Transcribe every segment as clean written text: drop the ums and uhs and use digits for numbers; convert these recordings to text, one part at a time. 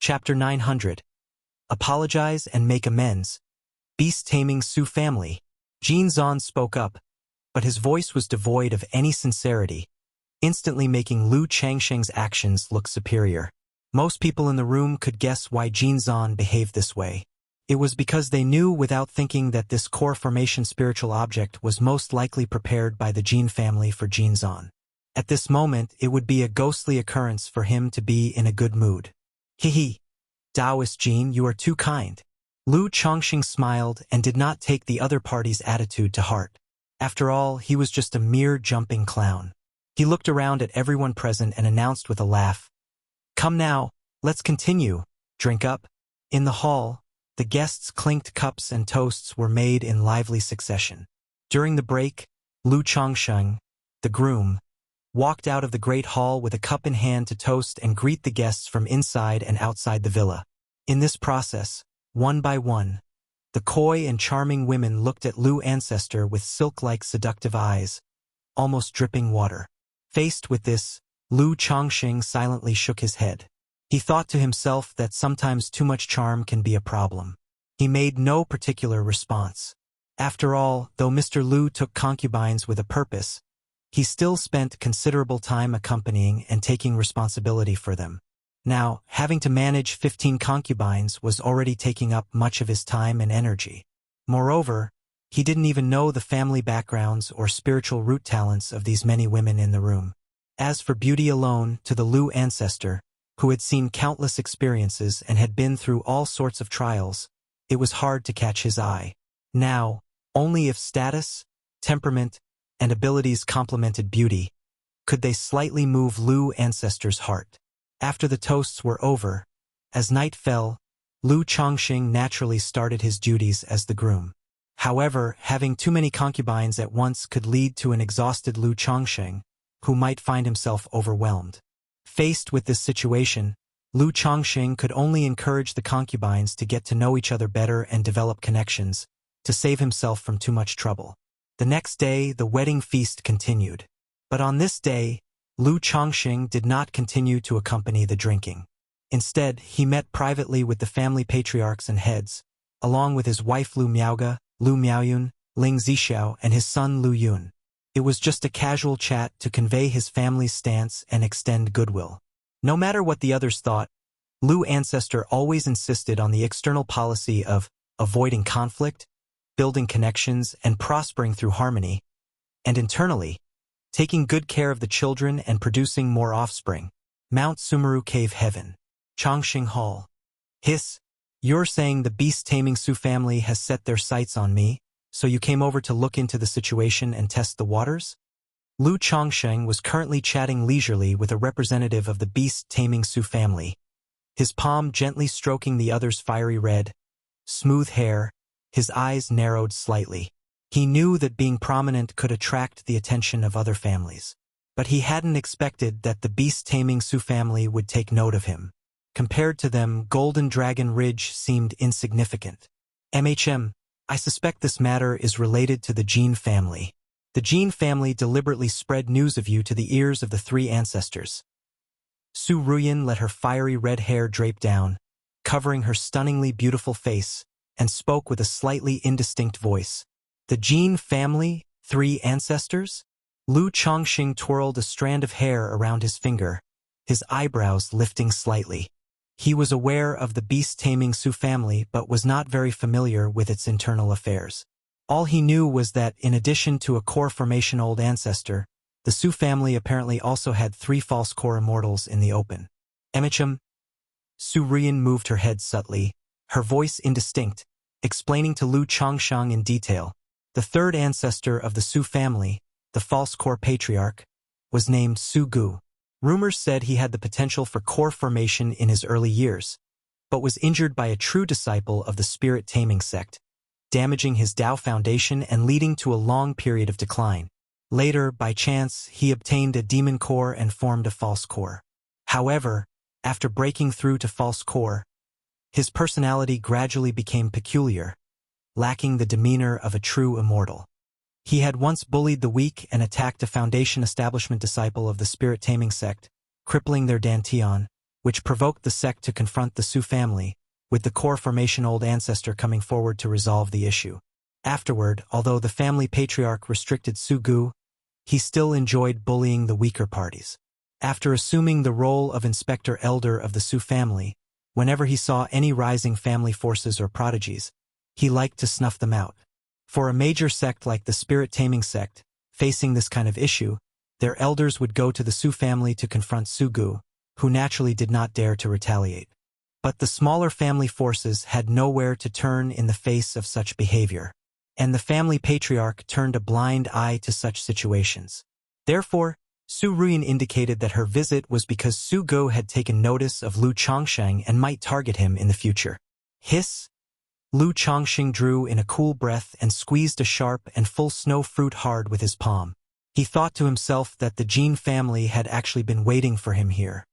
Chapter 900. Apologize and Make Amends. Beast-taming Sioux family. Jin Zan spoke up, but his voice was devoid of any sincerity, instantly making Lu Changsheng's actions look superior. Most people in the room could guess why Jin Zan behaved this way. It was because they knew without thinking that this core formation spiritual object was most likely prepared by the Jin family for Jin Zan. At this moment, it would be a ghostly occurrence for him to be in a good mood. Hehe. Taoist Jin, you are too kind. Lu Chongqing smiled and did not take the other party's attitude to heart. After all, he was just a mere jumping clown. He looked around at everyone present and announced with a laugh, "Come now, let's continue. Drink up." In the hall, the guests' clinked cups and toasts were made in lively succession. During the break, Lu Chongqing, the groom, walked out of the great hall with a cup in hand to toast and greet the guests from inside and outside the villa. In this process, one by one, the coy and charming women looked at Lu ancestor with silk-like seductive eyes, almost dripping water. Faced with this, Lu Chongqing silently shook his head. He thought to himself that sometimes too much charm can be a problem. He made no particular response. After all, though Mr. Lu took concubines with a purpose, he still spent considerable time accompanying and taking responsibility for them. Now, having to manage 15 concubines was already taking up much of his time and energy. Moreover, he didn't even know the family backgrounds or spiritual root talents of these many women in the room. As for beauty alone, to the Lu ancestor, who had seen countless experiences and had been through all sorts of trials, it was hard to catch his eye. Now, only if status, temperament, and abilities complemented beauty could they slightly move Lu ancestor's heart. After the toasts were over, as night fell, Lu Chongqing naturally started his duties as the groom. However, having too many concubines at once could lead to an exhausted Lu Chongqing, who might find himself overwhelmed. Faced with this situation, Lu Chongqing could only encourage the concubines to get to know each other better and develop connections, to save himself from too much trouble. The next day, the wedding feast continued. But on this day, Lu Chongqing did not continue to accompany the drinking. Instead, he met privately with the family patriarchs and heads, along with his wife Lu Miaoge, Lu Miaoyun, Ling Zixiao, and his son Lu Yun. It was just a casual chat to convey his family's stance and extend goodwill. No matter what the others thought, Lu ancestor always insisted on the external policy of avoiding conflict, building connections, and prospering through harmony, and internally, taking good care of the children and producing more offspring. Mount Sumeru Cave Heaven. Chongqing Hall. Hiss, you're saying the beast-taming Sioux family has set their sights on me, so you came over to look into the situation and test the waters? Lu Chongqing was currently chatting leisurely with a representative of the beast-taming Sioux family, his palm gently stroking the other's fiery red, smooth hair. His eyes narrowed slightly. He knew that being prominent could attract the attention of other families. But he hadn't expected that the beast-taming Sioux family would take note of him. Compared to them, Golden Dragon Ridge seemed insignificant. I suspect this matter is related to the Jin family. The Jin family deliberately spread news of you to the ears of the three ancestors. Su Ruyan let her fiery red hair drape down, covering her stunningly beautiful face, and spoke with a slightly indistinct voice. The Jin family? 3 ancestors? Lu Chongqing twirled a strand of hair around his finger, his eyebrows lifting slightly. He was aware of the beast-taming Sioux family but was not very familiar with its internal affairs. All he knew was that, in addition to a core formation old ancestor, the Sioux family apparently also had 3 false core immortals in the open. Su Ruyan moved her head subtly, her voice indistinct, explaining to Lu Chongqing in detail. The 3rd ancestor of the Sioux family, the false core patriarch, was named Su Gu. Rumors said he had the potential for core formation in his early years, but was injured by a true disciple of the spirit-taming sect, damaging his Tao foundation and leading to a long period of decline. Later, by chance, he obtained a demon core and formed a false core. However, after breaking through to false core, his personality gradually became peculiar, lacking the demeanor of a true immortal. He had once bullied the weak and attacked a foundation establishment disciple of the spirit-taming sect, crippling their dantian, which provoked the sect to confront the Su family, with the core formation old ancestor coming forward to resolve the issue. Afterward, although the family patriarch restricted Su Gu, he still enjoyed bullying the weaker parties. After assuming the role of inspector elder of the Su family, whenever he saw any rising family forces or prodigies, he liked to snuff them out. For a major sect like the spirit-taming sect, facing this kind of issue, their elders would go to the Su family to confront Su Gu, who naturally did not dare to retaliate. But the smaller family forces had nowhere to turn in the face of such behavior, and the family patriarch turned a blind eye to such situations. Therefore, Su Ruyan indicated that her visit was because Su Gu had taken notice of Lu Chongsheng and might target him in the future. Hiss! Lu Chongsheng drew in a cool breath and squeezed a sharp and full snow fruit hard with his palm. He thought to himself that the Jin family had actually been waiting for him here.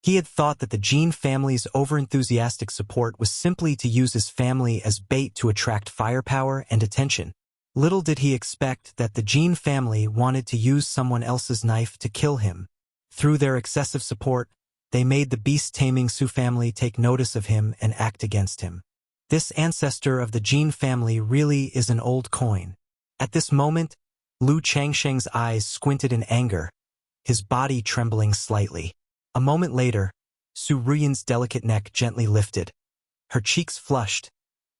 He had thought that the Jin family's overenthusiastic support was simply to use his family as bait to attract firepower and attention. Little did he expect that the Jin family wanted to use someone else's knife to kill him. Through their excessive support, they made the beast-taming Su family take notice of him and act against him. This ancestor of the Jin family really is an old coin. At this moment, Lu Changsheng's eyes squinted in anger, his body trembling slightly. A moment later, Su Ruyan's delicate neck gently lifted. Her cheeks flushed,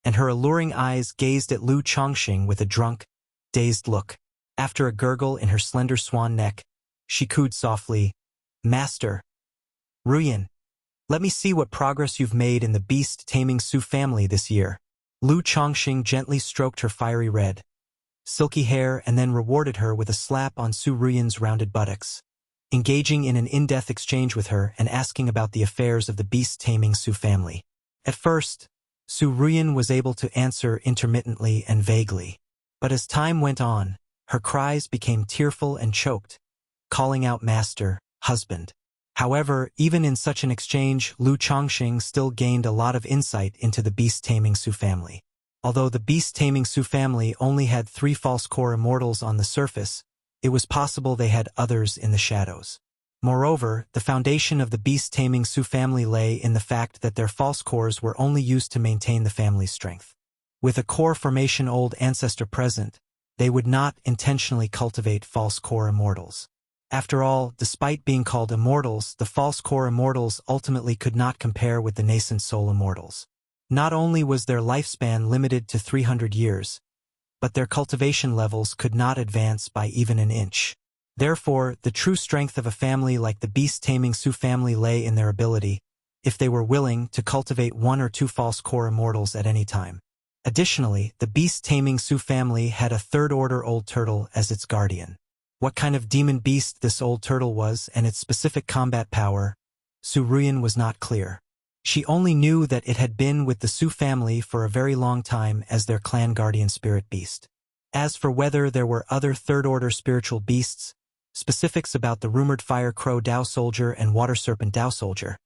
and her alluring eyes gazed at Lu Chongsheng with a drunk, dazed look. After a gurgle in her slender swan neck, she cooed softly, "Master Ruyan, let me see what progress you've made in the beast-taming Su family this year." Lu Chongsheng gently stroked her fiery red, silky hair and then rewarded her with a slap on Su Ruyan's rounded buttocks, engaging in an in-depth exchange with her and asking about the affairs of the beast-taming Su family. At first, Su Ruyan was able to answer intermittently and vaguely, but as time went on, her cries became tearful and choked, calling out master, husband. However, even in such an exchange, Lu Chongsheng still gained a lot of insight into the beast-taming Su family. Although the beast-taming Su family only had 3 false core immortals on the surface, it was possible they had others in the shadows. Moreover, the foundation of the beast-taming Su family lay in the fact that their false cores were only used to maintain the family's strength. With a core formation old ancestor present, they would not intentionally cultivate false core immortals. After all, despite being called immortals, the false core immortals ultimately could not compare with the nascent soul immortals. Not only was their lifespan limited to 300 years, but their cultivation levels could not advance by even an inch. Therefore, the true strength of a family like the beast-taming Su family lay in their ability, if they were willing, to cultivate 1 or 2 false core immortals at any time. Additionally, the beast-taming Su family had a third-order old turtle as its guardian. What kind of demon beast this old turtle was and its specific combat power, Su Ruyan was not clear. She only knew that it had been with the Su family for a very long time as their clan guardian spirit beast. As for whether there were other third-order spiritual beasts, specifics about the rumored fire crow Dao soldier and water serpent Dao soldier,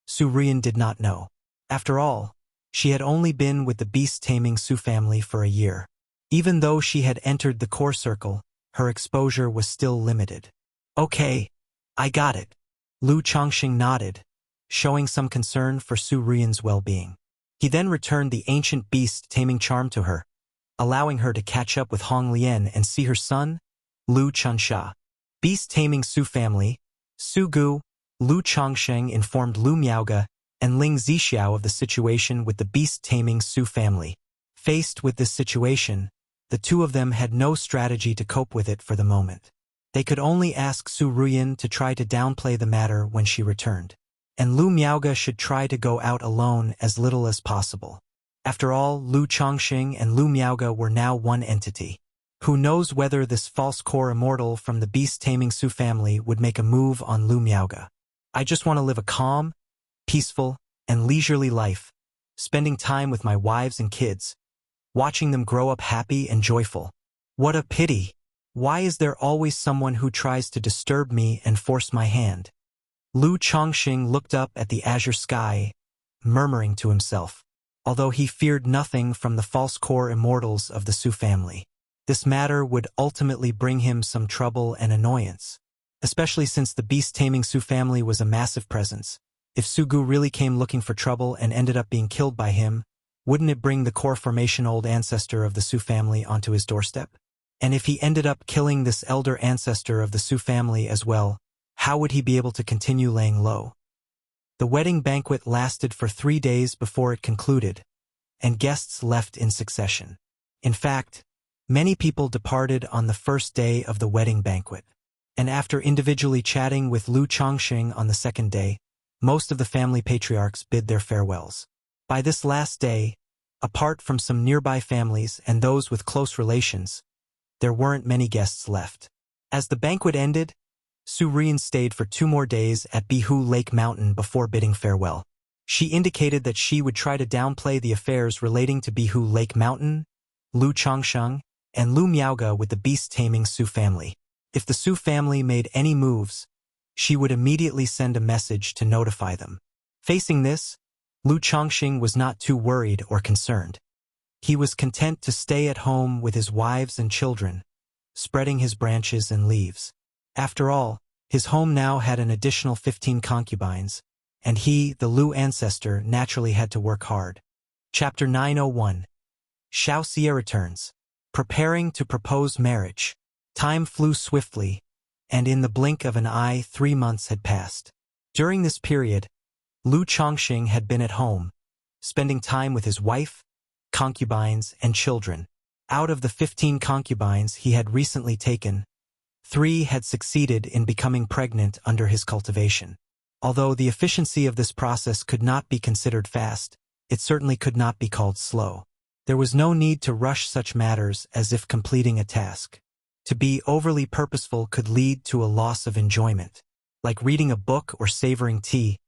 Su Ruyan did not know. After all, she had only been with the beast-taming Su family for a year. Even though she had entered the core circle, her exposure was still limited. "Okay, I got it." Lu Chongsheng nodded, showing some concern for Su Ruyan's well-being. He then returned the ancient beast-taming charm to her, allowing her to catch up with Hong Lian and see her son, Lu Chunsha. Beast-taming Su family, Su Gu, Lu Chongsheng informed Lu Miaoge and Ling Zixiao of the situation with the beast-taming Su family. Faced with this situation, the two of them had no strategy to cope with it for the moment. They could only ask Su Ruyan to try to downplay the matter when she returned, and Lu Miaoge should try to go out alone as little as possible. After all, Lu Chongsheng and Lu Miaoge were now one entity. Who knows whether this false core immortal from the beast-taming Su family would make a move on Lu Miaoge. "I just want to live a calm, peaceful, and leisurely life, spending time with my wives and kids, watching them grow up happy and joyful. What a pity! Why is there always someone who tries to disturb me and force my hand?" Lu Chongsheng looked up at the azure sky, murmuring to himself. Although he feared nothing from the false core immortals of the Su family, this matter would ultimately bring him some trouble and annoyance. Especially since the beast-taming Su family was a massive presence, If Sugu really came looking for trouble and ended up being killed by him, wouldn't it bring the core formation old ancestor of the Su family onto his doorstep? And if he ended up killing this elder ancestor of the Su family as well, how would he be able to continue laying low? The wedding banquet lasted for 3 days before it concluded, and guests left in succession. In fact, many people departed on the first day of the wedding banquet, and after individually chatting with Lu Chongqing on the second day, most of the family patriarchs bid their farewells. By this last day, apart from some nearby families and those with close relations, there weren't many guests left. As the banquet ended, Su Ruian stayed for 2 more days at Bihu Lake Mountain before bidding farewell. She indicated that she would try to downplay the affairs relating to Bihu Lake Mountain, Lu Chongsheng, and Lu Miaoge with the beast-taming Su family. If the Su family made any moves, she would immediately send a message to notify them. Facing this, Lu Chongqing was not too worried or concerned. He was content to stay at home with his wives and children, spreading his branches and leaves. After all, his home now had an additional 15 concubines, and he, the Lu ancestor, naturally had to work hard. Chapter 901. Xiao Xie returns. Preparing to propose marriage. Time flew swiftly, and in the blink of an eye 3 months had passed. During this period, Lu Chongqing had been at home, spending time with his wife, concubines, and children. Out of the 15 concubines he had recently taken, 3 had succeeded in becoming pregnant under his cultivation. Although the efficiency of this process could not be considered fast, it certainly could not be called slow. There was no need to rush such matters as if completing a task. To be overly purposeful could lead to a loss of enjoyment. Like reading a book or savoring tea,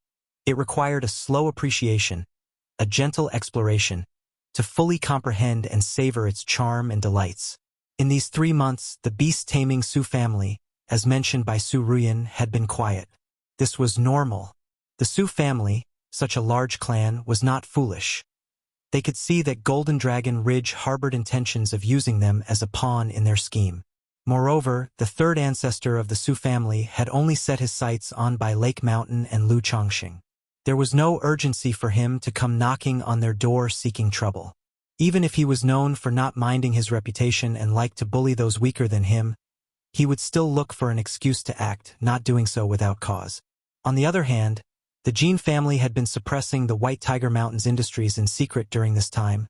it required a slow appreciation, a gentle exploration, to fully comprehend and savor its charm and delights. In these 3 months, the beast-taming Su family, as mentioned by Su Ruian, had been quiet. This was normal. The Su family, such a large clan, was not foolish. They could see that Golden Dragon Ridge harbored intentions of using them as a pawn in their scheme. Moreover, the third ancestor of the Su family had only set his sights on Bai Lake Mountain and Lu Chongqing. There was no urgency for him to come knocking on their door seeking trouble. Even if he was known for not minding his reputation and liked to bully those weaker than him, he would still look for an excuse to act, not doing so without cause. On the other hand, the Jin family had been suppressing the White Tiger Mountains industries in secret during this time,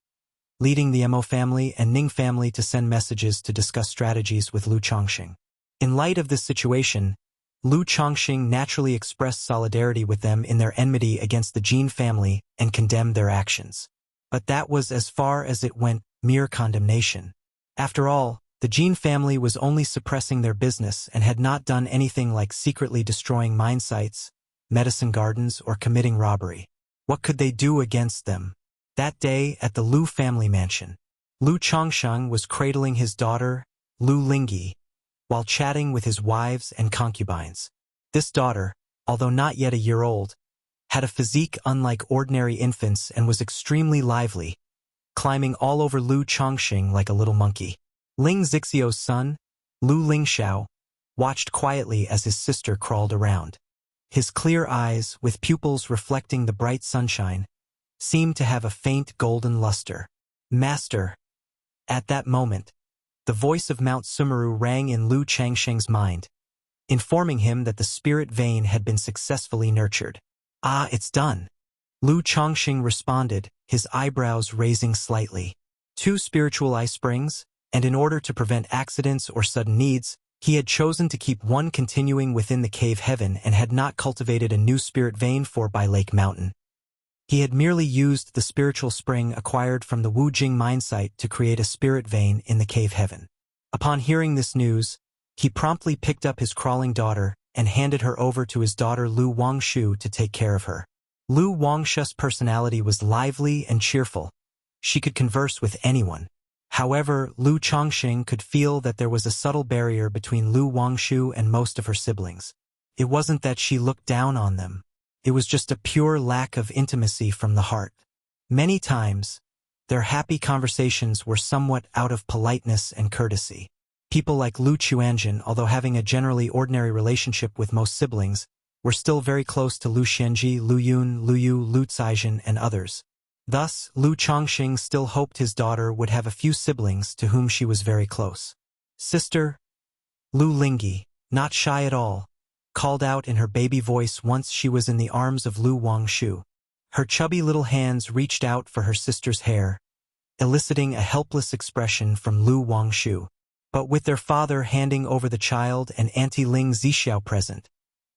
leading the Mo family and Ning family to send messages to discuss strategies with Lu Chongqing. In light of this situation, Lu Chongqing naturally expressed solidarity with them in their enmity against the Jin family and condemned their actions. But that was as far as it went, mere condemnation. After all, the Jin family was only suppressing their business and had not done anything like secretly destroying mine sites, medicine gardens, or committing robbery. What could they do against them? That day, at the Lu family mansion, Lu Chongsheng was cradling his daughter, Lu Lingyi, while chatting with his wives and concubines. This daughter, although not yet a year old, had a physique unlike ordinary infants and was extremely lively, climbing all over Lu Chongqing like a little monkey. Ling Zixio's son, Lu Lingxiao, watched quietly as his sister crawled around. His clear eyes, with pupils reflecting the bright sunshine, seemed to have a faint golden luster. Master! At that moment, the voice of Mount Sumeru rang in Lu Changsheng's mind, informing him that the spirit vein had been successfully nurtured. Ah, it's done. Lu Chongqing responded, his eyebrows raising slightly. 2 spiritual eye springs, and in order to prevent accidents or sudden needs, he had chosen to keep one continuing within the cave heaven and had not cultivated a new spirit vein for Bai Lake Mountain. He had merely used the spiritual spring acquired from the Wujing mine site to create a spirit vein in the cave heaven. Upon hearing this news, he promptly picked up his crawling daughter and handed her over to his daughter Lu Wangshu to take care of her. Lu Wangshu's personality was lively and cheerful. She could converse with anyone. However, Lu Chongqing could feel that there was a subtle barrier between Lu Wangshu and most of her siblings. It wasn't that she looked down on them. It was just a pure lack of intimacy from the heart. Many times, their happy conversations were somewhat out of politeness and courtesy. People like Lu Chuanjin, although having a generally ordinary relationship with most siblings, were still very close to Lu Xianji, Lu Yun, Lu Yu, Lu Caizhen, and others. Thus, Lu Chongqing still hoped his daughter would have a few siblings to whom she was very close. Sister, Lu Lingyi, not shy at all, called out in her baby voice once she was in the arms of Lu Wangshu. Her chubby little hands reached out for her sister's hair, eliciting a helpless expression from Lu Wangshu. But with their father handing over the child and Auntie Ling Zixiao present,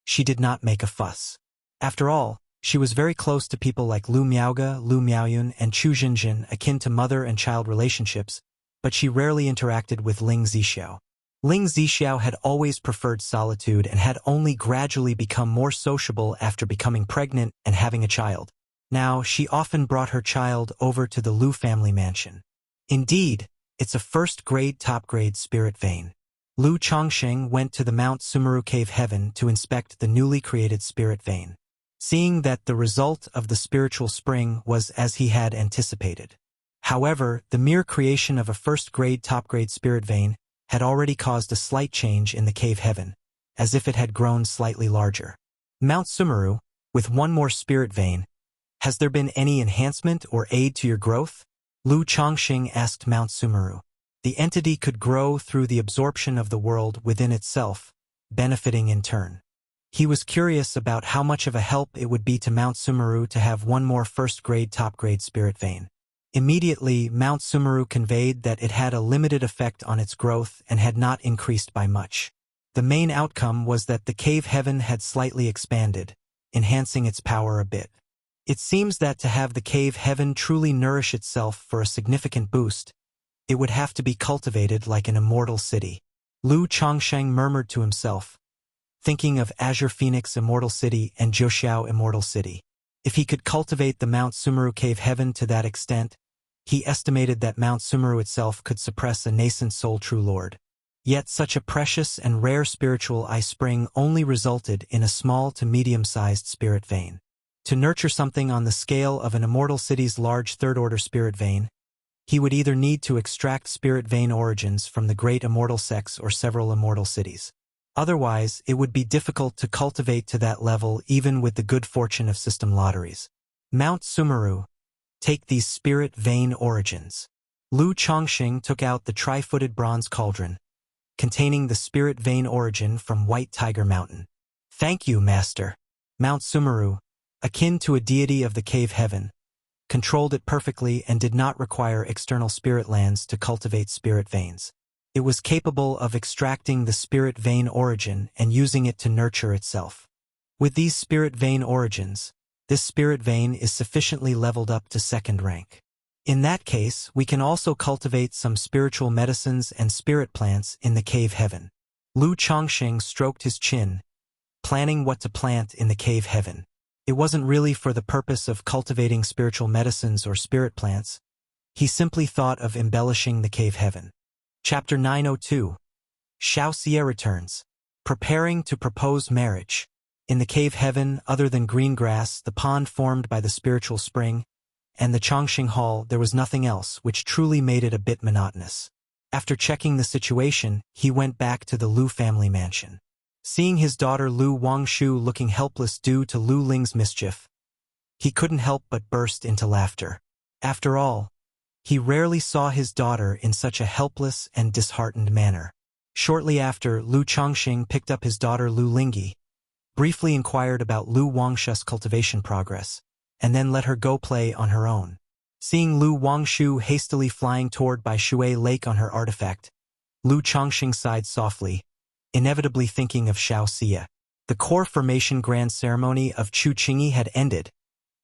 she did not make a fuss. After all, she was very close to people like Lu Miaoge, Lu Miaoyun, and Chu Jinjin, akin to mother and child relationships, but she rarely interacted with Ling Zixiao. Ling Zixiao had always preferred solitude and had only gradually become more sociable after becoming pregnant and having a child. Now, she often brought her child over to the Lu family mansion. Indeed, it's a first-grade top-grade spirit vein. Lu Chongqing went to the Mount Sumeru Cave Heaven to inspect the newly created spirit vein, seeing that the result of the spiritual spring was as he had anticipated. However, the mere creation of a first-grade top-grade spirit vein had already caused a slight change in the cave heaven, as if it had grown slightly larger. Mount Sumeru, with one more spirit vein, has there been any enhancement or aid to your growth? Lu Chongqing asked Mount Sumeru. The entity could grow through the absorption of the world within itself, benefiting in turn. He was curious about how much of a help it would be to Mount Sumeru to have one more first-grade top-grade spirit vein. Immediately, Mount Sumeru conveyed that it had a limited effect on its growth and had not increased by much. The main outcome was that the cave heaven had slightly expanded, enhancing its power a bit. It seems that to have the cave heaven truly nourish itself for a significant boost, it would have to be cultivated like an immortal city. Lu Chongqing murmured to himself, thinking of Azure Phoenix Immortal City and Jiuxiao Immortal City. If he could cultivate the Mount Sumeru Cave Heaven to that extent, he estimated that Mount Sumeru itself could suppress a nascent soul true lord. Yet such a precious and rare spiritual eye spring only resulted in a small to medium-sized spirit vein. To nurture something on the scale of an immortal city's large third-order spirit vein, he would either need to extract spirit vein origins from the great immortal sects or several immortal cities. Otherwise, it would be difficult to cultivate to that level even with the good fortune of system lotteries. Mount Sumeru, take these spirit vein origins. Lu Chongqing took out the tri-footed bronze cauldron, containing the spirit vein origin from White Tiger Mountain. Thank you, Master. Mount Sumeru, akin to a deity of the cave heaven, controlled it perfectly and did not require external spirit lands to cultivate spirit veins. It was capable of extracting the spirit vein origin and using it to nurture itself. With these spirit vein origins, this spirit vein is sufficiently leveled up to second rank. In that case, we can also cultivate some spiritual medicines and spirit plants in the cave heaven. Lu Chongqing stroked his chin, planning what to plant in the cave heaven. It wasn't really for the purpose of cultivating spiritual medicines or spirit plants. He simply thought of embellishing the cave heaven. Chapter 902. Xiao Xie returns. Preparing to propose marriage. In the cave heaven, other than green grass, the pond formed by the spiritual spring, and the Chongqing Hall, there was nothing else, which truly made it a bit monotonous. After checking the situation, he went back to the Lu family mansion. Seeing his daughter Lu Wangshu looking helpless due to Lu Ling's mischief, he couldn't help but burst into laughter. After all, he rarely saw his daughter in such a helpless and disheartened manner. Shortly after, Lu Chongqing picked up his daughter Lu Lingyi, briefly inquired about Lu Wangshu's cultivation progress, and then let her go play on her own. Seeing Lu Wangshu hastily flying toward Bai Shui Lake on her artifact, Lu Chongqing sighed softly, inevitably thinking of Xiao Xie. The core formation grand ceremony of Chu Qingyi had ended,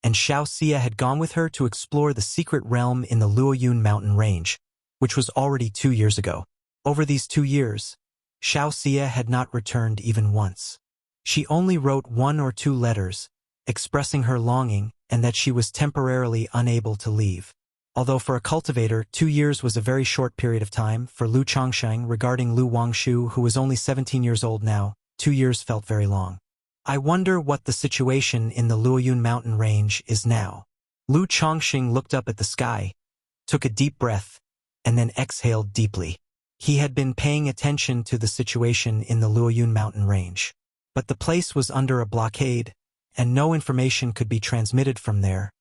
and Xiao Xie had gone with her to explore the secret realm in the Luoyun mountain range, which was already 2 years ago. Over these 2 years, Xiao Xie had not returned even once. She only wrote 1 or 2 letters, expressing her longing and that she was temporarily unable to leave. Although for a cultivator, 2 years was a very short period of time, for Lu Chongqing regarding Lu Wangshu, who was only 17 years old now, 2 years felt very long. I wonder what the situation in the Luoyun mountain range is now. Lu Chongqing looked up at the sky, took a deep breath, and then exhaled deeply. He had been paying attention to the situation in the Luoyun mountain range. But the place was under a blockade, and no information could be transmitted from there,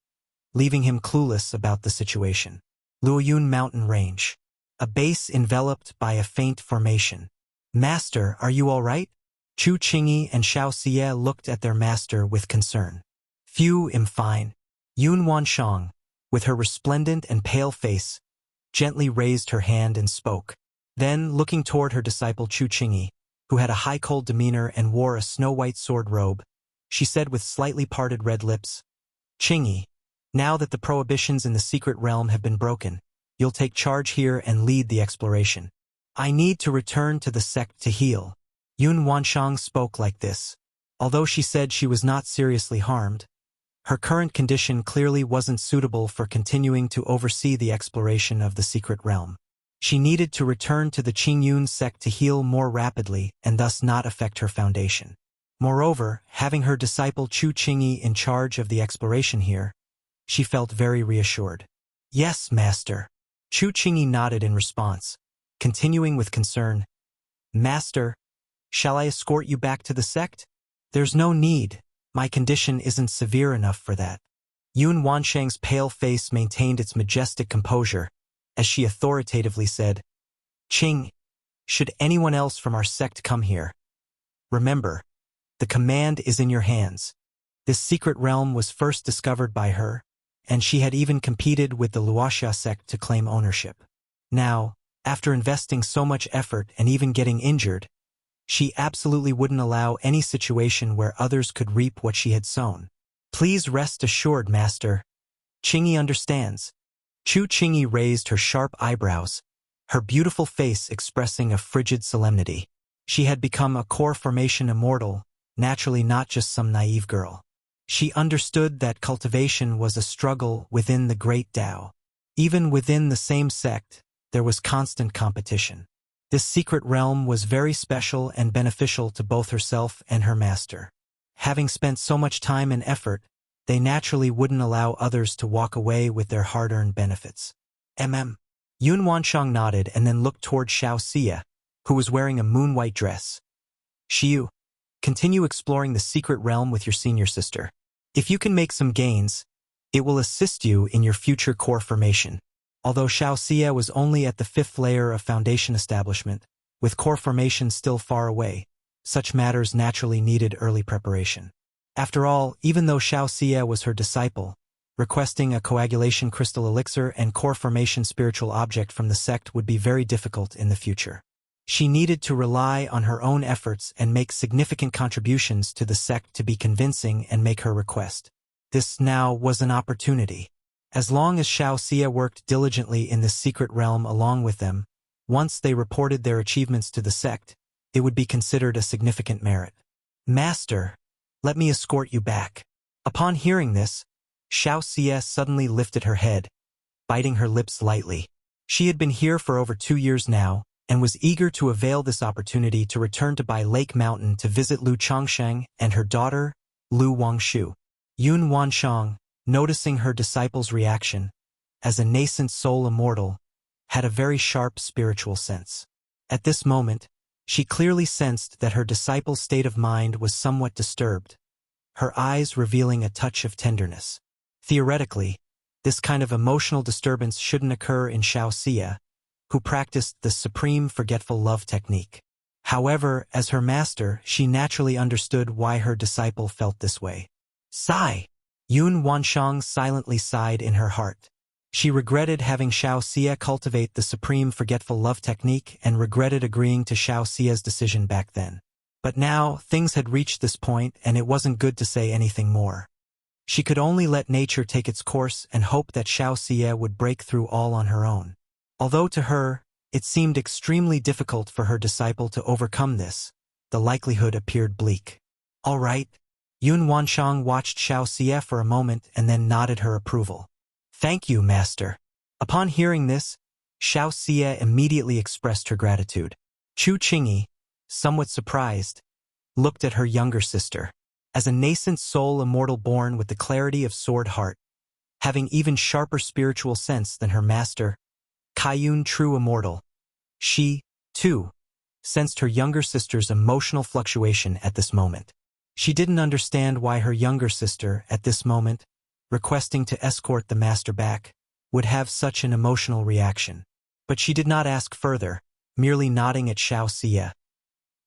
leaving him clueless about the situation. Luoyun Mountain Range. A base enveloped by a faint formation. Master, are you all right? Chu Qingyi and Xiao Xie looked at their master with concern. Few am fine. Yun Wanshang, with her resplendent and pale face, gently raised her hand and spoke. Then, looking toward her disciple Chu Qingyi, who had a high-cold demeanor and wore a snow-white sword robe, she said with slightly parted red lips, Qingyi, now that the prohibitions in the secret realm have been broken, you'll take charge here and lead the exploration. I need to return to the sect to heal. Yun Wanshang spoke like this. Although she said she was not seriously harmed, her current condition clearly wasn't suitable for continuing to oversee the exploration of the secret realm. She needed to return to the Qingyun sect to heal more rapidly and thus not affect her foundation. Moreover, having her disciple Chu Qingyi in charge of the exploration here, she felt very reassured. Yes, master. Chu Qingyi nodded in response, continuing with concern. Master, shall I escort you back to the sect? There's no need. My condition isn't severe enough for that. Yun Wanshang's pale face maintained its majestic composure, as she authoritatively said, Qing, should anyone else from our sect come here, remember, the command is in your hands. This secret realm was first discovered by her, and she had even competed with the Wuxia sect to claim ownership. Now, after investing so much effort and even getting injured, she absolutely wouldn't allow any situation where others could reap what she had sown. Please rest assured, master. Qingyi understands. Chu Qingyi raised her sharp eyebrows, her beautiful face expressing a frigid solemnity. She had become a core formation immortal, naturally not just some naive girl. She understood that cultivation was a struggle within the great Tao. Even within the same sect, there was constant competition. This secret realm was very special and beneficial to both herself and her master. Having spent so much time and effort, they naturally wouldn't allow others to walk away with their hard-earned benefits. Yun Wanshang nodded and then looked toward Xiao Xie, who was wearing a moon-white dress. Xiu, continue exploring the secret realm with your senior sister. If you can make some gains, it will assist you in your future core formation. Although Xiao Xie was only at the 5th layer of foundation establishment, with core formation still far away, such matters naturally needed early preparation. After all, even though Xiao Xie was her disciple, requesting a coagulation crystal elixir and core formation spiritual object from the sect would be very difficult in the future. She needed to rely on her own efforts and make significant contributions to the sect to be convincing and make her request. This now was an opportunity. As long as Xiao Xie worked diligently in this secret realm along with them, once they reported their achievements to the sect, it would be considered a significant merit. Master, let me escort you back. Upon hearing this, Xiao Xie suddenly lifted her head, biting her lips lightly. She had been here for over 2 years now, and was eager to avail this opportunity to return to Bai Lake Mountain to visit Lu Chongsheng and her daughter, Lu Wangshu. Yun Wanshang, noticing her disciple's reaction, as a nascent soul immortal, had a very sharp spiritual sense. At this moment, she clearly sensed that her disciple's state of mind was somewhat disturbed, her eyes revealing a touch of tenderness. Theoretically, this kind of emotional disturbance shouldn't occur in Xiao Xie, who practiced the supreme forgetful love technique. However, as her master, she naturally understood why her disciple felt this way. Sigh! Yun Wanshang silently sighed in her heart. She regretted having Xiao Xie cultivate the supreme forgetful love technique and regretted agreeing to Xiao Xie's decision back then. But now, things had reached this point and it wasn't good to say anything more. She could only let nature take its course and hope that Xiao Xie would break through all on her own. Although to her, it seemed extremely difficult for her disciple to overcome this, the likelihood appeared bleak. All right. Yun Wanshang watched Xiao Xie for a moment and then nodded her approval. Thank you, master. Upon hearing this, Xiao Xie immediately expressed her gratitude. Chu Qingyi, somewhat surprised, looked at her younger sister. As a nascent soul immortal born with the clarity of sword heart, having even sharper spiritual sense than her master, Kaiyun true immortal, she, too, sensed her younger sister's emotional fluctuation at this moment. She didn't understand why her younger sister, at this moment, requesting to escort the master back, would have such an emotional reaction. But she did not ask further, merely nodding at Xiao Xie.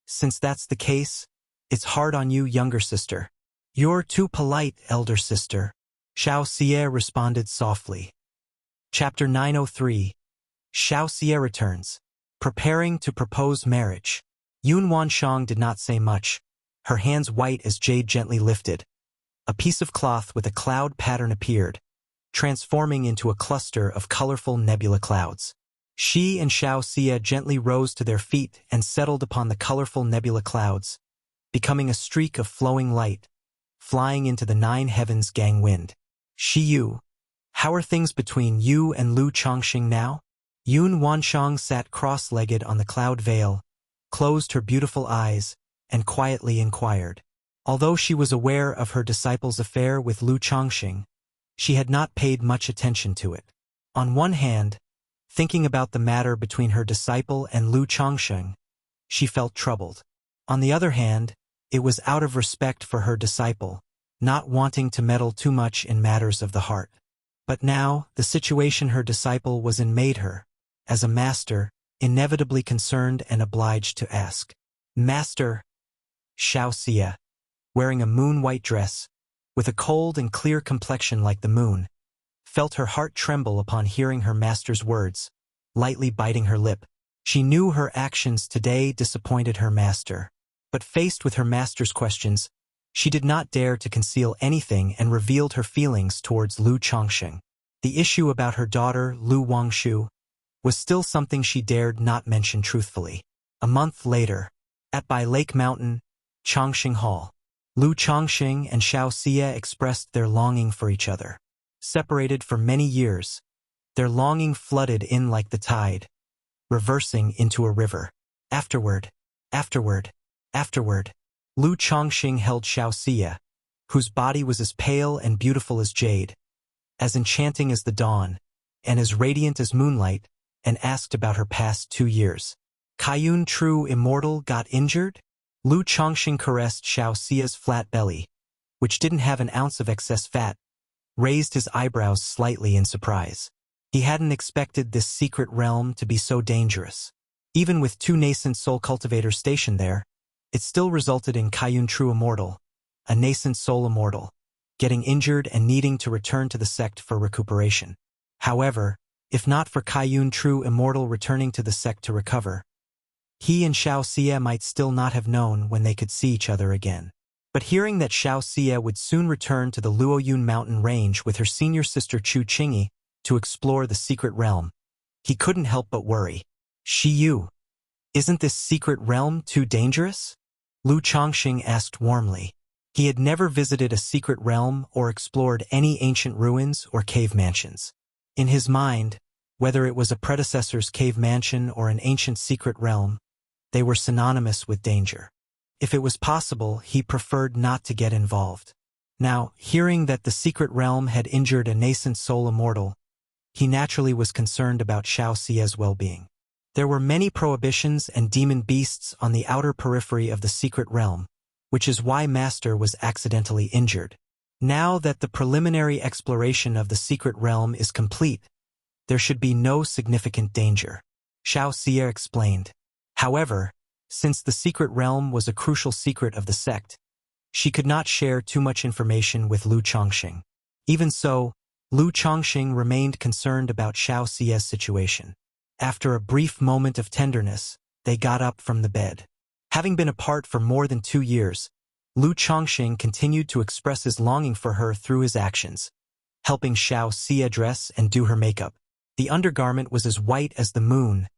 Since that's the case, it's hard on you, younger sister. You're too polite, elder sister. Xiao Xie responded softly. Chapter 903. Xiao Xie returns. Preparing to propose marriage. Yun Wanshang did not say much, her hands white as jade gently lifted. A piece of cloth with a cloud pattern appeared, transforming into a cluster of colorful nebula clouds. She and Xiao Xie gently rose to their feet and settled upon the colorful nebula clouds, becoming a streak of flowing light, flying into the 9 heavens gang wind. Shi Yu, how are things between you and Lu Chongqing now? Yun Wanshang sat cross-legged on the cloud veil, closed her beautiful eyes, and quietly inquired. Although she was aware of her disciple's affair with Lu Chongqing, she had not paid much attention to it. On one hand, thinking about the matter between her disciple and Lu Chongqing, she felt troubled. On the other hand, it was out of respect for her disciple, not wanting to meddle too much in matters of the heart. But now, the situation her disciple was in made her, as a master, inevitably concerned and obliged to ask. Master, Xiao Xie, wearing a moon-white dress, with a cold and clear complexion like the moon, felt her heart tremble upon hearing her master's words, lightly biting her lip. She knew her actions today disappointed her master, but faced with her master's questions, she did not dare to conceal anything and revealed her feelings towards Lu Chongqing. The issue about her daughter, Lu Wangshu, was still something she dared not mention truthfully. A month later, at Bai Lake Mountain, Chongqing Hall, Lu Chongqing and Xiao Xie expressed their longing for each other. Separated for many years, their longing flooded in like the tide, reversing into a river. Afterward, Lu Chongqing held Xiao Xie, whose body was as pale and beautiful as jade, as enchanting as the dawn, and as radiant as moonlight, and asked about her past 2 years. Kaiyun True Immortal got injured? Lu Chongqing caressed Xiao Xie's flat belly, which didn't have an ounce of excess fat, raised his eyebrows slightly in surprise. He hadn't expected this secret realm to be so dangerous. Even with 2 nascent soul cultivators stationed there, it still resulted in Kaiyun True Immortal, a nascent soul immortal, getting injured and needing to return to the sect for recuperation. However, if not for Kaiyun True Immortal returning to the sect to recover, he and Xiao Xie might still not have known when they could see each other again. But hearing that Xiao Xie would soon return to the Luoyun mountain range with her senior sister Chu Qingyi to explore the secret realm, he couldn't help but worry. Shi Yu, isn't this secret realm too dangerous? Lu Chongqing asked warmly. He had never visited a secret realm or explored any ancient ruins or cave mansions. In his mind, whether it was a predecessor's cave mansion or an ancient secret realm, they were synonymous with danger. If it was possible, he preferred not to get involved. Now, hearing that the secret realm had injured a nascent soul immortal, he naturally was concerned about Xiao Xie's well-being. There were many prohibitions and demon beasts on the outer periphery of the secret realm, which is why Master was accidentally injured. Now that the preliminary exploration of the secret realm is complete, there should be no significant danger, Xiao Xie explained. However, since the secret realm was a crucial secret of the sect, she could not share too much information with Lu Chongqing. Even so, Lu Chongqing remained concerned about Xiao Xie's situation. After a brief moment of tenderness, they got up from the bed. Having been apart for more than 2 years, Lu Chongqing continued to express his longing for her through his actions, helping Xiao Xie dress and do her makeup. The undergarment was as white as the moon,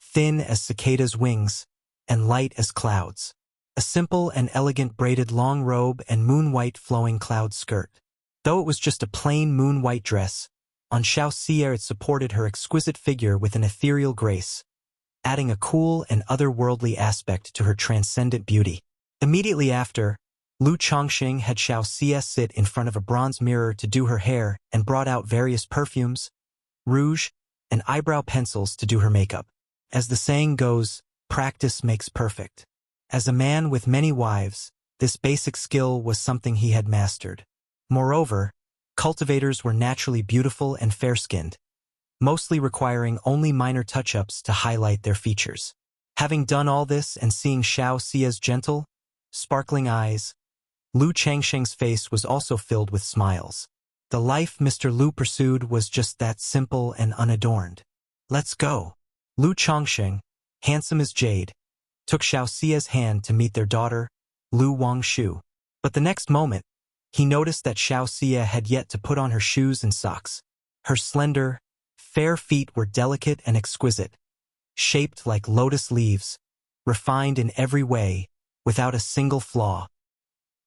thin as cicadas' wings, and light as clouds. A simple and elegant braided long robe and moon-white flowing cloud skirt. Though it was just a plain moon-white dress, on Xiao Xie it supported her exquisite figure with an ethereal grace, adding a cool and otherworldly aspect to her transcendent beauty. Immediately after, Lu Chongqing had Xiao Xie sit in front of a bronze mirror to do her hair and brought out various perfumes, rouge, and eyebrow pencils to do her makeup. As the saying goes, Practice makes perfect. As a man with many wives, this basic skill was something he had mastered. Moreover, cultivators were naturally beautiful and fair-skinned, mostly requiring only minor touch-ups to highlight their features. Having done all this and seeing Xiao Xia's gentle, sparkling eyes, Lu Changsheng's face was also filled with smiles. The life Mr. Lu pursued was just that simple and unadorned. Let's go. Lu Changsheng, handsome as jade, took Xiao Xia's hand to meet their daughter, Lu Wangshu. But the next moment, he noticed that Xiao Xia had yet to put on her shoes and socks. Her slender, fair feet were delicate and exquisite, shaped like lotus leaves, refined in every way, without a single flaw.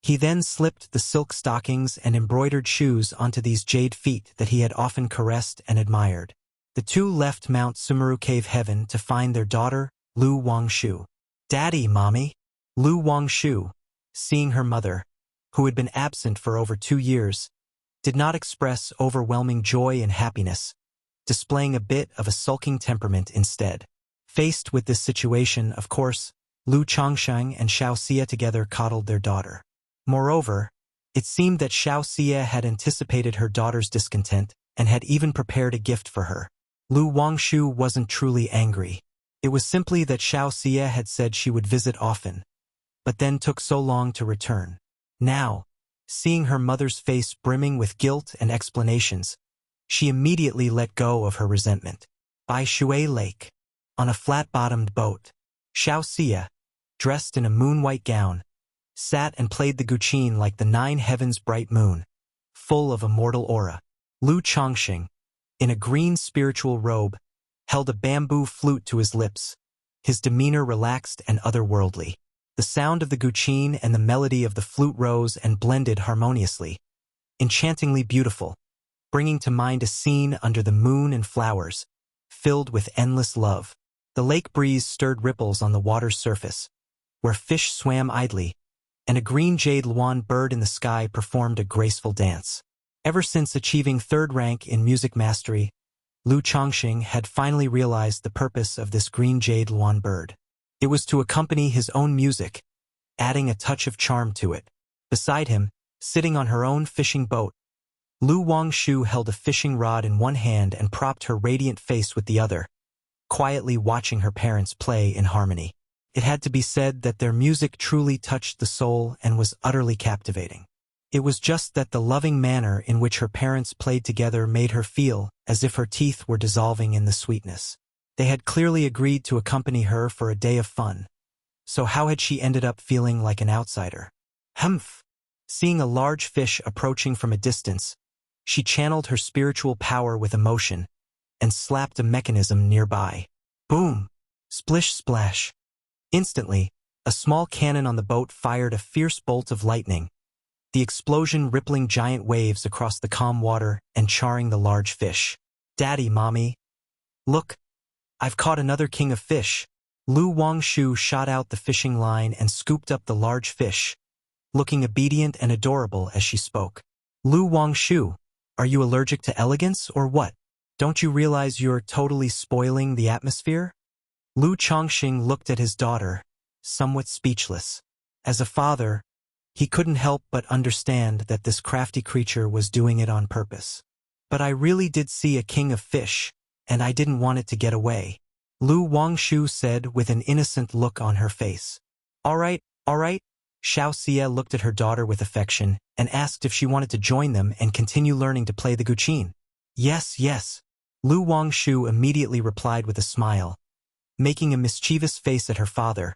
He then slipped the silk stockings and embroidered shoes onto these jade feet that he had often caressed and admired. The two left Mount Sumeru Cave Heaven to find their daughter, Lu Wangshu. "Daddy, Mommy." Lu Wangshu, seeing her mother, who had been absent for over 2 years, did not express overwhelming joy and happiness, displaying a bit of a sulking temperament instead. Faced with this situation, of course, Lu Changsheng and Xiao Xia together coddled their daughter. Moreover, it seemed that Xiao Xia had anticipated her daughter's discontent and had even prepared a gift for her. Lu Wangshu wasn't truly angry. It was simply that Xiao Xia had said she would visit often, but then took so long to return. Now, seeing her mother's face brimming with guilt and explanations, she immediately let go of her resentment. By Shui Lake, on a flat-bottomed boat, Xiao Xia, dressed in a moon-white gown, sat and played the guqin like the 9 heavens bright moon, full of immortal aura. Lu Changsheng, in a green spiritual robe, held a bamboo flute to his lips, his demeanor relaxed and otherworldly. The sound of the guqin and the melody of the flute rose and blended harmoniously, enchantingly beautiful, bringing to mind a scene under the moon and flowers, filled with endless love. The lake breeze stirred ripples on the water's surface, where fish swam idly, and a green jade luan bird in the sky performed a graceful dance. Ever since achieving 3rd rank in music mastery, Lu Changsheng had finally realized the purpose of this green jade luan bird. It was to accompany his own music, adding a touch of charm to it. Beside him, sitting on her own fishing boat, Lu Wangshu held a fishing rod in one hand and propped her radiant face with the other, quietly watching her parents play in harmony. It had to be said that their music truly touched the soul and was utterly captivating. It was just that the loving manner in which her parents played together made her feel as if her teeth were dissolving in the sweetness. They had clearly agreed to accompany her for a day of fun. So how had she ended up feeling like an outsider? Humph! Seeing a large fish approaching from a distance, she channeled her spiritual power with emotion and slapped a mechanism nearby. Boom! Splish splash! Instantly, a small cannon on the boat fired a fierce bolt of lightning, the explosion rippling giant waves across the calm water and charring the large fish. "Daddy, Mommy! Look! I've caught another king of fish." Lu Wangshu shot out the fishing line and scooped up the large fish, looking obedient and adorable as she spoke. "Lu Wangshu, are you allergic to elegance or what? Don't you realize you're totally spoiling the atmosphere?" Lu Changsheng looked at his daughter, somewhat speechless. As a father, he couldn't help but understand that this crafty creature was doing it on purpose. "But I really did see a king of fish, and I didn't want it to get away," Lu Wangshu said with an innocent look on her face. All right. Xiao Xia looked at her daughter with affection and asked if she wanted to join them and continue learning to play the guqin. Yes. Lu Wangshu immediately replied with a smile, making a mischievous face at her father,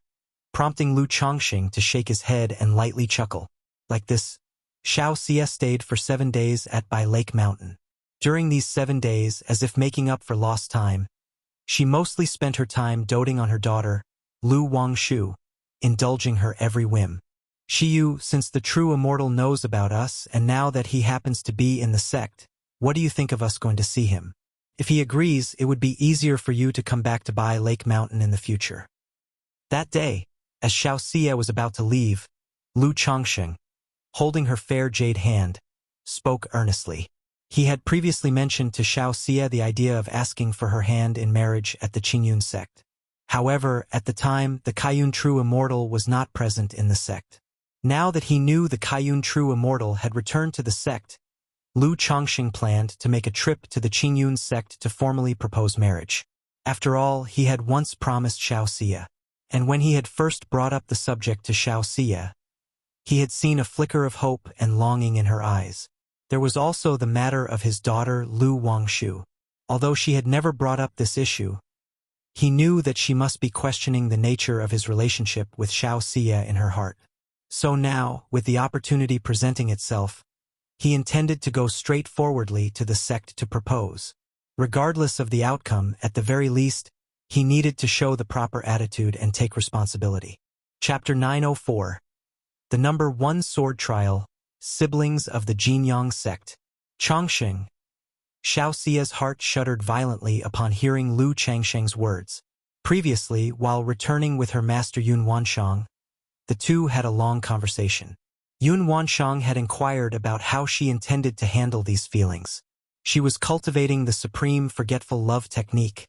prompting Lu Changsheng to shake his head and lightly chuckle. Like this, Xiao Xia stayed for 7 days at Bai Lake Mountain. During these 7 days, as if making up for lost time, she mostly spent her time doting on her daughter, Lu Wangshu, indulging her every whim. "Xiyu, since the true Immortal knows about us and now that he happens to be in the sect, what do you think of us going to see him? If he agrees, it would be easier for you to come back to Bai Lake Mountain in the future." That day, as Xiao Xia was about to leave, Lu Changsheng, holding her fair jade hand, spoke earnestly. He had previously mentioned to Xiao Xia the idea of asking for her hand in marriage at the Qingyun sect. However, at the time, the Kaiyun True Immortal was not present in the sect. Now that he knew the Kaiyun True Immortal had returned to the sect, Lu Chongqing planned to make a trip to the Qingyun sect to formally propose marriage. After all, he had once promised Xiaoxia, and when he had first brought up the subject to Xiaoxia, he had seen a flicker of hope and longing in her eyes. There was also the matter of his daughter Lu Wangshu. Although she had never brought up this issue, he knew that she must be questioning the nature of his relationship with Xiaoxia in her heart. So now, with the opportunity presenting itself, he intended to go straightforwardly to the sect to propose. Regardless of the outcome, at the very least, he needed to show the proper attitude and take responsibility. Chapter 904. The Number 1 Sword Trial, Siblings of the Jinyang Sect. Chongqing. Xiaoxia's heart shuddered violently upon hearing Lu Changsheng's words. Previously, while returning with her master Yun Wanshang, the two had a long conversation. Yun Wanshang had inquired about how she intended to handle these feelings. She was cultivating the supreme forgetful love technique,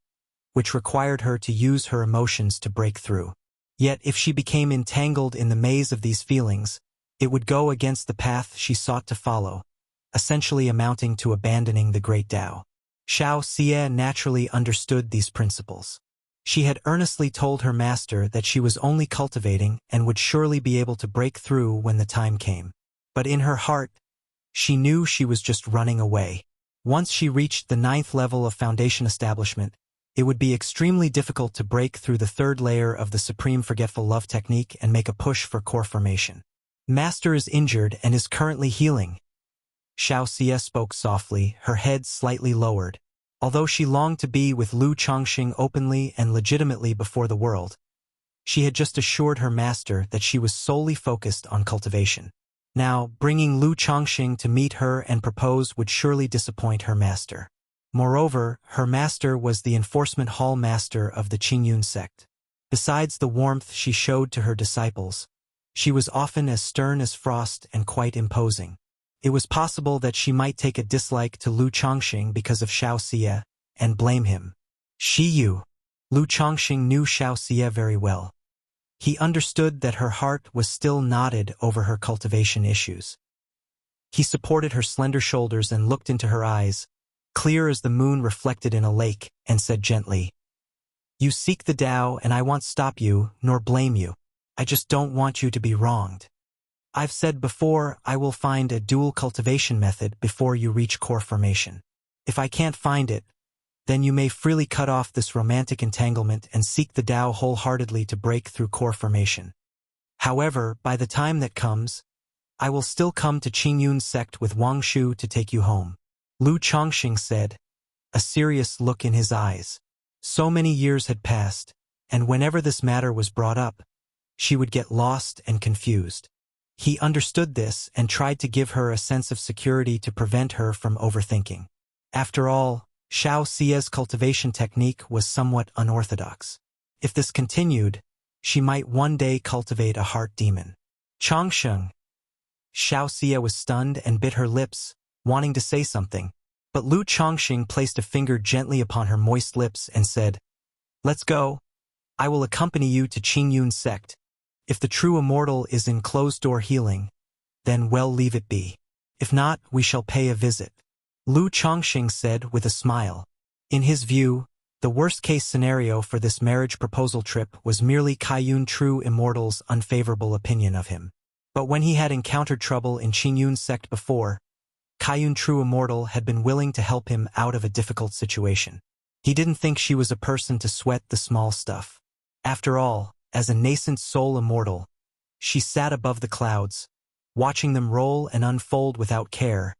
which required her to use her emotions to break through. Yet if she became entangled in the maze of these feelings, it would go against the path she sought to follow, essentially amounting to abandoning the great Tao. Xiaoxia naturally understood these principles. She had earnestly told her master that she was only cultivating and would surely be able to break through when the time came. But in her heart, she knew she was just running away. Once she reached the 9th level of foundation establishment, it would be extremely difficult to break through the 3rd layer of the supreme forgetful love technique and make a push for core formation. Master is injured and is currently healing. Xiaoxia spoke softly, her head slightly lowered. Although she longed to be with Lu Chongqing openly and legitimately before the world, she had just assured her master that she was solely focused on cultivation. Now, bringing Lu Chongqing to meet her and propose would surely disappoint her master. Moreover, her master was the enforcement hall master of the Qingyun sect. Besides the warmth she showed to her disciples, she was often as stern as frost and quite imposing. It was possible that she might take a dislike to Lu Chongqing because of Xiaoxia and blame him. Yu. Lu Chongqing knew Xiaoxia very well. He understood that her heart was still knotted over her cultivation issues. He supported her slender shoulders and looked into her eyes, clear as the moon reflected in a lake, and said gently, "You seek the Tao and I won't stop you nor blame you. I just don't want you to be wronged. I've said before I will find a dual cultivation method before you reach core formation. If I can't find it, then you may freely cut off this romantic entanglement and seek the Tao wholeheartedly to break through core formation. However, by the time that comes, I will still come to Qingyun sect with Wangshu to take you home." Lu Chongqing said, a serious look in his eyes. So many years had passed, and whenever this matter was brought up, she would get lost and confused. He understood this and tried to give her a sense of security to prevent her from overthinking. After all, Xiaoxia's cultivation technique was somewhat unorthodox. If this continued, she might one day cultivate a heart demon. Chongqing. Xiaoxia was stunned and bit her lips, wanting to say something, but Lu Chongqing placed a finger gently upon her moist lips and said, "Let's go. I will accompany you to Qingyun sect. If the true immortal is in closed-door healing, then well leave it be. If not, we shall pay a visit." Lu Chongqing said with a smile. In his view, the worst-case scenario for this marriage proposal trip was merely Kaiyun True Immortal's unfavorable opinion of him. But when he had encountered trouble in Qingyun sect before, Kaiyun True Immortal had been willing to help him out of a difficult situation. He didn't think she was a person to sweat the small stuff. After all, as a nascent soul immortal, she sat above the clouds, watching them roll and unfold without care.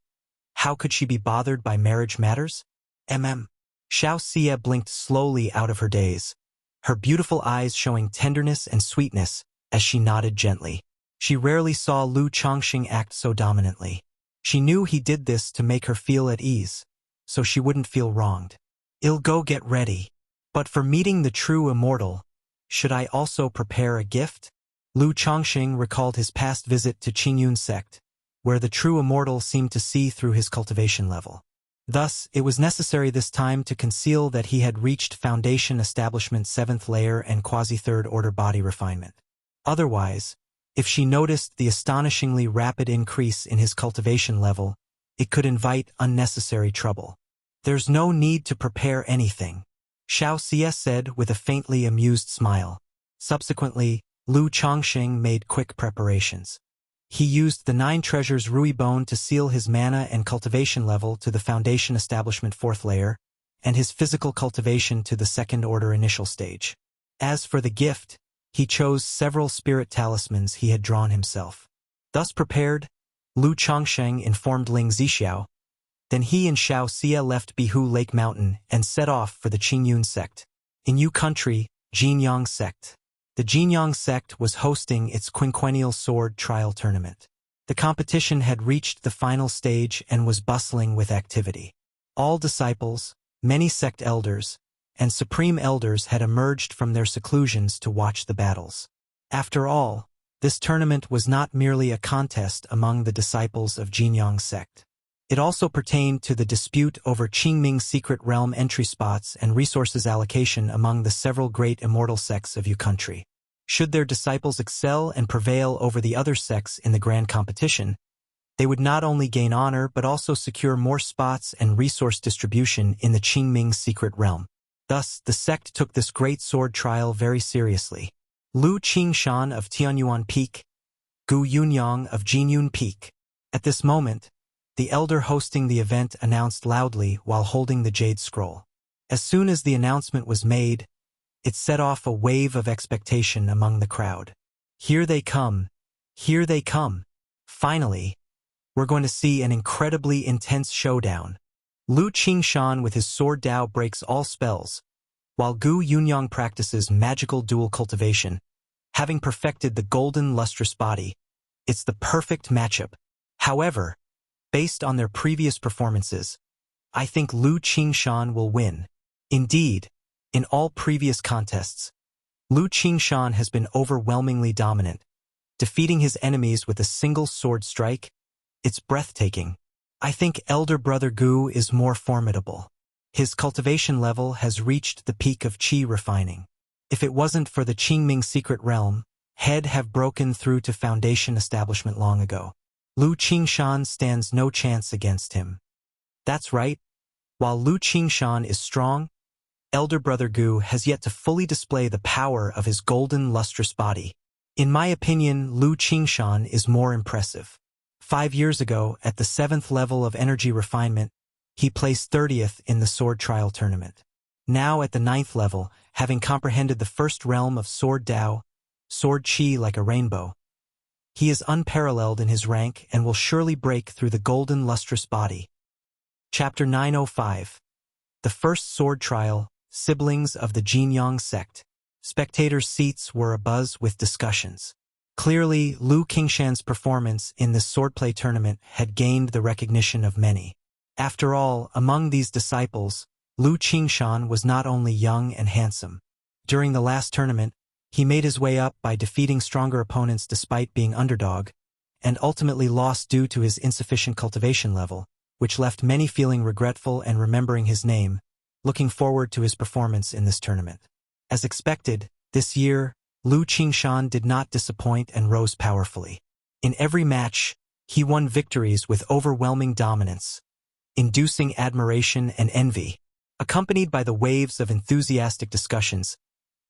How could she be bothered by marriage matters? Xiaoxia blinked slowly out of her daze, her beautiful eyes showing tenderness and sweetness as she nodded gently. She rarely saw Lu Chongqing act so dominantly. She knew he did this to make her feel at ease, so she wouldn't feel wronged. "I'll go get ready. But for meeting the true immortal, should I also prepare a gift?" Lu Chongqing recalled his past visit to Qingyun sect, where the true immortal seemed to see through his cultivation level. Thus, it was necessary this time to conceal that he had reached Foundation Establishment 7th layer and quasi-3rd order body refinement. Otherwise, if she noticed the astonishingly rapid increase in his cultivation level, it could invite unnecessary trouble. There's no need to prepare anything, Xiao Xie said with a faintly amused smile. Subsequently, Lu Chongqing made quick preparations. He used the 9 treasures Rui Bone to seal his mana and cultivation level to the Foundation Establishment 4th layer, and his physical cultivation to the 2nd order initial stage. As for the gift, he chose several spirit talismans he had drawn himself. Thus prepared, Lu Chongqing informed Ling Zixiao. Then he and Xiao Xie left Bihu Lake Mountain and set off for the Qingyun sect. In Yu Country, Jinyang sect. The Jinyang sect was hosting its quinquennial sword trial tournament. The competition had reached the final stage and was bustling with activity. All disciples, many sect elders, and supreme elders had emerged from their seclusions to watch the battles. After all, this tournament was not merely a contest among the disciples of Jinyang sect. It also pertained to the dispute over Qingming secret realm entry spots and resources allocation among the several great immortal sects of Yu Country. Should their disciples excel and prevail over the other sects in the grand competition, they would not only gain honor but also secure more spots and resource distribution in the Qingming secret realm. Thus, the sect took this great sword trial very seriously. Lu Qingshan of Tianyuan Peak, Gu Yunyang of Jinyun Peak. At this moment, the elder hosting the event announced loudly while holding the jade scroll. As soon as the announcement was made, it set off a wave of expectation among the crowd. Here they come. Here they come. Finally, we're going to see an incredibly intense showdown. Lu Qingshan with his sword Dao breaks all spells, while Gu Yunyang practices magical dual cultivation. Having perfected the golden lustrous body, it's the perfect matchup. However, based on their previous performances, I think Lu Qingshan will win. Indeed, in all previous contests, Lu Qingshan has been overwhelmingly dominant, defeating his enemies with a single sword strike. It's breathtaking. I think elder brother Gu is more formidable. His cultivation level has reached the peak of qi refining. If it wasn't for the Qingming secret realm, he'd have broken through to Foundation Establishment long ago. Lu Qingshan stands no chance against him. That's right. While Lu Qingshan is strong, elder brother Gu has yet to fully display the power of his golden lustrous body. In my opinion, Lu Qingshan is more impressive. 5 years ago, at the 7th level of energy refinement, he placed 30th in the sword trial tournament. Now at the 9th level, having comprehended the first realm of sword Dao, sword Qi like a rainbow, he is unparalleled in his rank and will surely break through the golden lustrous body. Chapter 905. The First Sword Trial, Siblings of the Jinyang Sect. Spectators' seats were abuzz with discussions. Clearly, Lu Qingshan's performance in this swordplay tournament had gained the recognition of many. After all, among these disciples, Lu Qingshan was not only young and handsome. During the last tournament, he made his way up by defeating stronger opponents despite being underdog, and ultimately lost due to his insufficient cultivation level, which left many feeling regretful and remembering his name, looking forward to his performance in this tournament. As expected, this year, Lu Qingshan did not disappoint and rose powerfully. In every match, he won victories with overwhelming dominance, inducing admiration and envy. Accompanied by the waves of enthusiastic discussions,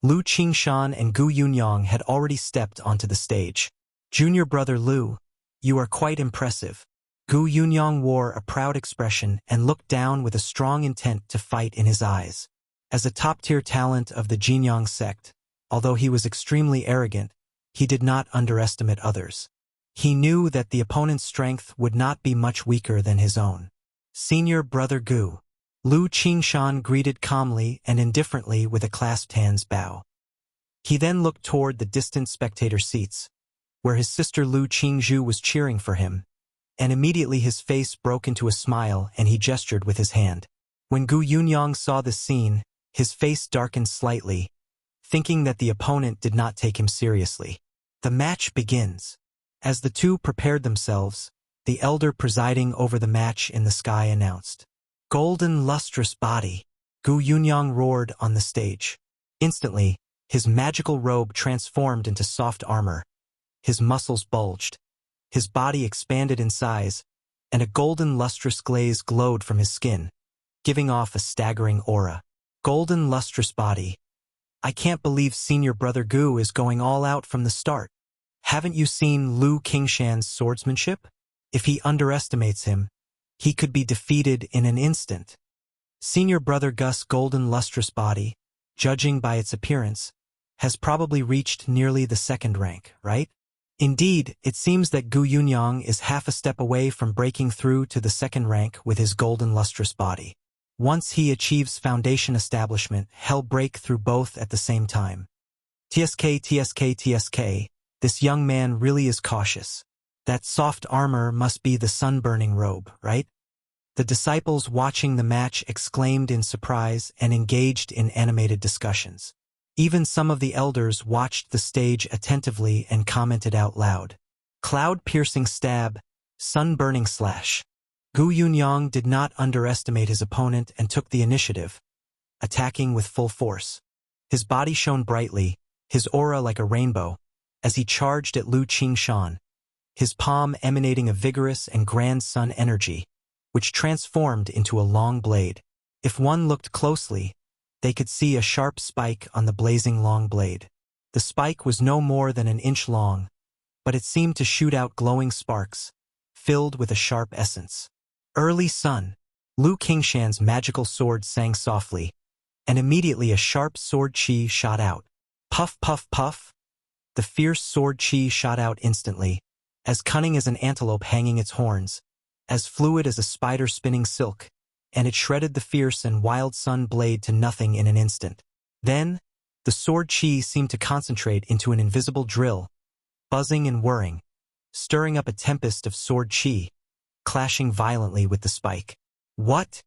Lu Qingshan and Gu Yunyang had already stepped onto the stage. Junior brother Lu, you are quite impressive. Gu Yunyang wore a proud expression and looked down with a strong intent to fight in his eyes. As a top-tier talent of the Jinyang sect, although he was extremely arrogant, he did not underestimate others. He knew that the opponent's strength would not be much weaker than his own. Senior brother Gu. Lu Qingshan greeted calmly and indifferently with a clasped hands bow. He then looked toward the distant spectator seats, where his sister Lu Qingzhu was cheering for him, and immediately his face broke into a smile and he gestured with his hand. When Gu Yunyang saw this scene, his face darkened slightly, thinking that the opponent did not take him seriously. The match begins. As the two prepared themselves, the elder presiding over the match in the sky announced, Golden lustrous body. Gu Yunyang roared on the stage. Instantly, his magical robe transformed into soft armor. His muscles bulged. His body expanded in size, and a golden lustrous glaze glowed from his skin, giving off a staggering aura. Golden lustrous body. I can't believe Senior Brother Gu is going all out from the start. Haven't you seen Lu Qingshan's swordsmanship? If he underestimates him, he could be defeated in an instant. Senior Brother Gus' golden lustrous body, judging by its appearance, has probably reached nearly the second rank, right? Indeed, it seems that Gu Yunyang is half a step away from breaking through to the second rank with his golden lustrous body. Once he achieves foundation establishment, he'll break through both at the same time. TSK, this young man really is cautious. That soft armor must be the sun-burning robe, right? The disciples watching the match exclaimed in surprise and engaged in animated discussions. Even some of the elders watched the stage attentively and commented out loud. Cloud-piercing stab, sun-burning slash. Gu Yunyang did not underestimate his opponent and took the initiative, attacking with full force. His body shone brightly, his aura like a rainbow, as he charged at Lu Qingshan, his palm emanating a vigorous and grand sun energy, which transformed into a long blade. If one looked closely, they could see a sharp spike on the blazing long blade. The spike was no more than an inch long, but it seemed to shoot out glowing sparks, filled with a sharp essence. Early sun. Lu Qingshan's magical sword sang softly, and immediately a sharp sword chi shot out. Puff, puff, puff. The fierce sword chi shot out instantly, as cunning as an antelope hanging its horns, as fluid as a spider spinning silk, and it shredded the fierce and wild sun blade to nothing in an instant. Then, the sword chi seemed to concentrate into an invisible drill, buzzing and whirring, stirring up a tempest of sword chi, clashing violently with the spike. What?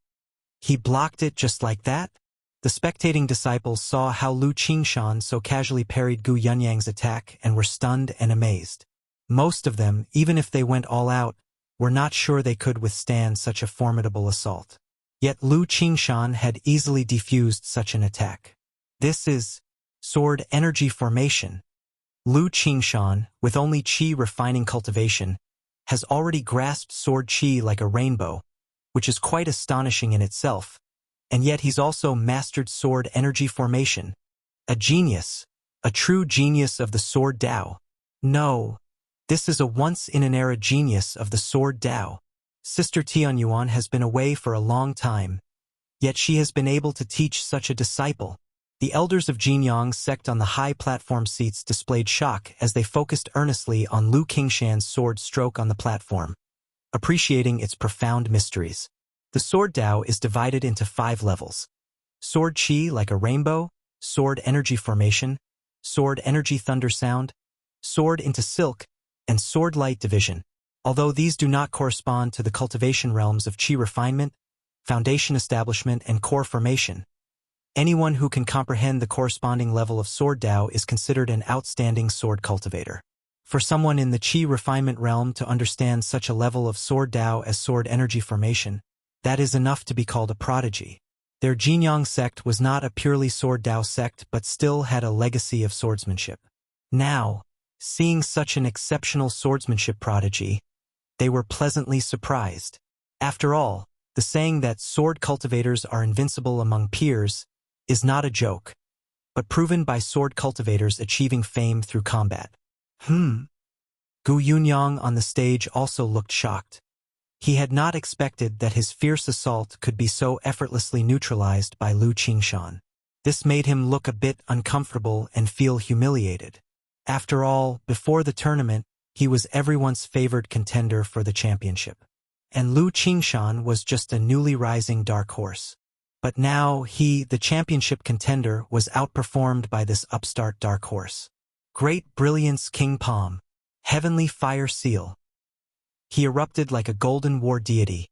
He blocked it just like that? The spectating disciples saw how Lu Qingshan so casually parried Gu Yunyang's attack and were stunned and amazed. Most of them, even if they went all out, were not sure they could withstand such a formidable assault. Yet Lu Qingshan had easily defused such an attack. This is sword energy formation. Lu Qingshan, with only chi refining cultivation, has already grasped sword chi like a rainbow, which is quite astonishing in itself, and yet he's also mastered sword energy formation. A genius, a true genius of the sword Dao. No, this is a once-in-an-era genius of the sword Dao. Sister Tianyuan has been away for a long time, yet she has been able to teach such a disciple. The elders of Jinyang's sect on the high platform seats displayed shock as they focused earnestly on Lu Qingshan's sword stroke on the platform, appreciating its profound mysteries. The sword Dao is divided into 5 levels. Sword Chi like a rainbow, sword energy formation, sword energy thunder sound, sword into silk, and sword light division. Although these do not correspond to the cultivation realms of Chi refinement, foundation establishment, and core formation, anyone who can comprehend the corresponding level of sword Dao is considered an outstanding sword cultivator. For someone in the Chi refinement realm to understand such a level of sword Dao as sword energy formation, that is enough to be called a prodigy. Their Jinyang sect was not a purely sword Dao sect but still had a legacy of swordsmanship. Now, seeing such an exceptional swordsmanship prodigy, they were pleasantly surprised. After all, the saying that sword cultivators are invincible among peers is not a joke, but proven by sword cultivators achieving fame through combat. Gu Yunyang on the stage also looked shocked. He had not expected that his fierce assault could be so effortlessly neutralized by Lu Qingshan. This made him look a bit uncomfortable and feel humiliated. After all, before the tournament, he was everyone's favored contender for the championship. And Lu Qingshan was just a newly rising dark horse. But now he, the championship contender, was outperformed by this upstart dark horse. Great Brilliance King Palm, Heavenly Fire Seal. He erupted like a golden war deity,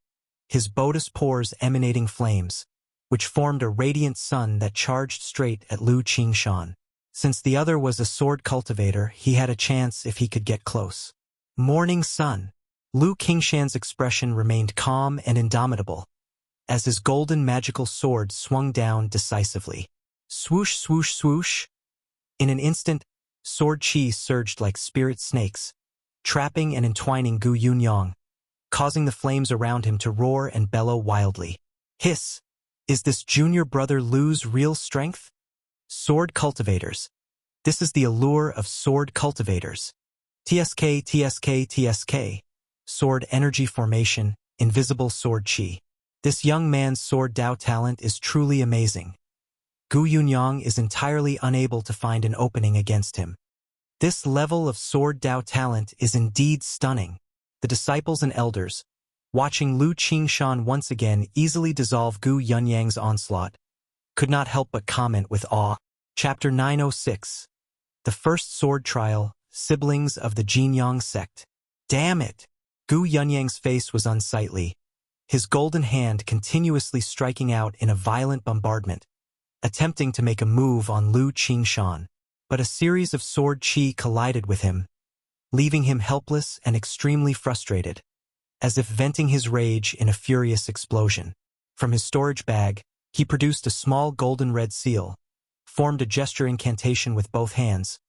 his Bodis pores emanating flames, which formed a radiant sun that charged straight at Lu Qingshan. Since the other was a sword cultivator, he had a chance if he could get close. Morning sun. Lu Qingshan's expression remained calm and indomitable, as his golden magical sword swung down decisively. Swoosh, swoosh, swoosh. In an instant, sword chi surged like spirit snakes, trapping and entwining Gu Yunyang, causing the flames around him to roar and bellow wildly. Hiss! Is this junior brother Lu's real strength? Sword cultivators. This is the allure of sword cultivators. TSK, TSK, TSK. Sword energy formation, invisible sword chi. This young man's sword Dao talent is truly amazing. Gu Yunyang is entirely unable to find an opening against him. This level of sword Dao talent is indeed stunning. The disciples and elders, watching Lu Qingshan once again easily dissolve Gu Yunyang's onslaught, could not help but comment with awe. Chapter 906. The First Sword Trial, Siblings of the Jinyang Sect. Damn it! Gu Yunyang's face was unsightly, his golden hand continuously striking out in a violent bombardment, attempting to make a move on Lu Qingshan. But a series of sword chi collided with him, leaving him helpless and extremely frustrated, as if venting his rage in a furious explosion. From his storage bag, he produced a small golden red seal, formed a gesture incantation with both hands,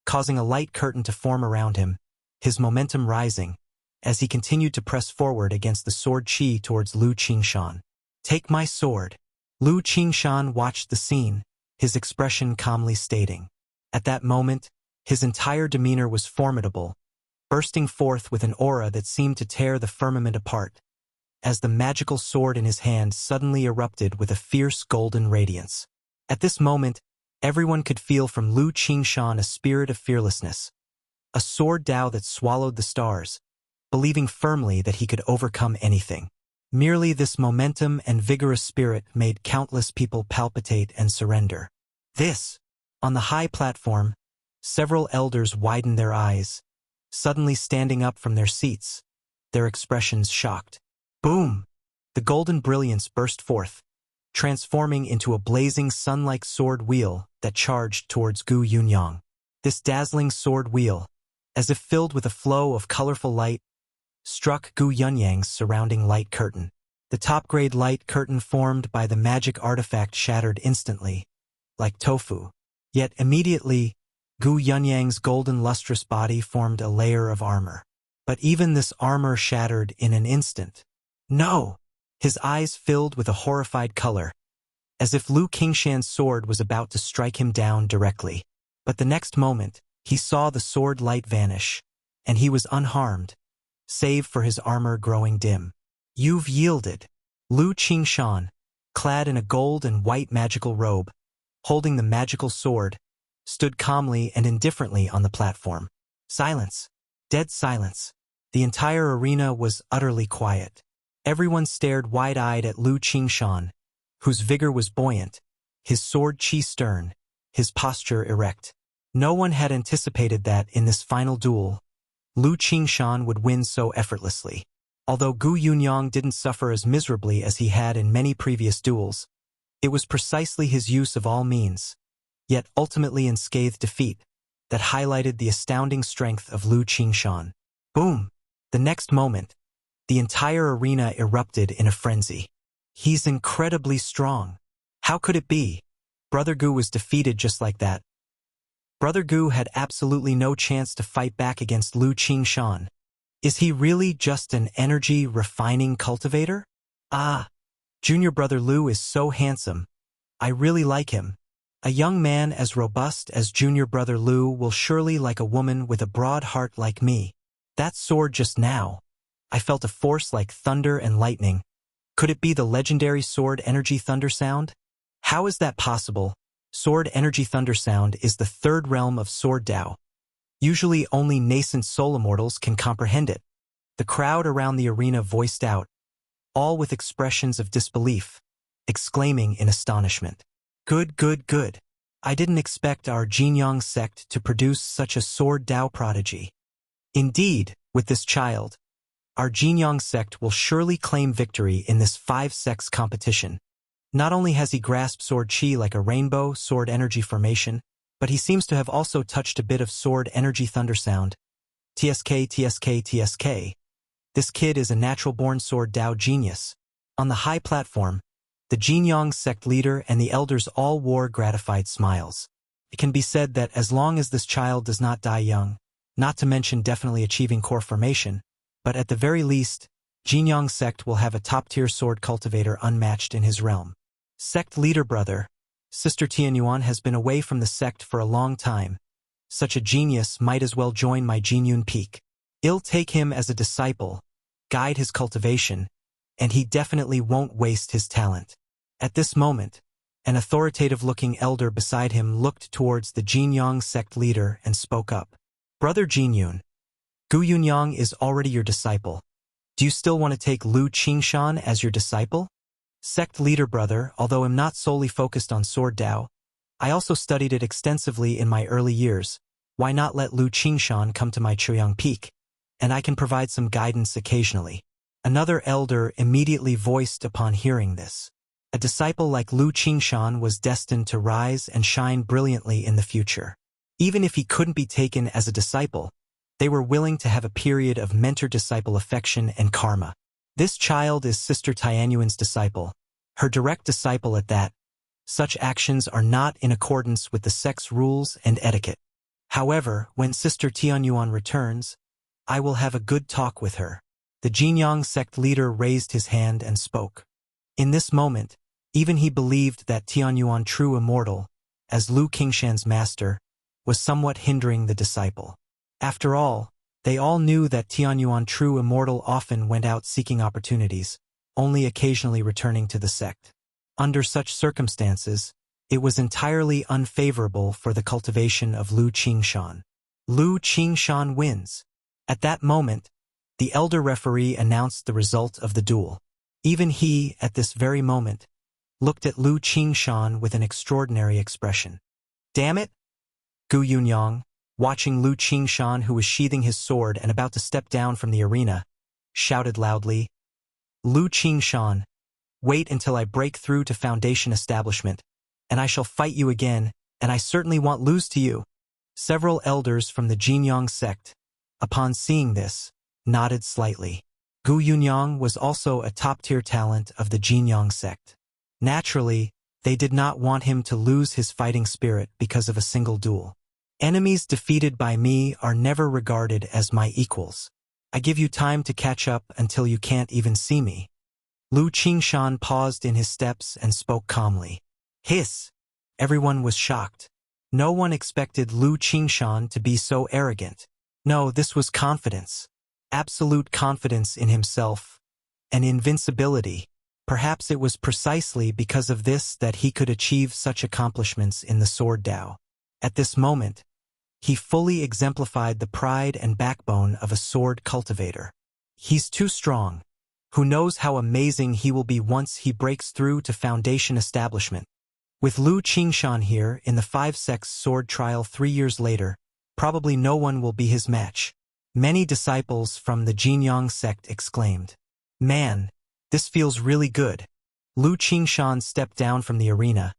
causing a light curtain to form around him, his momentum rising, as he continued to press forward against the sword chi towards Lu Qingshan. Take my sword. Lu Qingshan watched the scene, his expression calmly stating. At that moment, his entire demeanor was formidable, bursting forth with an aura that seemed to tear the firmament apart, as the magical sword in his hand suddenly erupted with a fierce golden radiance. At this moment, everyone could feel from Lu Qingshan a spirit of fearlessness, a sword Dao that swallowed the stars, believing firmly that he could overcome anything. Merely this momentum and vigorous spirit made countless people palpitate and surrender. On the high platform, several elders widened their eyes, suddenly standing up from their seats, their expressions shocked. Boom! The golden brilliance burst forth, transforming into a blazing sun-like sword wheel that charged towards Gu Yunyang. This dazzling sword wheel, as if filled with a flow of colorful light, struck Gu Yunyang's surrounding light curtain. The top-grade light curtain formed by the magic artifact shattered instantly, like tofu. Yet immediately, Gu Yunyang's golden lustrous body formed a layer of armor. But even this armor shattered in an instant. No! His eyes filled with a horrified color, as if Lu Qingshan's sword was about to strike him down directly. But the next moment, he saw the sword light vanish, and he was unharmed, save for his armor growing dim. You've yielded. Lu Qingshan, clad in a gold and white magical robe, holding the magical sword, stood calmly and indifferently on the platform. Silence. Dead silence. The entire arena was utterly quiet. Everyone stared wide-eyed at Lu Qingshan, whose vigor was buoyant, his sword chi stern, his posture erect. No one had anticipated that, in this final duel, Lu Qingshan would win so effortlessly. Although Gu Yunyang didn't suffer as miserably as he had in many previous duels, it was precisely his use of all means, yet ultimately unscathed defeat, that highlighted the astounding strength of Lu Qingshan. Boom! The next moment, the entire arena erupted in a frenzy. He's incredibly strong. How could it be? Brother Gu was defeated just like that. Brother Gu had absolutely no chance to fight back against Lu Qingshan. Is he really just an energy-refining cultivator? Ah, Junior Brother Lu is so handsome. I really like him. A young man as robust as Junior Brother Lu will surely like a woman with a broad heart like me. That sword just now. I felt a force like thunder and lightning. Could it be the legendary sword energy thunder sound? How is that possible? Sword energy thunder sound is the third realm of sword Dao. Usually only nascent soul immortals can comprehend it. The crowd around the arena voiced out, all with expressions of disbelief, exclaiming in astonishment. Good, good, good. I didn't expect our Jinyang sect to produce such a sword Dao prodigy. Indeed, with this child, our Jinyang sect will surely claim victory in this 5-sects competition. Not only has he grasped sword chi like a rainbow sword energy formation, but he seems to have also touched a bit of sword energy thunder sound. TSK, TSK, TSK. This kid is a natural-born sword Dao genius. On the high platform, the Jinyang sect leader and the elders all wore gratified smiles. It can be said that as long as this child does not die young, not to mention definitely achieving core formation, but at the very least, Jinyang sect will have a top-tier sword cultivator unmatched in his realm. Sect leader brother, Sister Tianyuan has been away from the sect for a long time. Such a genius might as well join my Jinyun peak. I'll take him as a disciple, guide his cultivation, and he definitely won't waste his talent. At this moment, an authoritative-looking elder beside him looked towards the Jinyang sect leader and spoke up. Brother Jinyun, Gu Yunyang is already your disciple. Do you still want to take Lu Qingshan as your disciple? Sect leader brother, although I'm not solely focused on sword Dao, I also studied it extensively in my early years. Why not let Lu Qingshan come to my Chuyang peak, and I can provide some guidance occasionally. Another elder immediately voiced upon hearing this. A disciple like Lu Qingshan was destined to rise and shine brilliantly in the future. Even if he couldn't be taken as a disciple, they were willing to have a period of mentor-disciple affection and karma. This child is Sister Tianyuan's disciple, her direct disciple at that. Such actions are not in accordance with the sect's rules and etiquette. However, when Sister Tianyuan returns, I will have a good talk with her. The Jinyang sect leader raised his hand and spoke. In this moment, even he believed that Tianyuan true immortal, as Lu Qingshan's master, was somewhat hindering the disciple. After all, they all knew that Tianyuan true immortal often went out seeking opportunities, only occasionally returning to the sect. Under such circumstances, it was entirely unfavorable for the cultivation of Lu Qingshan. Lu Qingshan wins. At that moment, the elder referee announced the result of the duel. Even he, at this very moment, looked at Lu Qingshan with an extraordinary expression. Damn it! Gu Yunyang, watching Lu Qingshan, who was sheathing his sword and about to step down from the arena, shouted loudly, Lu Qingshan, wait until I break through to Foundation Establishment, and I shall fight you again, and I certainly won't lose to you. Several elders from the Jinyang sect, upon seeing this, nodded slightly. Gu Yunyang was also a top-tier talent of the Jinyang sect. Naturally, they did not want him to lose his fighting spirit because of a single duel. Enemies defeated by me are never regarded as my equals. I give you time to catch up until you can't even see me. Lu Qingshan paused in his steps and spoke calmly. Hiss! Everyone was shocked. No one expected Lu Qingshan to be so arrogant. No, this was confidence. Absolute confidence in himself. An invincibility. Perhaps it was precisely because of this that he could achieve such accomplishments in the sword Dao. At this moment, he fully exemplified the pride and backbone of a sword cultivator. He's too strong. Who knows how amazing he will be once he breaks through to Foundation Establishment. With Lu Qingshan here in the 5-sex sword trial 3 years later, probably no one will be his match. Many disciples from the Jinyang sect exclaimed, Man, this feels really good. Lu Qingshan stepped down from the arena,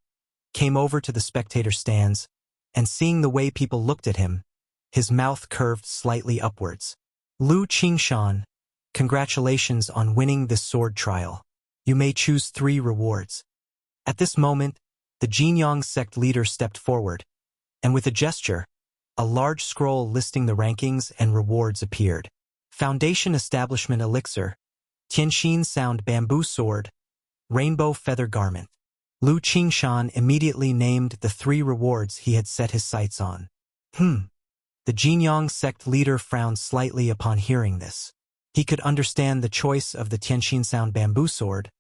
came over to the spectator stands, and seeing the way people looked at him, his mouth curved slightly upwards. Lu Qingshan, congratulations on winning this sword trial. You may choose 3 rewards. At this moment, the Jinyang sect leader stepped forward, and with a gesture, a large scroll listing the rankings and rewards appeared. Foundation Establishment Elixir, Tianxin Sound Bamboo Sword, Rainbow Feather Garment. Lu Qingshan immediately named the 3 rewards he had set his sights on. The Jinyang sect leader frowned slightly upon hearing this. He could understand the choice of the Tianxin Sound Bamboo Sword,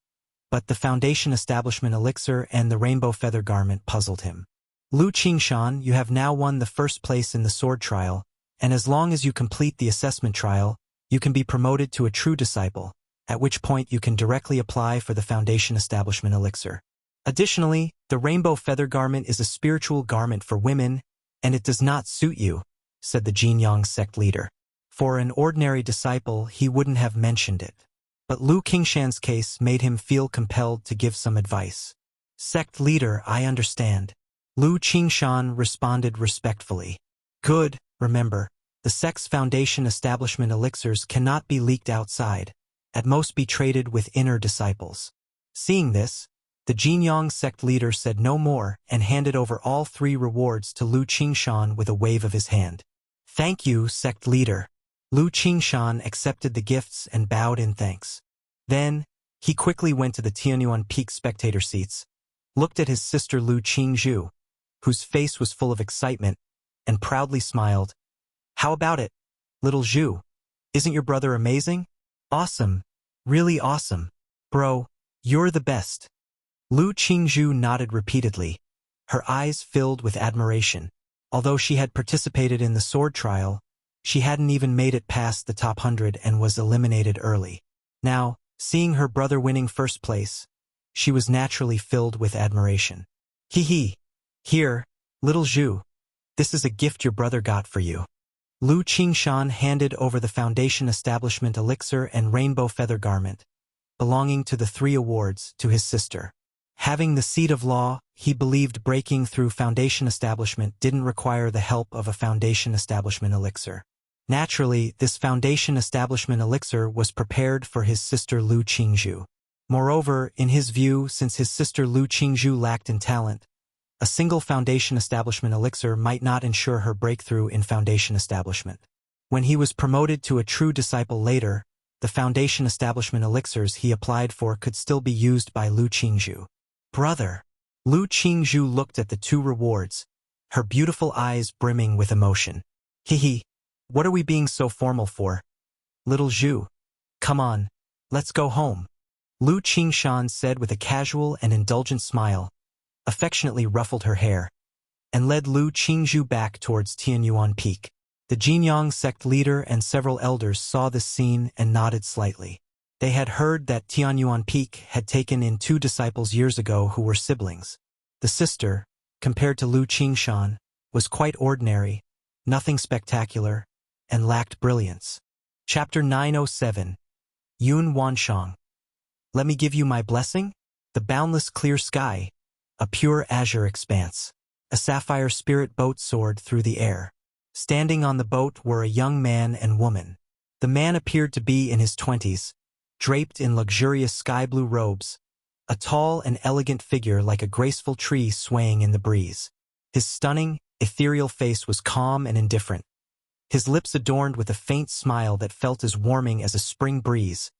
but the Foundation Establishment Elixir and the Rainbow Feather Garment puzzled him. Lu Qingshan, you have now won the first place in the sword trial, and as long as you complete the assessment trial, you can be promoted to a true disciple, at which point you can directly apply for the Foundation Establishment Elixir. Additionally, the Rainbow Feather Garment is a spiritual garment for women, and it does not suit you, said the Jinyang sect leader. For an ordinary disciple, he wouldn't have mentioned it. But Lu Qingshan's case made him feel compelled to give some advice. Sect leader, I understand. Lu Qingshan responded respectfully. Good, remember, the sect's Foundation Establishment elixirs cannot be leaked outside. at most be traded with inner disciples. Seeing this, the Jinyang sect leader said no more and handed over all 3 rewards to Lu Qingshan with a wave of his hand. "Thank you, sect leader." Lu Qingshan accepted the gifts and bowed in thanks. Then, he quickly went to the Tianyuan Peak spectator seats, looked at his sister Lu Qingzhu, whose face was full of excitement, and proudly smiled. "How about it, little Zhu? Isn't your brother amazing? Awesome. Really awesome. Bro, you're the best." Lu Qingzhu nodded repeatedly, her eyes filled with admiration. Although she had participated in the sword trial, she hadn't even made it past the top 100 and was eliminated early. Now, seeing her brother winning first place, she was naturally filled with admiration. "Hee. Here, little Zhu. This is a gift your brother got for you." Lu Qingshan handed over the Foundation Establishment elixir and rainbow feather garment, belonging to the 3 awards, to his sister. Having the seed of law, he believed breaking through Foundation Establishment didn't require the help of a Foundation Establishment elixir. Naturally, this Foundation Establishment elixir was prepared for his sister Lu Qingzhu. Moreover, in his view, since his sister Lu Qingzhu lacked in talent, a single Foundation Establishment elixir might not ensure her breakthrough in Foundation Establishment. When he was promoted to a true disciple later, the Foundation Establishment elixirs he applied for could still be used by Lu Qingzhu. "Brother." Lu Qingzhu looked at the 2 rewards, her beautiful eyes brimming with emotion. "Hee. What are we being so formal for? Little Zhu, come on, let's go home." Lu Qingshan said with a casual and indulgent smile, affectionately ruffled her hair, and led Lu Qingzhu back towards Tianyuan Peak. The Jinyang sect leader and several elders saw this scene and nodded slightly. They had heard that Tianyuan Peak had taken in 2 disciples years ago who were siblings. The sister, compared to Lu Qingshan, was quite ordinary, nothing spectacular, and lacked brilliance. Chapter 907. Yun Wanshang. Let me give you my blessing? The boundless clear sky, a pure azure expanse. A sapphire spirit boat soared through the air. Standing on the boat were a young man and woman. The man appeared to be in his 20s, draped in luxurious sky-blue robes, a tall and elegant figure like a graceful tree swaying in the breeze. His stunning, ethereal face was calm and indifferent, his lips adorned with a faint smile that felt as warming as a spring breeze,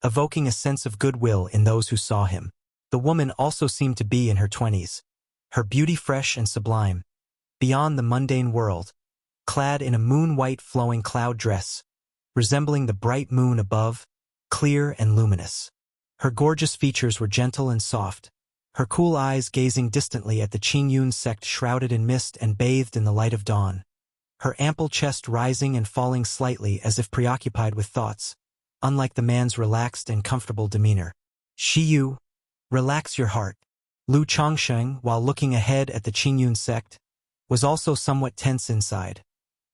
evoking a sense of goodwill in those who saw him. The woman also seemed to be in her 20s, her beauty fresh and sublime, beyond the mundane world, clad in a moon-white flowing cloud dress, resembling the bright moon above, clear and luminous. Her gorgeous features were gentle and soft, her cool eyes gazing distantly at the Qingyun sect shrouded in mist and bathed in the light of dawn, her ample chest rising and falling slightly as if preoccupied with thoughts, unlike the man's relaxed and comfortable demeanor. "Shiyu, relax your heart." Lu Chongsheng, while looking ahead at the Qingyun sect, was also somewhat tense inside,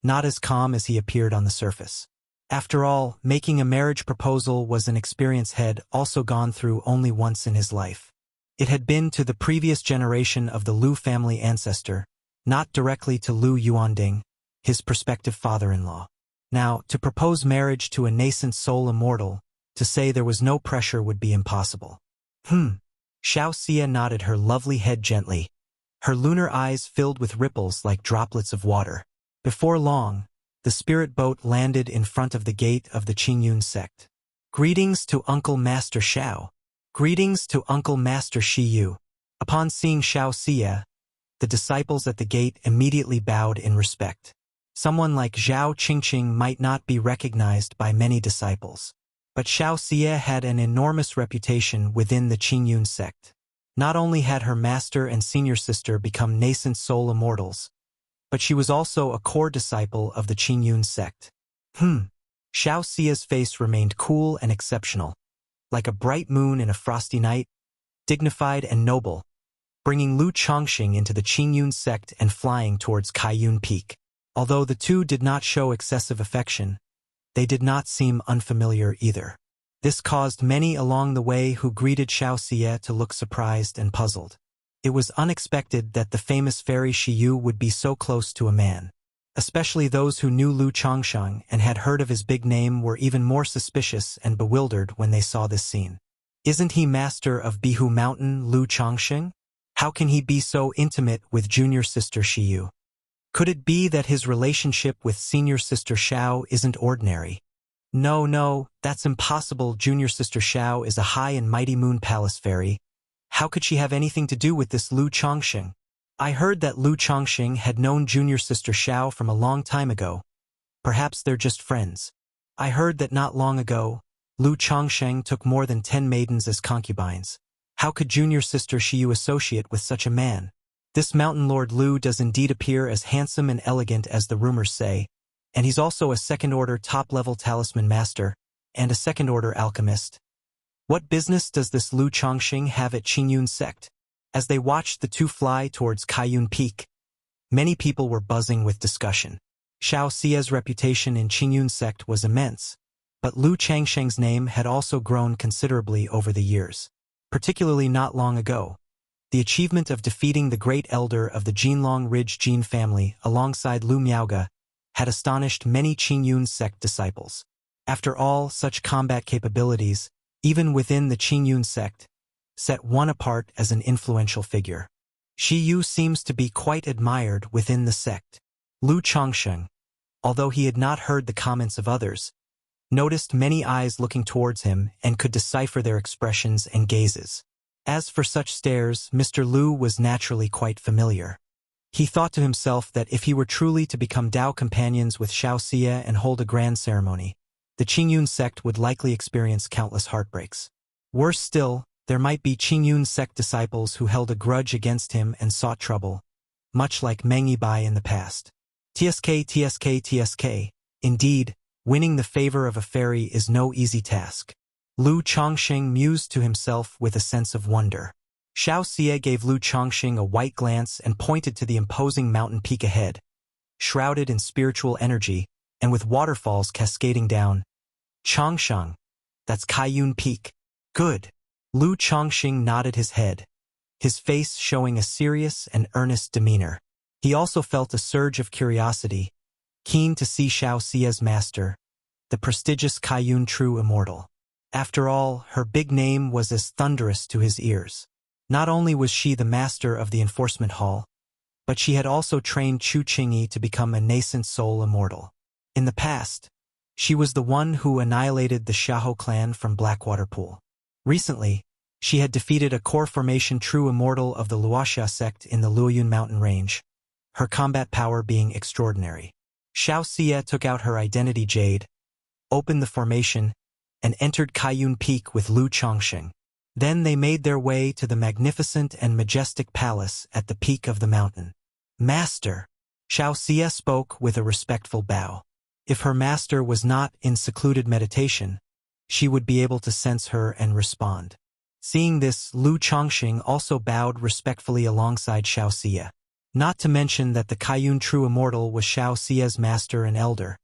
not as calm as he appeared on the surface. After all, making a marriage proposal was an experience had also gone through only once in his life. It had been to the previous generation of the Lu family ancestor, not directly to Lu Yuanding, his prospective father-in-law. Now, to propose marriage to a nascent soul immortal, to say there was no pressure would be impossible. Xiao Xia nodded her lovely head gently, her lunar eyes filled with ripples like droplets of water. Before long, the spirit boat landed in front of the gate of the Qingyun sect. "Greetings to Uncle Master Xiao." "Greetings to Uncle Master Shiyu." Upon seeing Xiao Xia, the disciples at the gate immediately bowed in respect. Someone like Zhao Qingqing might not be recognized by many disciples, but Xiao Xia had an enormous reputation within the Qingyun sect. Not only had her master and senior sister become nascent soul immortals, but she was also a core disciple of the Qingyun sect. Xiao Xia's face remained cool and exceptional, like a bright moon in a frosty night, dignified and noble, bringing Lu Chongqing into the Qingyun sect and flying towards Kaiyun Peak. Although the two did not show excessive affection, they did not seem unfamiliar either. This caused many along the way who greeted Xiao Xia to look surprised and puzzled. It was unexpected that the famous fairy Shiyu would be so close to a man, Especially those who knew Lu Changsheng and had heard of his big name were even more suspicious and bewildered when they saw this scene. Isn't he master of Bihu Mountain, Lu Changsheng? How can he be so intimate with junior sister Shiyu? Could it be that his relationship with senior sister Xiao isn't ordinary? No, that's impossible. Junior sister Xiao is a high and mighty Moon Palace fairy. How could she have anything to do with this Lu Changsheng? I heard that Lu Changsheng had known junior sister Xiao from a long time ago. Perhaps they're just friends. I heard that not long ago, Lu Changsheng took more than 10 maidens as concubines. How could junior sister Shiyu associate with such a man? This mountain lord Lu does indeed appear as handsome and elegant as the rumors say, and he's also a second-order top-level talisman master, and a second-order alchemist. What business does this Lu Changsheng have at Qingyun sect? As they watched the two fly towards Kaiyun Peak, many people were buzzing with discussion. Xiao Xie's reputation in Qingyun sect was immense, but Lu Changsheng's name had also grown considerably over the years. Particularly not long ago, the achievement of defeating the great elder of the Jinlong Ridge Jin family alongside Lu Miaoge had astonished many Qingyun sect disciples. After all, such combat capabilities, even within the Qingyun sect, set one apart as an influential figure. Shiyu seems to be quite admired within the sect. Lu Changsheng, although he had not heard the comments of others, noticed many eyes looking towards him and could decipher their expressions and gazes. As for such stares, Mr. Lu was naturally quite familiar. He thought to himself that if he were truly to become Dao companions with Xiao Xie and hold a grand ceremony, the Qingyun sect would likely experience countless heartbreaks. Worse still, there might be Qingyun sect disciples who held a grudge against him and sought trouble, much like Meng Yibai in the past. TSK. Indeed, winning the favor of a fairy is no easy task. Lu Changsheng mused to himself with a sense of wonder. Xiao Xie gave Lu Changsheng a white glance and pointed to the imposing mountain peak ahead, shrouded in spiritual energy and with waterfalls cascading down. Changsheng, that's Kaiyun Peak. Good. Lu Changsheng nodded his head, his face showing a serious and earnest demeanor. He also felt a surge of curiosity, keen to see Xiao Xie's master, the prestigious Kaiyun True Immortal. After all, her big name was as thunderous to his ears. Not only was she the master of the enforcement hall, but she had also trained Chu Qingyi to become a nascent soul immortal. In the past, she was the one who annihilated the Xiahou clan from Blackwater Pool. Recently, she had defeated a core formation true immortal of the Wuxia sect in the Luoyun mountain range, her combat power being extraordinary. Xiao Xie took out her identity jade, opened the formation, and entered Kaiyun Peak with Lu Changsheng. Then they made their way to the magnificent and majestic palace at the peak of the mountain. Master! Xiao Xie spoke with a respectful bow. If her master was not in secluded meditation, she would be able to sense her and respond. Seeing this, Lu Changsheng also bowed respectfully alongside Xiao Xie. Not to mention that the Kaiyun True Immortal was Xiao Xie's master and elder.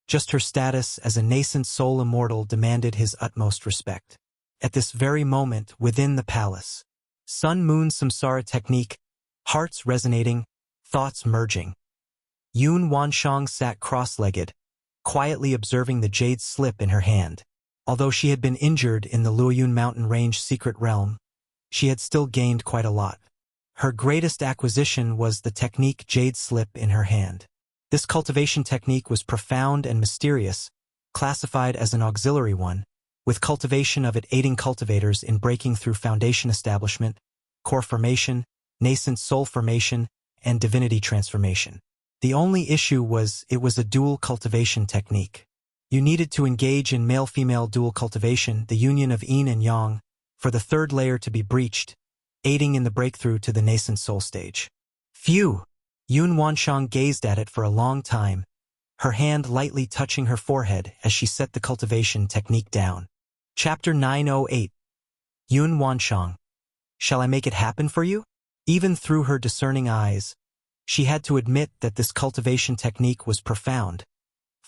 Just her status as a nascent soul immortal demanded his utmost respect. At this very moment within the palace, Sun Moon Samsara technique, hearts resonating, thoughts merging. Yun Wanshang sat cross-legged, quietly observing the jade slip in her hand. Although she had been injured in the Luoyun mountain range secret realm, she had still gained quite a lot. Her greatest acquisition was the technique jade slip in her hand. This cultivation technique was profound and mysterious, classified as an auxiliary one, with cultivation of it aiding cultivators in breaking through foundation establishment, core formation, nascent soul formation, and divinity transformation. The only issue was it was a dual cultivation technique. You needed to engage in male-female dual cultivation, the union of yin and yang, for the third layer to be breached, aiding in the breakthrough to the nascent soul stage. Phew! Yun Wanshang gazed at it for a long time, her hand lightly touching her forehead as she set the cultivation technique down. Chapter 908. Yun Wanshang. Shall I make it happen for you? Even through her discerning eyes, she had to admit that this cultivation technique was profound,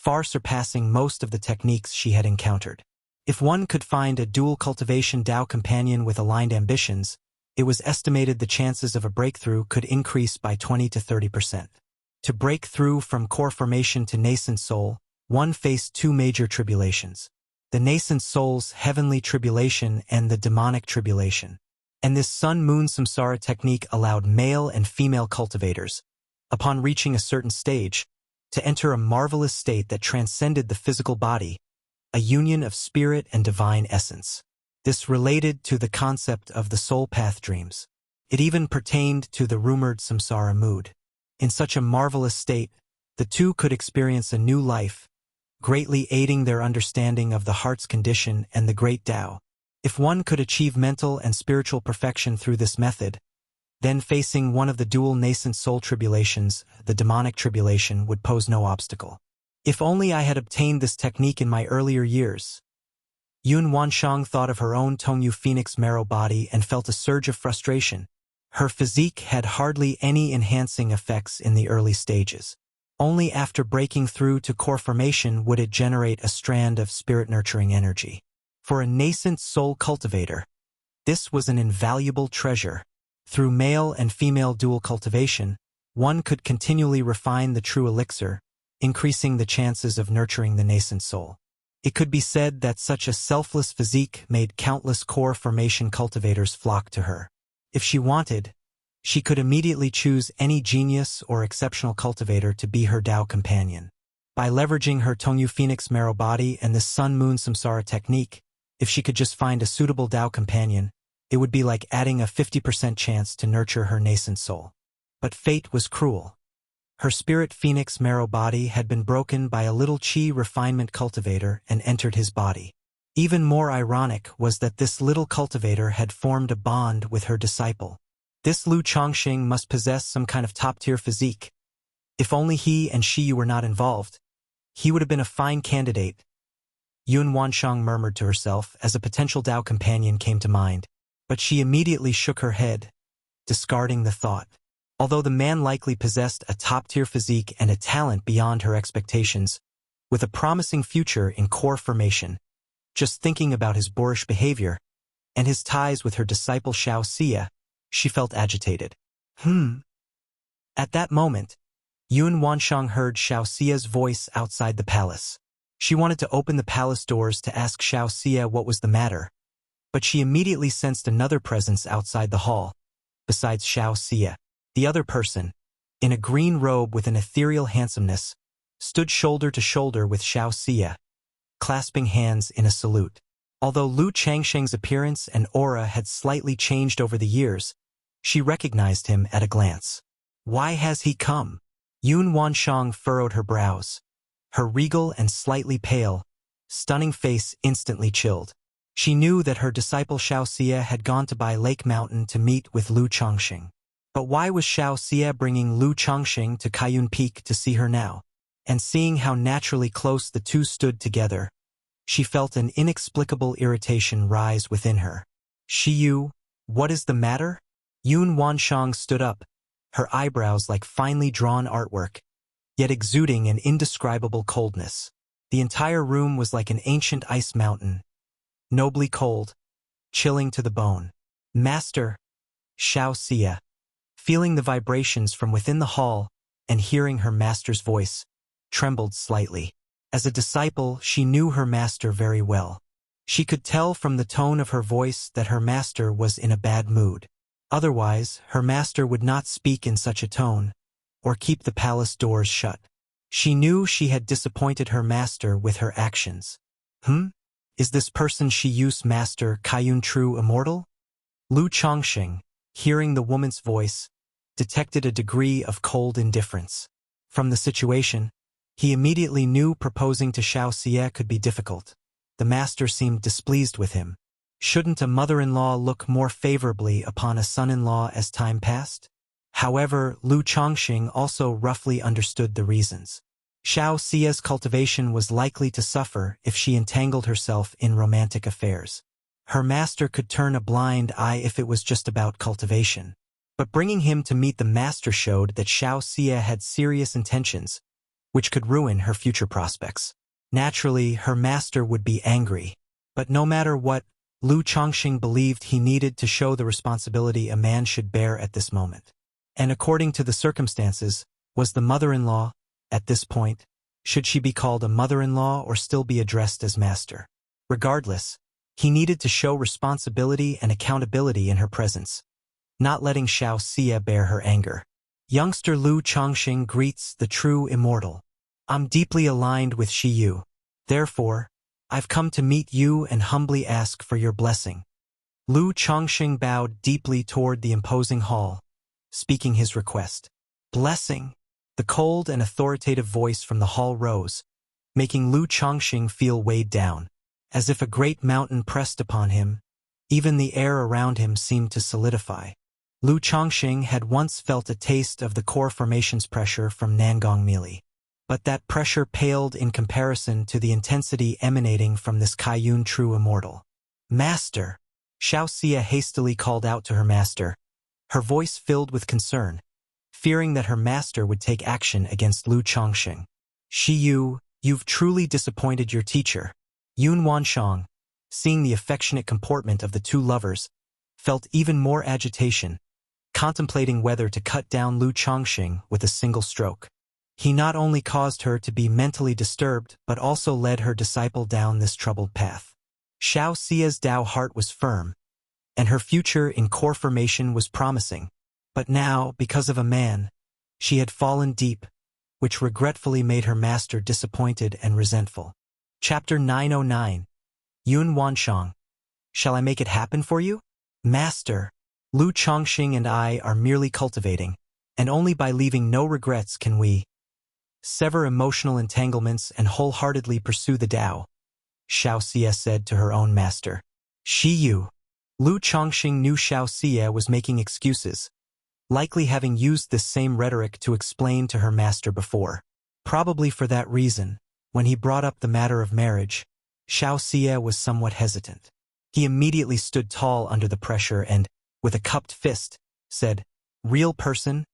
far surpassing most of the techniques she had encountered. If one could find a dual cultivation Dao companion with aligned ambitions, it was estimated the chances of a breakthrough could increase by 20 to 30%. To break through from core formation to nascent soul, one faced two major tribulations: the nascent soul's heavenly tribulation and the demonic tribulation. And this sun-moon samsara technique allowed male and female cultivators, upon reaching a certain stage, to enter a marvelous state that transcended the physical body, a union of spirit and divine essence. This related to the concept of the soul path dreams. It even pertained to the rumored samsara mood. In such a marvelous state, the two could experience a new life, greatly aiding their understanding of the heart's condition and the great Tao. If one could achieve mental and spiritual perfection through this method, then facing one of the dual nascent soul tribulations, the demonic tribulation, would pose no obstacle. If only I had obtained this technique in my earlier years. Yun Wanshang thought of her own Tongyu Phoenix marrow body and felt a surge of frustration. Her physique had hardly any enhancing effects in the early stages. Only after breaking through to core formation would it generate a strand of spirit-nurturing energy. For a nascent soul cultivator, this was an invaluable treasure. Through male and female dual cultivation, one could continually refine the true elixir, increasing the chances of nurturing the nascent soul. It could be said that such a selfless physique made countless core formation cultivators flock to her. If she wanted, she could immediately choose any genius or exceptional cultivator to be her Tao companion. By leveraging her Tongyu Phoenix marrow body and this sun-moon samsara technique, if she could just find a suitable Tao companion, it would be like adding a 50% chance to nurture her nascent soul. But fate was cruel. Her spirit Phoenix marrow body had been broken by a little Qi refinement cultivator and entered his body. Even more ironic was that this little cultivator had formed a bond with her disciple. This Lu Chongqing must possess some kind of top-tier physique. If only he and she were not involved, he would have been a fine candidate. Yun Wanshang murmured to herself as a potential Tao companion came to mind, but she immediately shook her head, discarding the thought. Although the man likely possessed a top-tier physique and a talent beyond her expectations, with a promising future in core formation, just thinking about his boorish behavior and his ties with her disciple Xiao Xia, she felt agitated. At that moment, Yun Wanshang heard Xiao Xia's voice outside the palace. She wanted to open the palace doors to ask Xiao Xia what was the matter, but she immediately sensed another presence outside the hall, besides Xiao Xia. The other person, in a green robe with an ethereal handsomeness, stood shoulder to shoulder with Xiao Xia, clasping hands in a salute. Although Lu Changsheng's appearance and aura had slightly changed over the years, she recognized him at a glance. Why has he come? Yun Wanshang furrowed her brows. Her regal and slightly pale, stunning face instantly chilled. She knew that her disciple Xiao Xia had gone to Bai Lake Mountain to meet with Lu Chongqing. But why was Xiao Xia bringing Lu Chongqing to Kaiyun Peak to see her now? And seeing how naturally close the two stood together, she felt an inexplicable irritation rise within her. Shiyu, what is the matter? Yun Wanshang stood up, her eyebrows like finely drawn artwork, yet exuding an indescribable coldness. The entire room was like an ancient ice mountain, nobly cold, chilling to the bone. Master, Xiao Xia, feeling the vibrations from within the hall and hearing her master's voice, trembled slightly. As a disciple, she knew her master very well. She could tell from the tone of her voice that her master was in a bad mood. Otherwise, her master would not speak in such a tone, or keep the palace doors shut. She knew she had disappointed her master with her actions. Is this person Shiyu's master Kaiyun true immortal? Lu Chongqing, hearing the woman's voice, detected a degree of cold indifference. From the situation, he immediately knew proposing to Xiao Xia could be difficult. The master seemed displeased with him. Shouldn't a mother-in-law look more favorably upon a son-in-law as time passed? However, Lu Chongqing also roughly understood the reasons. Xiao Xia's cultivation was likely to suffer if she entangled herself in romantic affairs. Her master could turn a blind eye if it was just about cultivation. But bringing him to meet the master showed that Xiao Xia had serious intentions, which could ruin her future prospects. Naturally, her master would be angry. But no matter what, Lu Chongqing believed he needed to show the responsibility a man should bear at this moment. And according to the circumstances, Was the mother-in-law, at this point, should she be called a mother-in-law or still be addressed as master? Regardless, he needed to show responsibility and accountability in her presence, not letting Xiao Xie bear her anger. Youngster Lu Chongqing greets the true immortal. I'm deeply aligned with Shi Yu. Therefore, I've come to meet you and humbly ask for your blessing. Lu Chongqing bowed deeply toward the imposing hall, speaking his request. Blessing! The cold and authoritative voice from the hall rose, making Lu Chongqing feel weighed down. As if a great mountain pressed upon him, even the air around him seemed to solidify. Lu Chongqing had once felt a taste of the core formation's pressure from Nangong Meili. But that pressure paled in comparison to the intensity emanating from this Kaiyun true immortal. Master! Xiao Xie hastily called out to her master, her voice filled with concern, fearing that her master would take action against Lu Chongqing. Shi Yu, you've truly disappointed your teacher. Yun Wanshang, seeing the affectionate comportment of the two lovers, felt even more agitation, contemplating whether to cut down Lu Chongqing with a single stroke. He not only caused her to be mentally disturbed but also led her disciple down this troubled path. Xiao Xie's Dao heart was firm, and her future in core formation was promising. But now, because of a man, she had fallen deep, which regretfully made her master disappointed and resentful. Chapter 909. Yun Wanshang. Shall I make it happen for you? Master, Lu Chongqing and I are merely cultivating, and only by leaving no regrets can we sever emotional entanglements and wholeheartedly pursue the Tao, Xiao Xie said to her own master. Shi Yu. Lu Chongqing knew Xiao Xie was making excuses, likely having used this same rhetoric to explain to her master before. Probably for that reason, when he brought up the matter of marriage, Xiao Xie was somewhat hesitant. He immediately stood tall under the pressure and, with a cupped fist, said, Real person?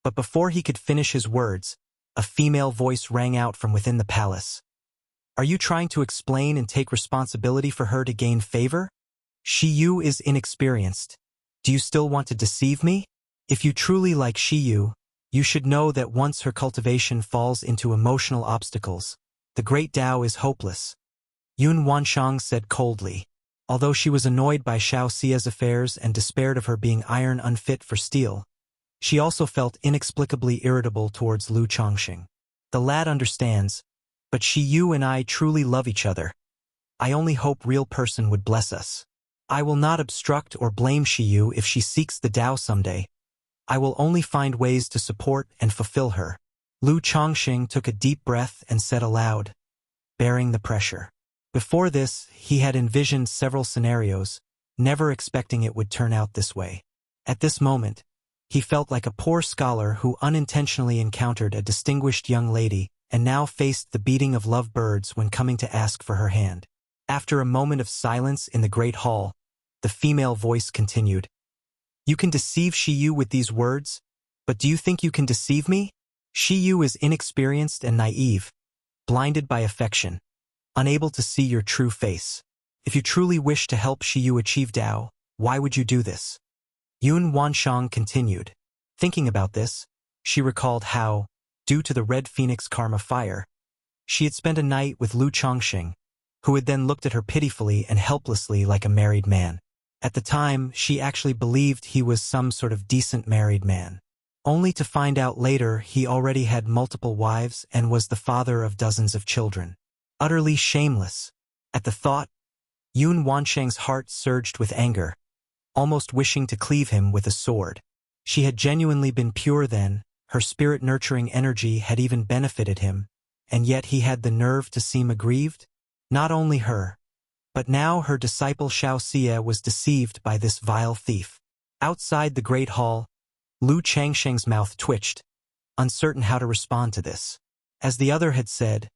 But before he could finish his words, a female voice rang out from within the palace. Are you trying to explain and take responsibility for her to gain favor? Shi Yu is inexperienced. Do you still want to deceive me? If you truly like Shi Yu, you should know that once her cultivation falls into emotional obstacles, the great Tao is hopeless. Yun Wanshang said coldly. Although she was annoyed by Xiao Xie's affairs and despaired of her being iron unfit for steel, she also felt inexplicably irritable towards Lu Chongqing. The lad understands, but Shi Yu and I truly love each other. I only hope real person would bless us. I will not obstruct or blame Shi Yu if she seeks the Tao someday. I will only find ways to support and fulfill her. Lu Chongqing took a deep breath and said aloud, bearing the pressure. Before this, he had envisioned several scenarios, never expecting it would turn out this way. At this moment, he felt like a poor scholar who unintentionally encountered a distinguished young lady and now faced the beating of lovebirds when coming to ask for her hand. After a moment of silence in the great hall, the female voice continued, You can deceive Shi Yu with these words, but do you think you can deceive me? Shi Yu is inexperienced and naive, blinded by affection, unable to see your true face. If you truly wish to help Shi Yu achieve Tao, why would you do this? Yun Wanshang continued. Thinking about this, she recalled how, due to the Red Phoenix karma fire, she had spent a night with Lu Chongqing, who had then looked at her pitifully and helplessly like a married man. At the time, she actually believed he was some sort of decent married man, only to find out later he already had multiple wives and was the father of dozens of children. Utterly shameless. At the thought, Yun Wanshang's heart surged with anger, almost wishing to cleave him with a sword. She had genuinely been pure then, her spirit-nurturing energy had even benefited him, and yet he had the nerve to seem aggrieved? Not only her, but now her disciple Xiao Xie was deceived by this vile thief. Outside the great hall, Lu Changsheng's mouth twitched, uncertain how to respond to this. As the other had said,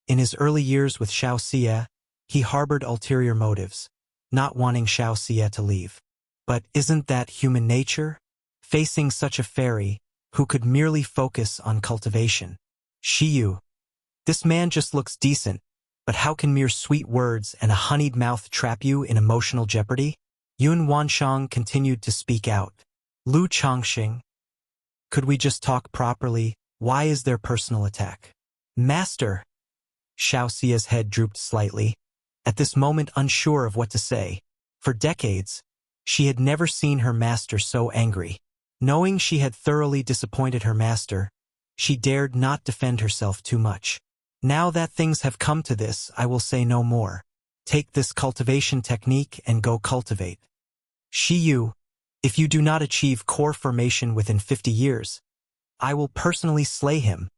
in his early years with Xiao Xie, he harbored ulterior motives, not wanting Xiao Xie to leave. But isn't that human nature? Facing such a fairy, who could merely focus on cultivation. Shi Yu. This man just looks decent, but how can mere sweet words and a honeyed mouth trap you in emotional jeopardy? Yun Wanshang continued to speak out. Lu Chongqing. Could we just talk properly? Why is there personal attack? Master! Xiaoxia's head drooped slightly, at this moment unsure of what to say. For decades, she had never seen her master so angry. Knowing she had thoroughly disappointed her master, she dared not defend herself too much. Now that things have come to this, I will say no more. Take this cultivation technique and go cultivate. Shiyu, if you do not achieve core formation within 50 years, I will personally slay him.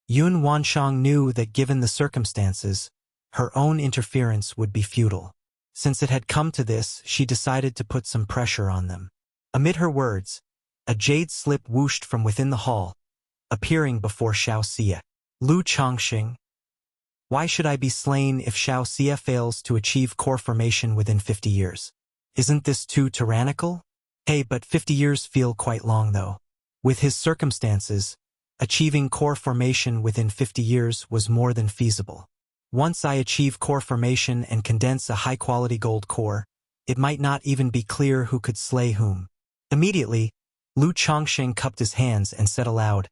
Yun Wanshang knew that given the circumstances, her own interference would be futile. Since it had come to this, she decided to put some pressure on them. Amid her words, a jade slip whooshed from within the hall, appearing before Xiaoxia. Lu Chongqing. Why should I be slain if Xiaoxia fails to achieve core formation within 50 years? Isn't this too tyrannical? Hey, but 50 years feel quite long though. With his circumstances, achieving core formation within 50 years was more than feasible. Once I achieve core formation and condense a high-quality gold core, it might not even be clear who could slay whom. Immediately, Lu Chongqing cupped his hands and said aloud,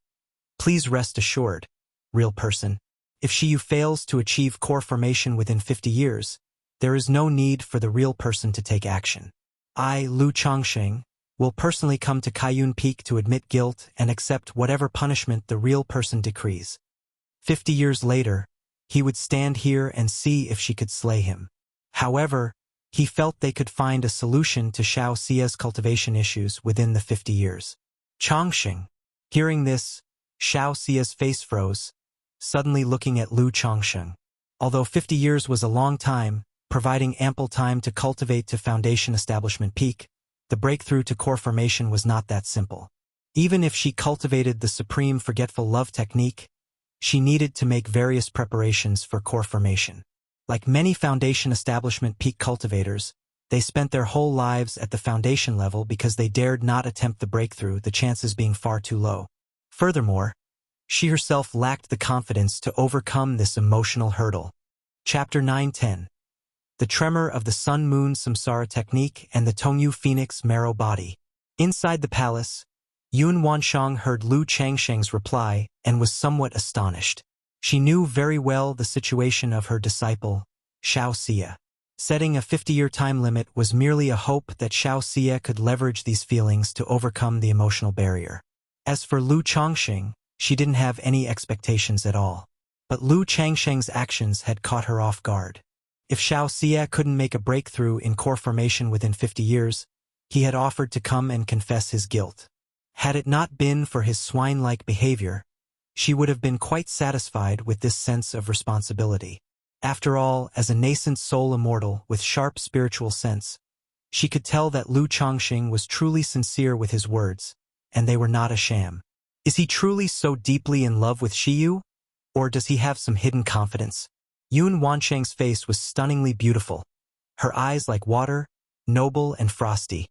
"Please rest assured, real person. If Shiyu fails to achieve core formation within 50 years, there is no need for the real person to take action. I, Lu Chongqing, will personally come to Kaiyun Peak to admit guilt and accept whatever punishment the real person decrees." 50 years later, he would stand here and see if she could slay him. However, he felt they could find a solution to Xiaoxia's cultivation issues within the 50 years. Chongqing. Hearing this, Xiaoxia's face froze, suddenly looking at Lu Chongqing. Although 50 years was a long time, providing ample time to cultivate to foundation establishment peak, the breakthrough to core formation was not that simple. Even if she cultivated the supreme forgetful love technique, she needed to make various preparations for core formation. Like many foundation establishment peak cultivators, they spent their whole lives at the foundation level because they dared not attempt the breakthrough, the chances being far too low. Furthermore, she herself lacked the confidence to overcome this emotional hurdle. Chapter 9-10. The Tremor of the Sun-Moon Samsara Technique and the Tongyu Phoenix Marrow Body. Inside the palace, Yun Wanshang heard Lu Changsheng's reply and was somewhat astonished. She knew very well the situation of her disciple, Xiaoxia. Setting a 50-year time limit was merely a hope that Xiaoxia could leverage these feelings to overcome the emotional barrier. As for Lu Chongqing, she didn't have any expectations at all. But Lu Changsheng's actions had caught her off guard. If Xiaoxia couldn't make a breakthrough in core formation within 50 years, he had offered to come and confess his guilt. Had it not been for his swine-like behavior, she would have been quite satisfied with this sense of responsibility. After all, as a nascent soul immortal with sharp spiritual sense, she could tell that Lu Chongqing was truly sincere with his words, and they were not a sham. Is he truly so deeply in love with Shiyu? Or does he have some hidden confidence? Yun Wanshang's face was stunningly beautiful, her eyes like water, noble and frosty.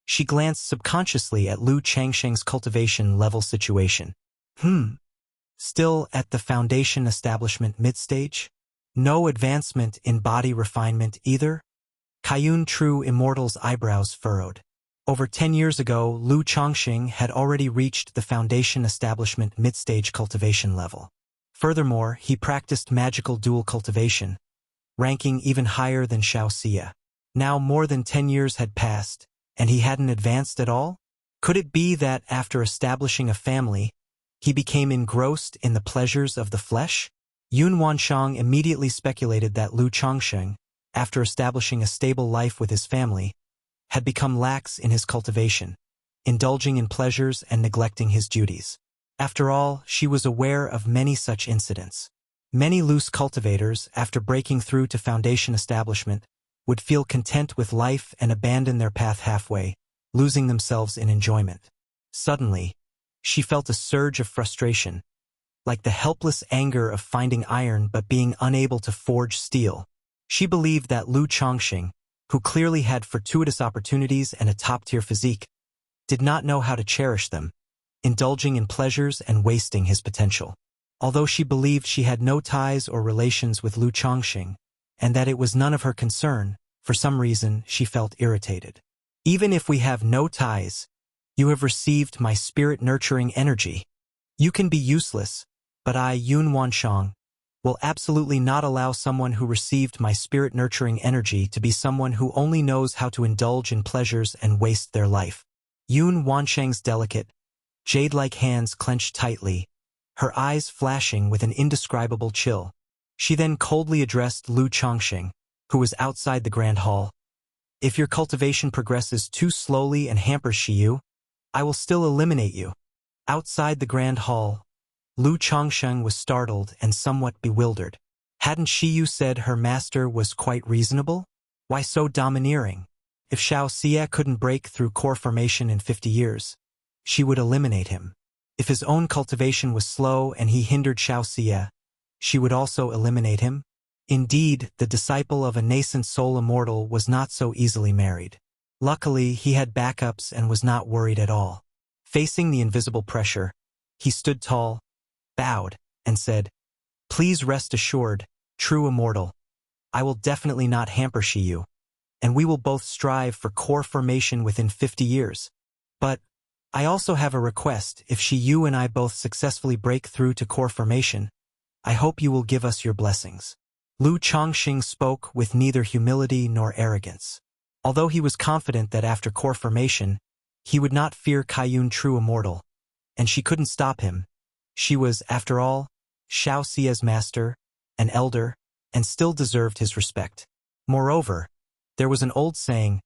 She glanced subconsciously at Lu Changsheng's cultivation level situation. Still at the foundation establishment mid-stage? No advancement in body refinement either? Kaiyun True Immortal's eyebrows furrowed. Over 10 years ago, Lu Chongqing had already reached the foundation establishment mid-stage cultivation level. Furthermore, he practiced magical dual cultivation, ranking even higher than Xiaoxia. Now more than 10 years had passed, and he hadn't advanced at all? Could it be that after establishing a family, he became engrossed in the pleasures of the flesh? Yun Wanshang immediately speculated that Lu Chongqing, after establishing a stable life with his family, had become lax in his cultivation, indulging in pleasures and neglecting his duties. After all, she was aware of many such incidents. Many loose cultivators, after breaking through to foundation establishment, would feel content with life and abandon their path halfway, losing themselves in enjoyment. Suddenly, she felt a surge of frustration, like the helpless anger of finding iron but being unable to forge steel. She believed that Lu Chongqing, who clearly had fortuitous opportunities and a top-tier physique, did not know how to cherish them, indulging in pleasures and wasting his potential. Although she believed she had no ties or relations with Lu Chongqing, and that it was none of her concern, for some reason she felt irritated. Even if we have no ties, You have received my spirit-nurturing energy. You can be useless, but I, Yun Wansheng, will absolutely not allow someone who received my spirit-nurturing energy to be someone who only knows how to indulge in pleasures and waste their life. Yun Wansheng's delicate, jade-like hands clenched tightly, her eyes flashing with an indescribable chill. She then coldly addressed Lu Chongqing, who was outside the Grand Hall. If your cultivation progresses too slowly and hampers Shiyu, I will still eliminate you. Outside the Grand Hall, Lu Chongqing was startled and somewhat bewildered. Hadn't Shiyu said her master was quite reasonable? Why so domineering? If Xiaoxia couldn't break through core formation in 50 years, she would eliminate him. If his own cultivation was slow and he hindered Xiaoxia, she would also eliminate him. Indeed, the disciple of a nascent soul immortal was not so easily married. Luckily, he had backups and was not worried at all. Facing the invisible pressure, he stood tall, bowed, and said, "Please rest assured, true immortal, I will definitely not hamper Shiyu, and we will both strive for core formation within 50 years. But I also have a request. If Shiyu and I both successfully break through to core formation, I hope you will give us your blessings." Lu Chongqing spoke with neither humility nor arrogance. Although he was confident that after core formation, he would not fear Kaiyun true immortal, and she couldn't stop him. She was, after all, Xiaoxia's master, an elder, and still deserved his respect. Moreover, there was an old saying,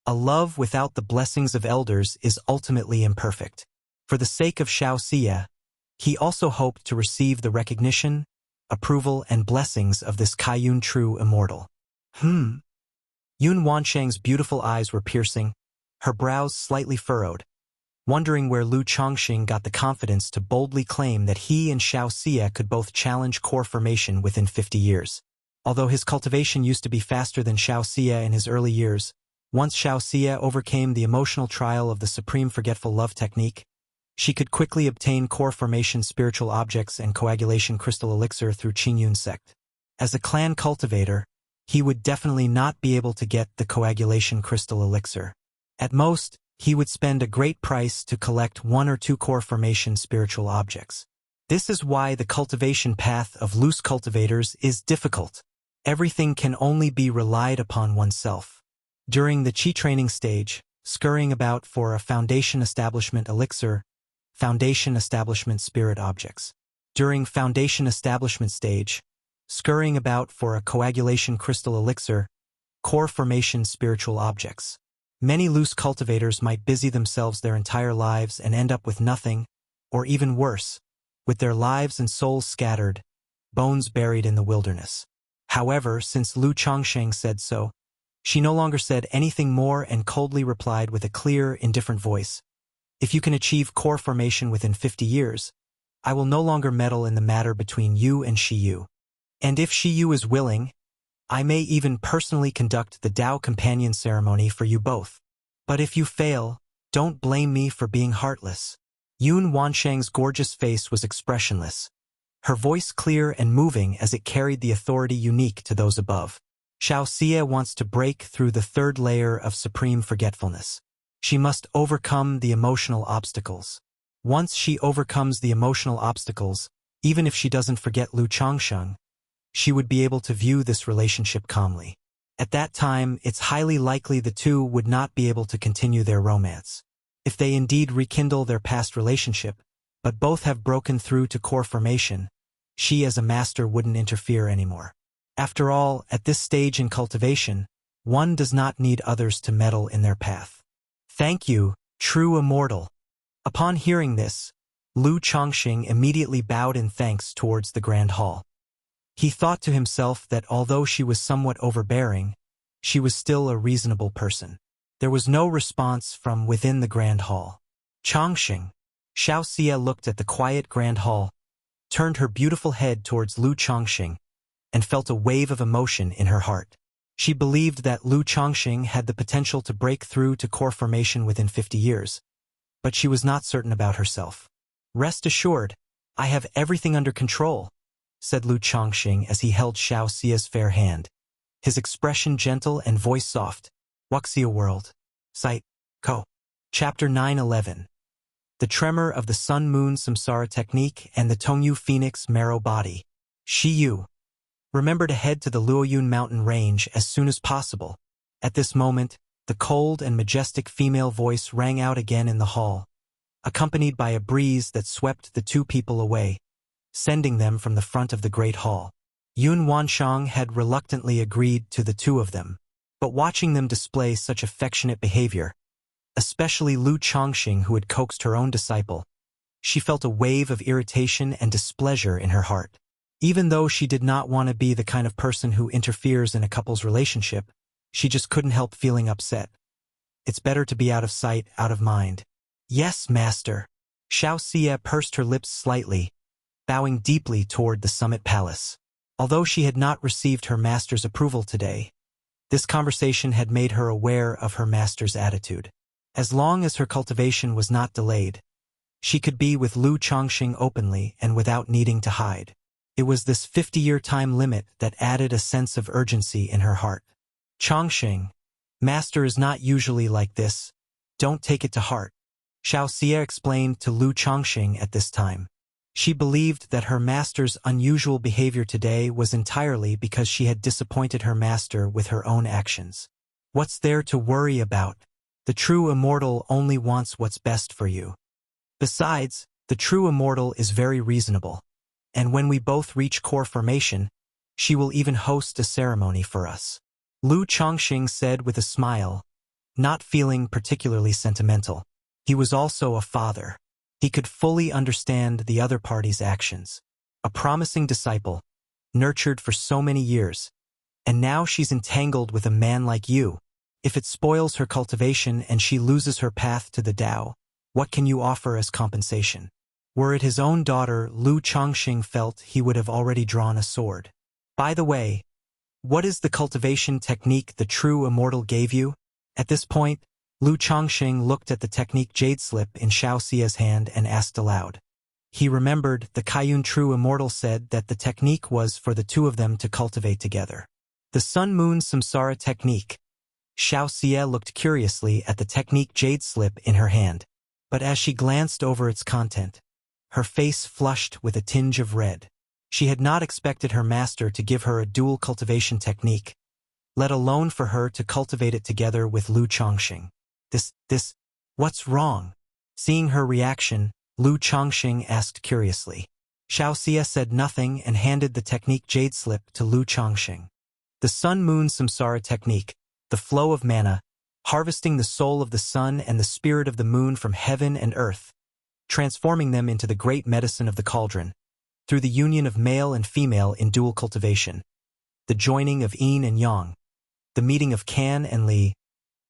"A love without the blessings of elders is ultimately imperfect." For the sake of Xiaoxia, he also hoped to receive the recognition, approval, and blessings of this Kaiyun true immortal. Yun Wansheng's beautiful eyes were piercing, her brows slightly furrowed, wondering where Lu Chongqing got the confidence to boldly claim that he and Xiaoxia could both challenge core formation within 50 years. Although his cultivation used to be faster than Xiaoxia in his early years, once Xiaoxia overcame the emotional trial of the supreme forgetful love technique, she could quickly obtain core formation spiritual objects and coagulation crystal elixir through Qingyun sect. As a clan cultivator, he would definitely not be able to get the coagulation crystal elixir. At most, he would spend a great price to collect 1 or 2 core formation spiritual objects. This is why the cultivation path of loose cultivators is difficult. Everything can only be relied upon oneself. During the Qi training stage, scurrying about for a foundation establishment elixir, foundation establishment spirit objects. During foundation establishment stage, scurrying about for a coagulation crystal elixir, core formation spiritual objects. Many loose cultivators might busy themselves their entire lives and end up with nothing, or even worse, with their lives and souls scattered, bones buried in the wilderness. However, since Lu Chongqing said so, she no longer said anything more and coldly replied with a clear, indifferent voice, "If you can achieve core formation within 50 years, I will no longer meddle in the matter between you and Shiyu. And if Shiyu is willing, I may even personally conduct the Dao Companion ceremony for you both. But if you fail, don't blame me for being heartless." Yun Wansheng's gorgeous face was expressionless, her voice clear and moving as it carried the authority unique to those above. Xiaoxia wants to break through the 3rd layer of supreme forgetfulness. She must overcome the emotional obstacles. Once she overcomes the emotional obstacles, even if she doesn't forget Lu Chongqing, she would be able to view this relationship calmly. At that time, it's highly likely the two would not be able to continue their romance. If they indeed rekindle their past relationship, but both have broken through to core formation, she as a master wouldn't interfere anymore. After all, at this stage in cultivation, one does not need others to meddle in their path. "Thank you, true immortal." Upon hearing this, Lu Chongqing immediately bowed in thanks towards the Grand Hall. He thought to himself that although she was somewhat overbearing, she was still a reasonable person. There was no response from within the Grand Hall. "Chongqing." Xiaoxia looked at the quiet Grand Hall, turned her beautiful head towards Lu Chongqing, and felt a wave of emotion in her heart. She believed that Lu Chongqing had the potential to break through to core formation within 50 years, but she was not certain about herself. "Rest assured, I have everything under control," said Lu Chongqing as he held Xiaoxia's fair hand, his expression gentle and voice soft. "Wuxia world. Site. Co. Chapter 9:11. The Tremor of the Sun-Moon Samsara Technique and the Tongyu Phoenix Marrow Body. Shiyu. Remember to head to the Luoyun mountain range as soon as possible. At this moment, the cold and majestic female voice rang out again in the hall, accompanied by a breeze that swept the two people away, sending them from the front of the great hall. Yun Wanshang had reluctantly agreed to the two of them, but watching them display such affectionate behavior, especially Lu Chongqing who had coaxed her own disciple, she felt a wave of irritation and displeasure in her heart. Even though she did not want to be the kind of person who interferes in a couple's relationship, she just couldn't help feeling upset. It's better to be out of sight, out of mind. Yes, master. Xiao Xie pursed her lips slightly, bowing deeply toward the summit palace. Although she had not received her master's approval today, this conversation had made her aware of her master's attitude. As long as her cultivation was not delayed, she could be with Lu Chongqing openly and without needing to hide. It was this 50-year time limit that added a sense of urgency in her heart. Chongqing, master is not usually like this. Don't take it to heart. Xiao Xie explained to Lu Chongqing at this time. She believed that her master's unusual behavior today was entirely because she had disappointed her master with her own actions. What's there to worry about? The true immortal only wants what's best for you. Besides, the true immortal is very reasonable, and when we both reach core formation, she will even host a ceremony for us. Lu Chongqing said with a smile, not feeling particularly sentimental. He was also a father. He could fully understand the other party's actions. A promising disciple, nurtured for so many years, and now she's entangled with a man like you. If it spoils her cultivation and she loses her path to the Tao, what can you offer as compensation? Were it his own daughter, Lu Chongqing felt he would have already drawn a sword. By the way, what is the cultivation technique the true immortal gave you? At this point, Lu Chongqing looked at the technique jade slip in Xiao Xie's hand and asked aloud. He remembered the Kaiyun true immortal said that the technique was for the two of them to cultivate together. The Sun-Moon Samsara technique. Xiao Xie looked curiously at the technique jade slip in her hand, but as she glanced over its content, her face flushed with a tinge of red. She had not expected her master to give her a dual cultivation technique, let alone for her to cultivate it together with Lu Chongqing. What's wrong? Seeing her reaction, Lu Chongqing asked curiously. Xiao Xie said nothing and handed the technique jade slip to Lu Chongqing. The Sun-Moon Samsara technique, the flow of mana, harvesting the soul of the sun and the spirit of the moon from heaven and earth, transforming them into the great medicine of the cauldron, through the union of male and female in dual cultivation, the joining of yin and yang, the meeting of kan and li.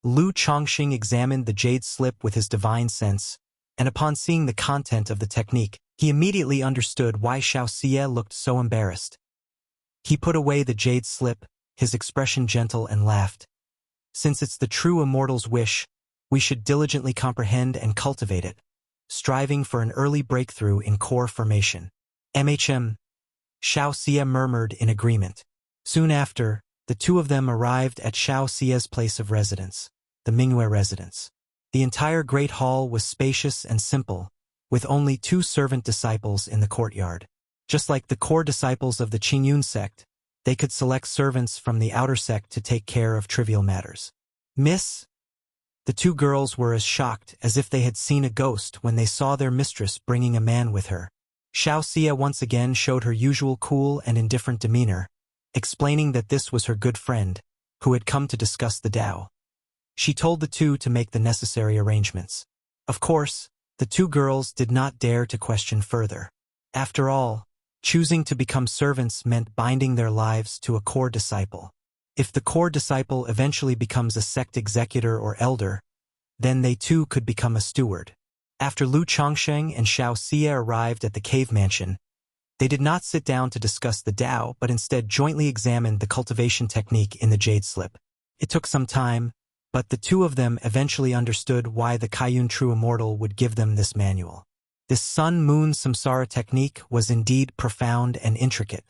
Lu Chongqing examined the jade slip with his divine sense, and upon seeing the content of the technique, he immediately understood why Xiao Xie looked so embarrassed. He put away the jade slip, his expression gentle, and laughed. Since it's the true immortal's wish, we should diligently comprehend and cultivate it, striving for an early breakthrough in core formation. Xiao Xie murmured in agreement. Soon after, the two of them arrived at Xiao Xie's place of residence, the Mingyue residence. The entire great hall was spacious and simple, with only 2 servant disciples in the courtyard. Just like the core disciples of the Qingyun sect, they could select servants from the outer sect to take care of trivial matters. Miss? The 2 girls were as shocked as if they had seen a ghost when they saw their mistress bringing a man with her. Xiao Xie once again showed her usual cool and indifferent demeanor, explaining that this was her good friend, who had come to discuss the Tao. She told the 2 to make the necessary arrangements. Of course, the 2 girls did not dare to question further. After all, choosing to become servants meant binding their lives to a core disciple. If the core disciple eventually becomes a sect executor or elder, then they too could become a steward. After Lu Chongqing and Xiao Xie arrived at the cave mansion, they did not sit down to discuss the Tao but instead jointly examined the cultivation technique in the jade slip. It took some time, but the 2 of them eventually understood why the Kaiyun True Immortal would give them this manual. This Sun-Moon Samsara technique was indeed profound and intricate.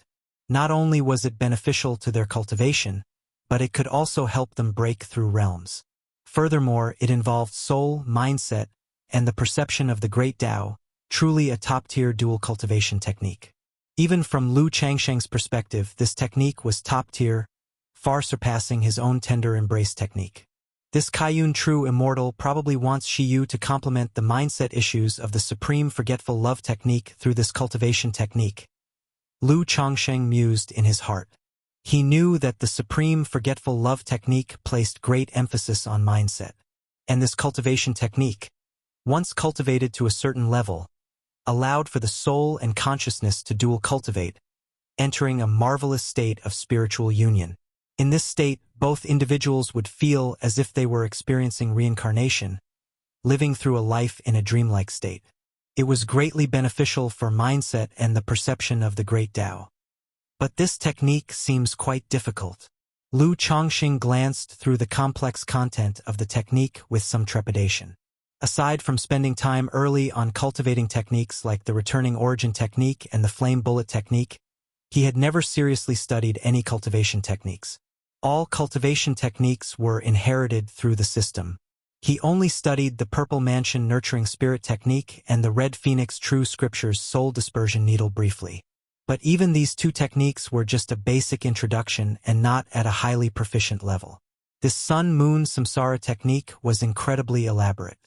Not only was it beneficial to their cultivation, but it could also help them break through realms. Furthermore, it involved soul, mindset, and the perception of the Great Tao, truly a top-tier dual cultivation technique. Even from Lu Changsheng's perspective, this technique was top-tier, far surpassing his own tender embrace technique. This Kaiyun true immortal probably wants Shiyu to complement the mindset issues of the supreme forgetful love technique through this cultivation technique. Lu Changsheng mused in his heart. He knew that the supreme forgetful love technique placed great emphasis on mindset. And this cultivation technique, once cultivated to a certain level, allowed for the soul and consciousness to dual cultivate, entering a marvelous state of spiritual union. In this state, both individuals would feel as if they were experiencing reincarnation, living through a life in a dreamlike state. It was greatly beneficial for mindset and the perception of the Great Tao. But this technique seems quite difficult. Lu Changxing glanced through the complex content of the technique with some trepidation. Aside from spending time early on cultivating techniques like the returning origin technique and the flame bullet technique, he had never seriously studied any cultivation techniques. All cultivation techniques were inherited through the system. He only studied the Purple Mansion Nurturing Spirit technique and the Red Phoenix True Scriptures Soul Dispersion Needle briefly. But even these two techniques were just a basic introduction and not at a highly proficient level. This Sun-Moon Samsara technique was incredibly elaborate.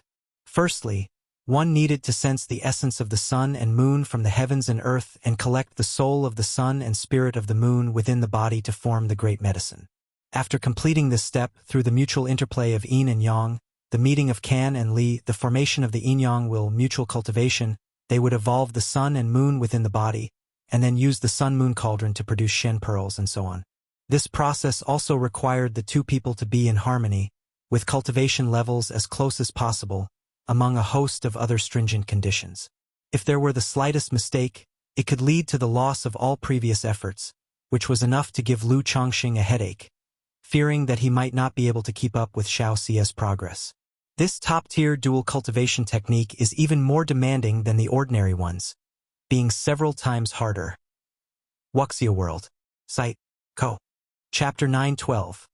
Firstly, one needed to sense the essence of the sun and moon from the heavens and earth and collect the soul of the sun and spirit of the moon within the body to form the great medicine. After completing this step through the mutual interplay of yin and yang, the meeting of Kan and Li, the formation of the yin-yang will mutual cultivation, they would evolve the sun and moon within the body, and then use the sun-moon cauldron to produce Shen pearls and so on. This process also required the two people to be in harmony, with cultivation levels as close as possible, among a host of other stringent conditions. If there were the slightest mistake, it could lead to the loss of all previous efforts, which was enough to give Lu Changxing a headache, fearing that he might not be able to keep up with Xiao Xia's progress. This top-tier dual cultivation technique is even more demanding than the ordinary ones, being several times harder. Wuxia World. Site. Co. Chapter 9:12.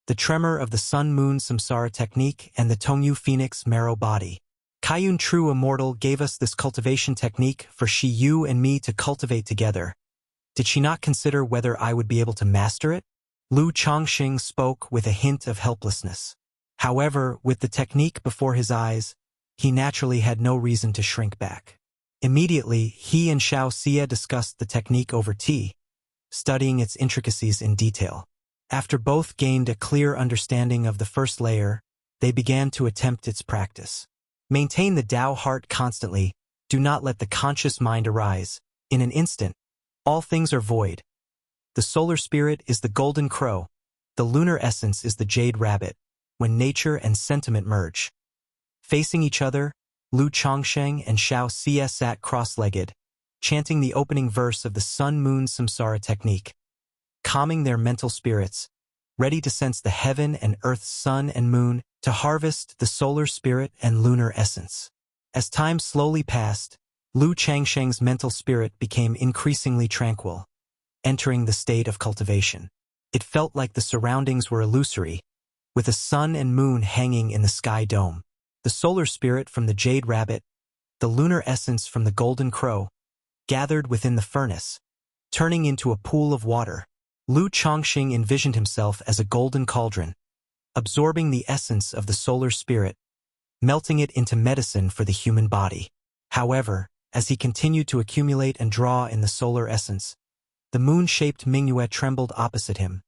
The Tremor of the Sun-Moon Samsara Technique and the Tongyu Phoenix Marrow Body. Kaiyun True Immortal gave us this cultivation technique for Shiyu and me to cultivate together. Did she not consider whether I would be able to master it? Lu Changxing spoke with a hint of helplessness. However, with the technique before his eyes, he naturally had no reason to shrink back. Immediately, he and Xiao Xia discussed the technique over tea, studying its intricacies in detail. After both gained a clear understanding of the first layer, they began to attempt its practice. Maintain the Tao heart constantly, do not let the conscious mind arise. In an instant, all things are void. The solar spirit is the golden crow, the lunar essence is the jade rabbit, when nature and sentiment merge. Facing each other, Lu Changsheng and Xiao Xia sat cross-legged, chanting the opening verse of the Sun-Moon Samsara technique, calming their mental spirits, ready to sense the heaven and earth's sun and moon, to harvest the solar spirit and lunar essence. As time slowly passed, Lu Changsheng's mental spirit became increasingly tranquil, entering the state of cultivation. It felt like the surroundings were illusory, with the sun and moon hanging in the sky dome. The solar spirit from the jade rabbit, the lunar essence from the golden crow, gathered within the furnace, turning into a pool of water. Lu Changxing envisioned himself as a golden cauldron, absorbing the essence of the solar spirit, melting it into medicine for the human body. However, as he continued to accumulate and draw in the solar essence, the moon-shaped Mingyue trembled opposite him,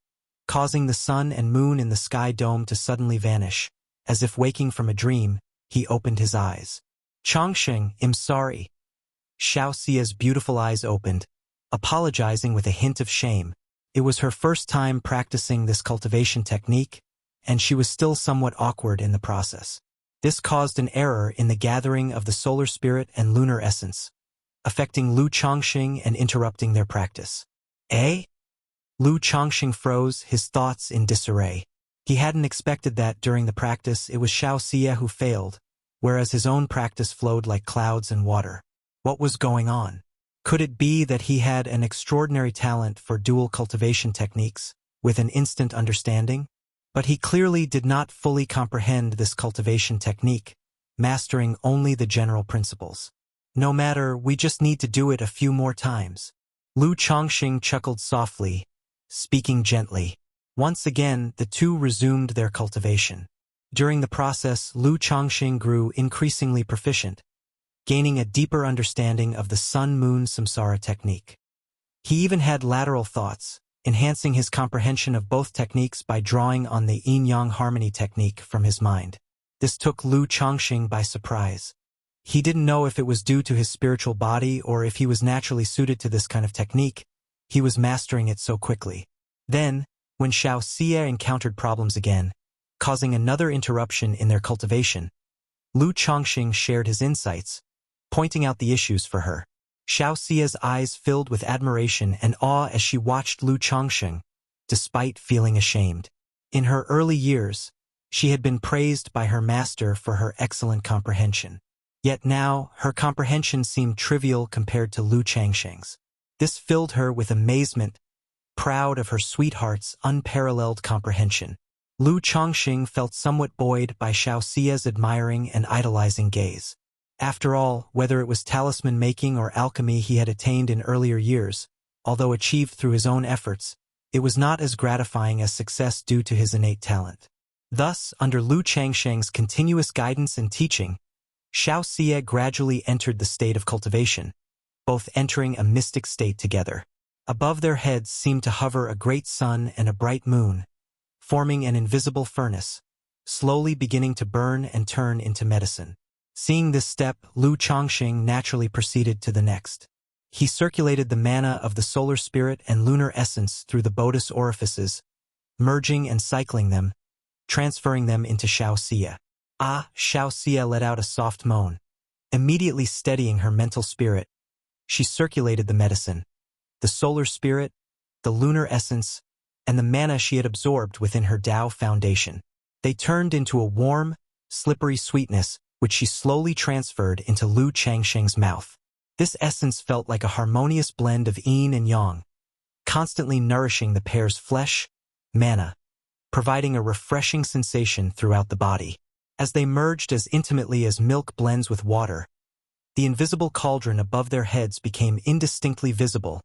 causing the sun and moon in the sky dome to suddenly vanish. As if waking from a dream, he opened his eyes. Changsheng, I'm sorry. Xiao Xia's beautiful eyes opened, apologizing with a hint of shame. It was her first time practicing this cultivation technique, and she was still somewhat awkward in the process. This caused an error in the gathering of the solar spirit and lunar essence, affecting Lu Changxing and interrupting their practice. Eh? Lu Changxing froze, his thoughts in disarray. He hadn't expected that during the practice it was Xiao Xia who failed, whereas his own practice flowed like clouds and water. What was going on? Could it be that he had an extraordinary talent for dual cultivation techniques, with an instant understanding? But he clearly did not fully comprehend this cultivation technique, mastering only the general principles. No matter, we just need to do it a few more times. Lu Chongqing chuckled softly, speaking gently. Once again, the two resumed their cultivation. During the process, Lu Chongqing grew increasingly proficient, gaining a deeper understanding of the sun-moon samsara technique. He even had lateral thoughts, enhancing his comprehension of both techniques by drawing on the yin-yang harmony technique from his mind. This took Lu Chongqing by surprise. He didn't know if it was due to his spiritual body or if he was naturally suited to this kind of technique. He was mastering it so quickly. Then, when Wuxia encountered problems again, causing another interruption in their cultivation, Lu Chongqing shared his insights, pointing out the issues for her. Wuxia's eyes filled with admiration and awe as she watched Lu Chongqing, despite feeling ashamed. In her early years, she had been praised by her master for her excellent comprehension. Yet now, her comprehension seemed trivial compared to Lu Chongqing's. This filled her with amazement, proud of her sweetheart's unparalleled comprehension. Lu Chongqing felt somewhat buoyed by Wuxia's admiring and idolizing gaze. After all, whether it was talisman making or alchemy he had attained in earlier years, although achieved through his own efforts, it was not as gratifying as success due to his innate talent. Thus, under Lu Chongqing's continuous guidance and teaching, Wuxia gradually entered the state of cultivation, both entering a mystic state together. Above their heads seemed to hover a great sun and a bright moon, forming an invisible furnace, slowly beginning to burn and turn into medicine. Seeing this step, Lu Chongqing naturally proceeded to the next. He circulated the mana of the solar spirit and lunar essence through the Bodhis orifices, merging and cycling them, transferring them into Wuxia. Wuxia let out a soft moan. Immediately steadying her mental spirit, she circulated the medicine, the solar spirit, the lunar essence, and the mana she had absorbed within her Tao foundation. They turned into a warm, slippery sweetness, which she slowly transferred into Lu Chongqing's mouth. This essence felt like a harmonious blend of yin and yang, constantly nourishing the pair's flesh, mana, providing a refreshing sensation throughout the body. As they merged as intimately as milk blends with water, the invisible cauldron above their heads became indistinctly visible,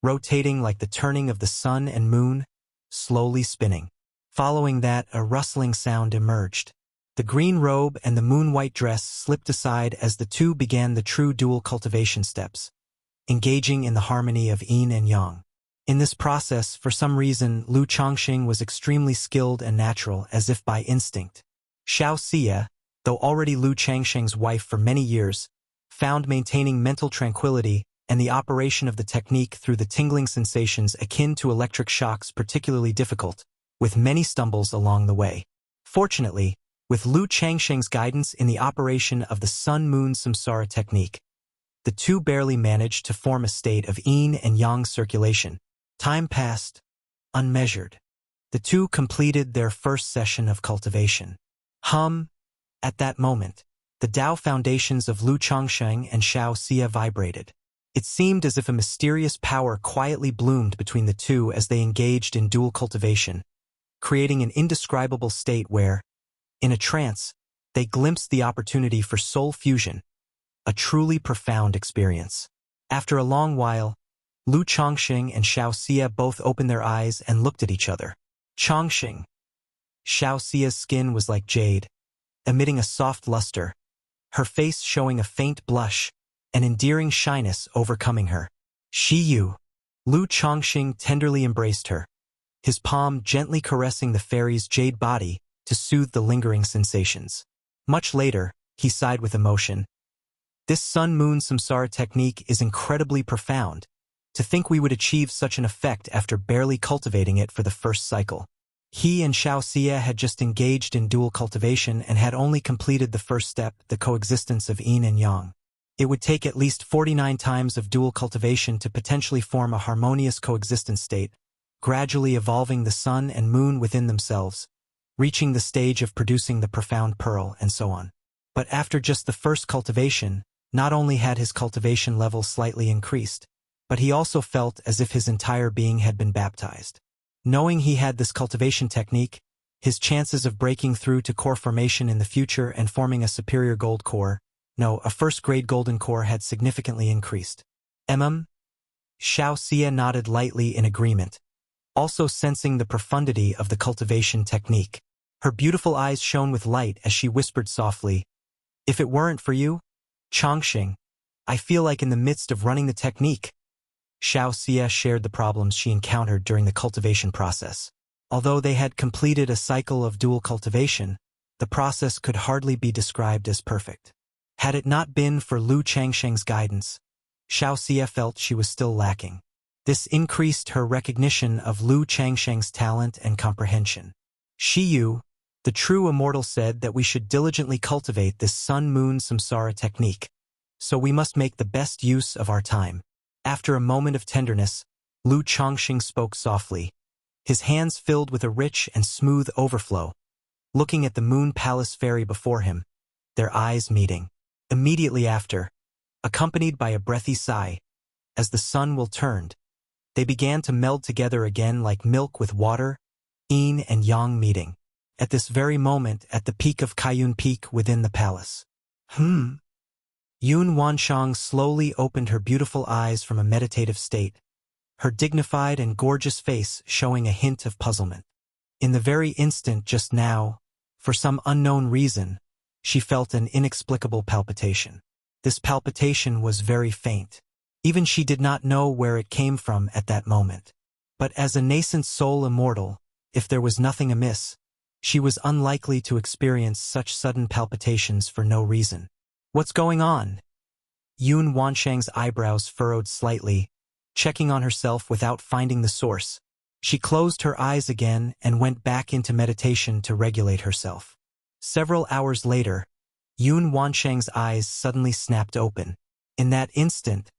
rotating like the turning of the sun and moon, slowly spinning. Following that, a rustling sound emerged. The green robe and the moon-white dress slipped aside as the two began the true dual cultivation steps, engaging in the harmony of yin and yang. In this process, for some reason, Lu Chongqing was extremely skilled and natural, as if by instinct. Wuxia, though already Lu Chongqing's wife for many years, found maintaining mental tranquility and the operation of the technique through the tingling sensations akin to electric shocks particularly difficult, with many stumbles along the way. Fortunately, with Lu Chongqing's guidance in the operation of the sun-moon samsara technique, the two barely managed to form a state of yin and yang circulation. Time passed, unmeasured. The two completed their first session of cultivation. At that moment, the Tao foundations of Lu Chongqing and Wuxia vibrated. It seemed as if a mysterious power quietly bloomed between the two as they engaged in dual cultivation, creating an indescribable state where, in a trance, they glimpsed the opportunity for soul fusion, a truly profound experience. After a long while, Lu Chongqing and Wuxia both opened their eyes and looked at each other. Chongqing. Wuxia's skin was like jade, emitting a soft luster, her face showing a faint blush, an endearing shyness overcoming her. Shiyu. Lu Chongqing tenderly embraced her, his palm gently caressing the fairy's jade body to soothe the lingering sensations. Much later, he sighed with emotion. This sun-moon samsara technique is incredibly profound. To think we would achieve such an effect after barely cultivating it for the first cycle. He and Wuxia had just engaged in dual cultivation and had only completed the first step, the coexistence of yin and yang. It would take at least 49 times of dual cultivation to potentially form a harmonious coexistence state, gradually evolving the sun and moon within themselves, reaching the stage of producing the profound pearl, and so on. But after just the first cultivation, not only had his cultivation level slightly increased, but he also felt as if his entire being had been baptized. Knowing he had this cultivation technique, his chances of breaking through to core formation in the future and forming a superior gold core, no, a first-grade golden core, had significantly increased. Xiao Xie nodded lightly in agreement, also sensing the profundity of the cultivation technique. Her beautiful eyes shone with light as she whispered softly, "If it weren't for you, Chongqing, I feel like in the midst of running the technique." Xiao Xie shared the problems she encountered during the cultivation process. Although they had completed a cycle of dual cultivation, the process could hardly be described as perfect. Had it not been for Lu Changsheng's guidance, Xiao Xie felt she was still lacking. This increased her recognition of Lu Changsheng's talent and comprehension. Shiyu, the true immortal, said that we should diligently cultivate this sun-moon samsara technique, so we must make the best use of our time. After a moment of tenderness, Lu Changsheng spoke softly, his hands filled with a rich and smooth overflow, looking at the Moon Palace fairy before him, their eyes meeting. Immediately after, accompanied by a breathy sigh, as the sun will turned, they began to meld together again like milk with water, yin and yang meeting. At this very moment, at the peak of Kaiyun Peak within the palace. Yun Wanshang slowly opened her beautiful eyes from a meditative state, her dignified and gorgeous face showing a hint of puzzlement. In the very instant just now, for some unknown reason, she felt an inexplicable palpitation. This palpitation was very faint. Even she did not know where it came from at that moment. But as a nascent soul immortal, if there was nothing amiss, she was unlikely to experience such sudden palpitations for no reason. "What's going on?" Yun Wanshang's eyebrows furrowed slightly, checking on herself without finding the source. She closed her eyes again and went back into meditation to regulate herself. Several hours later, Yun Wanshang's eyes suddenly snapped open. In that instant,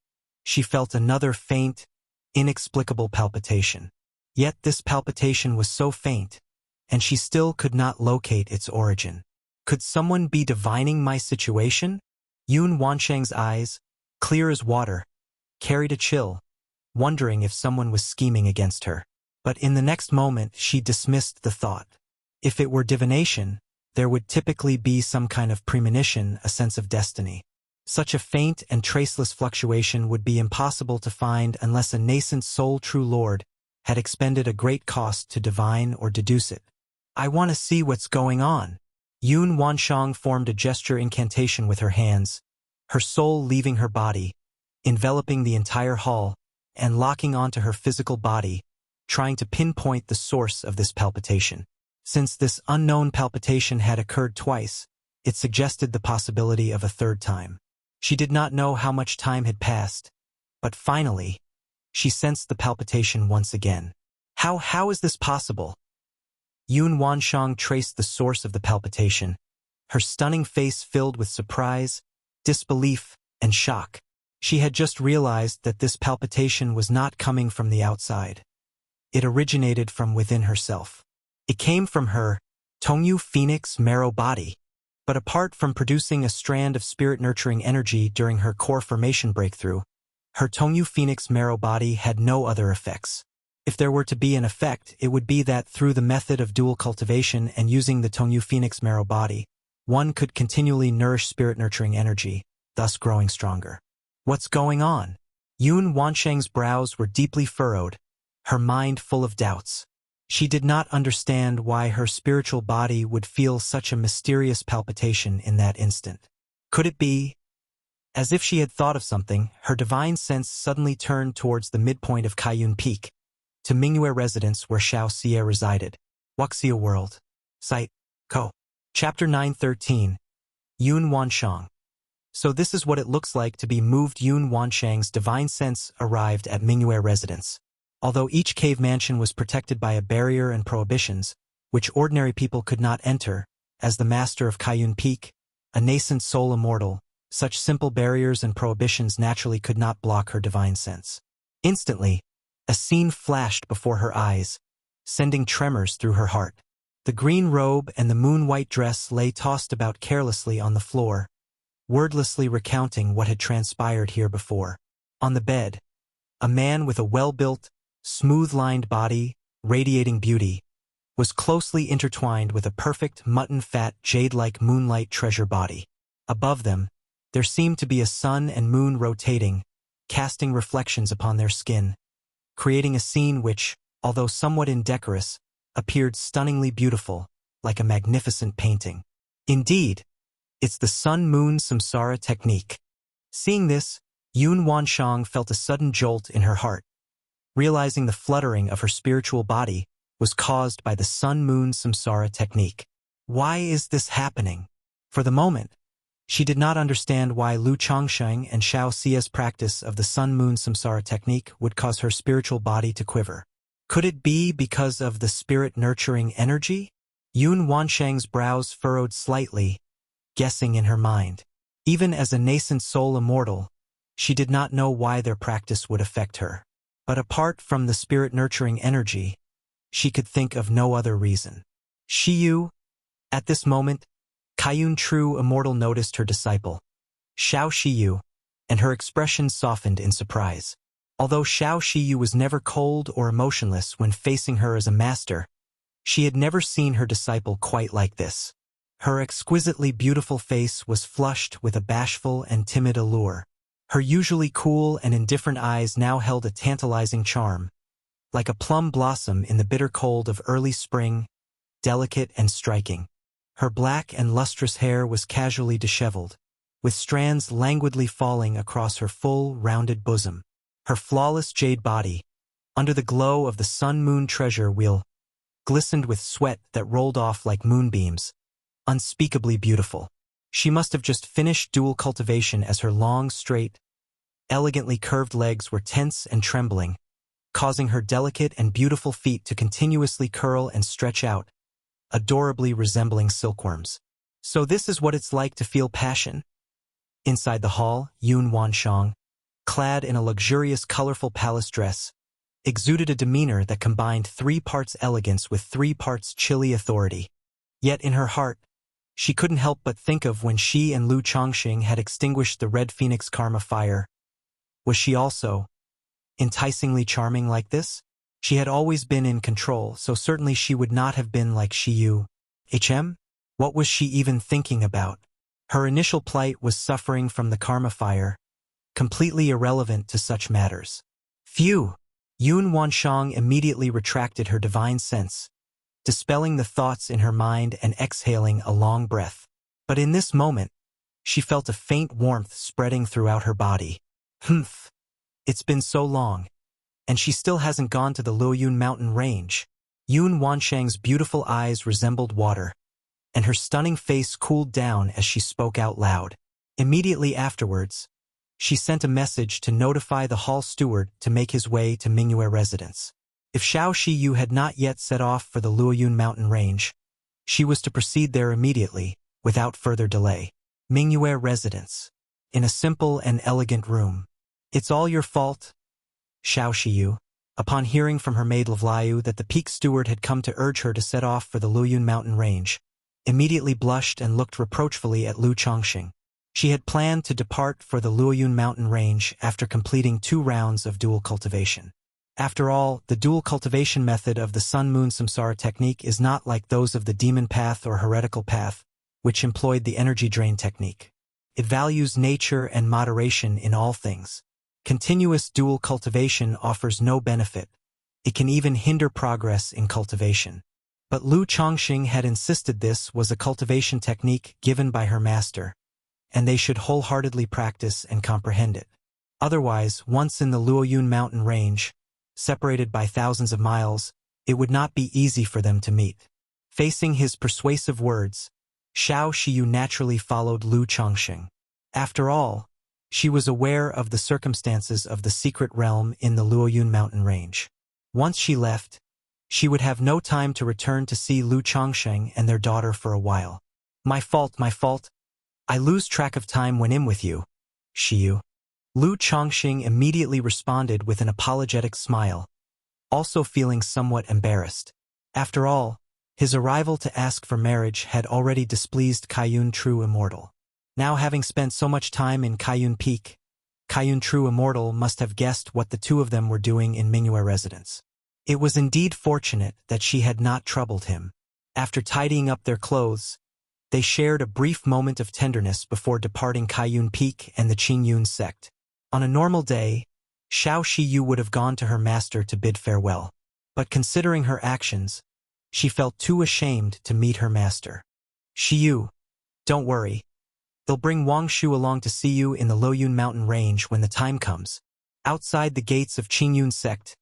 she felt another faint, inexplicable palpitation. Yet this palpitation was so faint, and she still could not locate its origin. Could someone be divining my situation? Yun Wanshang's eyes, clear as water, carried a chill, wondering if someone was scheming against her. But in the next moment she dismissed the thought. If it were divination, there would typically be some kind of premonition, a sense of destiny. Such a faint and traceless fluctuation would be impossible to find unless a nascent soul true lord had expended a great cost to divine or deduce it. "I want to see what's going on." Yun Wanshang formed a gesture incantation with her hands, her soul leaving her body, enveloping the entire hall, and locking onto her physical body, trying to pinpoint the source of this palpitation. Since this unknown palpitation had occurred twice, it suggested the possibility of a third time. She did not know how much time had passed, but finally, she sensed the palpitation once again. How is this possible? Yun Wanshang traced the source of the palpitation, her stunning face filled with surprise, disbelief, and shock. She had just realized that this palpitation was not coming from the outside. It originated from within herself. It came from her Tongyu Phoenix marrow body. But apart from producing a strand of spirit-nurturing energy during her core formation breakthrough, her Tongyu Phoenix marrow body had no other effects. If there were to be an effect, it would be that through the method of dual cultivation and using the Tongyu Phoenix marrow body, one could continually nourish spirit-nurturing energy, thus growing stronger. What's going on? Yun Wanshang's brows were deeply furrowed, her mind full of doubts. She did not understand why her spiritual body would feel such a mysterious palpitation in that instant. Could it be? As if she had thought of something, her divine sense suddenly turned towards the midpoint of Kaiyun Peak, to Mingyue residence where Xiao Xie resided. Wuxia World. Site. Co. Chapter 913. Yun Wanshang. So this is what it looks like to be moved. Yun Wanshang's divine sense arrived at Mingyue residence. Although each cave mansion was protected by a barrier and prohibitions, which ordinary people could not enter, as the master of Kaiyun Peak, a nascent soul immortal, such simple barriers and prohibitions naturally could not block her divine sense. Instantly, a scene flashed before her eyes, sending tremors through her heart. The green robe and the moon-white dress lay tossed about carelessly on the floor, wordlessly recounting what had transpired here before. On the bed, a man with a well-built, smooth-lined body, radiating beauty, was closely intertwined with a perfect mutton-fat, jade-like moonlight treasure body. Above them, there seemed to be a sun and moon rotating, casting reflections upon their skin, creating a scene which, although somewhat indecorous, appeared stunningly beautiful, like a magnificent painting. Indeed, it's the sun-moon samsara technique. Seeing this, Yun Wanshang felt a sudden jolt in her heart, realizing the fluttering of her spiritual body was caused by the sun-moon samsara technique. Why is this happening? For the moment, she did not understand why Lu Changsheng and Xiao Xia's practice of the sun-moon samsara technique would cause her spiritual body to quiver. Could it be because of the spirit-nurturing energy? Yun Wanshang's brows furrowed slightly, guessing in her mind. Even as a nascent soul immortal, she did not know why their practice would affect her. But apart from the spirit-nurturing energy, she could think of no other reason. Shiyu. At this moment, Kaiyun True Immortal noticed her disciple, Xiao Shiyu, and her expression softened in surprise. Although Xiao Shiyu was never cold or emotionless when facing her as a master, she had never seen her disciple quite like this. Her exquisitely beautiful face was flushed with a bashful and timid allure. Her usually cool and indifferent eyes now held a tantalizing charm, like a plum blossom in the bitter cold of early spring, delicate and striking. Her black and lustrous hair was casually disheveled, with strands languidly falling across her full, rounded bosom. Her flawless jade body, under the glow of the sun-moon treasure wheel, glistened with sweat that rolled off like moonbeams, unspeakably beautiful. She must have just finished dual cultivation as her long, straight, elegantly curved legs were tense and trembling, causing her delicate and beautiful feet to continuously curl and stretch out, adorably resembling silkworms. So this is what it's like to feel passion. Inside the hall, Yun Wanshang, clad in a luxurious colorful palace dress, exuded a demeanor that combined 3 parts elegance with 3 parts chilly authority. Yet in her heart, she couldn't help but think of when she and Lu Chongqing had extinguished the Red Phoenix karma fire. Was she also enticingly charming like this? She had always been in control, so certainly she would not have been like Shiyu. What was she even thinking about? Her initial plight was suffering from the karma fire, completely irrelevant to such matters. Phew! Yun Wanshang immediately retracted her divine sense, dispelling the thoughts in her mind and exhaling a long breath. But in this moment, she felt a faint warmth spreading throughout her body. Humph! It's been so long, and she still hasn't gone to the Luoyun mountain range. Yun Wanshang's beautiful eyes resembled water, and her stunning face cooled down as she spoke out loud. Immediately afterwards, she sent a message to notify the hall steward to make his way to Mingyue residence. If Xiao Shiyu had not yet set off for the Luoyun mountain range, she was to proceed there immediately, without further delay. Mingyue residence. In a simple and elegant room. It's all your fault, Xiao Shiyu. Upon hearing from her maid Lavlayu that the peak steward had come to urge her to set off for the Luoyun mountain range, immediately blushed and looked reproachfully at Lu Chongqing. She had planned to depart for the Luoyun mountain range after completing 2 rounds of dual cultivation. After all, the dual cultivation method of the sun-moon samsara technique is not like those of the demon path or heretical path, which employed the energy drain technique. It values nature and moderation in all things. Continuous dual cultivation offers no benefit. It can even hinder progress in cultivation. But Lu Chongqing had insisted this was a cultivation technique given by her master, and they should wholeheartedly practice and comprehend it. Otherwise, once in the Luoyun mountain range, separated by thousands of miles, it would not be easy for them to meet. Facing his persuasive words, Xiao Shiyu naturally followed Lu Chongqing. After all, she was aware of the circumstances of the secret realm in the Luoyun mountain range. Once she left, she would have no time to return to see Lu Chongqing and their daughter for a while. My fault. I lose track of time when I'm with you, Shiyu. Lu Chongqing immediately responded with an apologetic smile, also feeling somewhat embarrassed. After all, his arrival to ask for marriage had already displeased Kaiyun True Immortal. Now having spent so much time in Kaiyun Peak, Kaiyun True Immortal must have guessed what the 2 of them were doing in Mingyue residence. It was indeed fortunate that she had not troubled him. After tidying up their clothes, they shared a brief moment of tenderness before departing Kaiyun Peak and the Qingyun sect. On a normal day, Xiao Shiyu would have gone to her master to bid farewell. But considering her actions, she felt too ashamed to meet her master. Shiyu, don't worry. They'll bring Wang Shu along to see you in the Luoyun mountain range when the time comes. Outside the gates of Qingyun sect,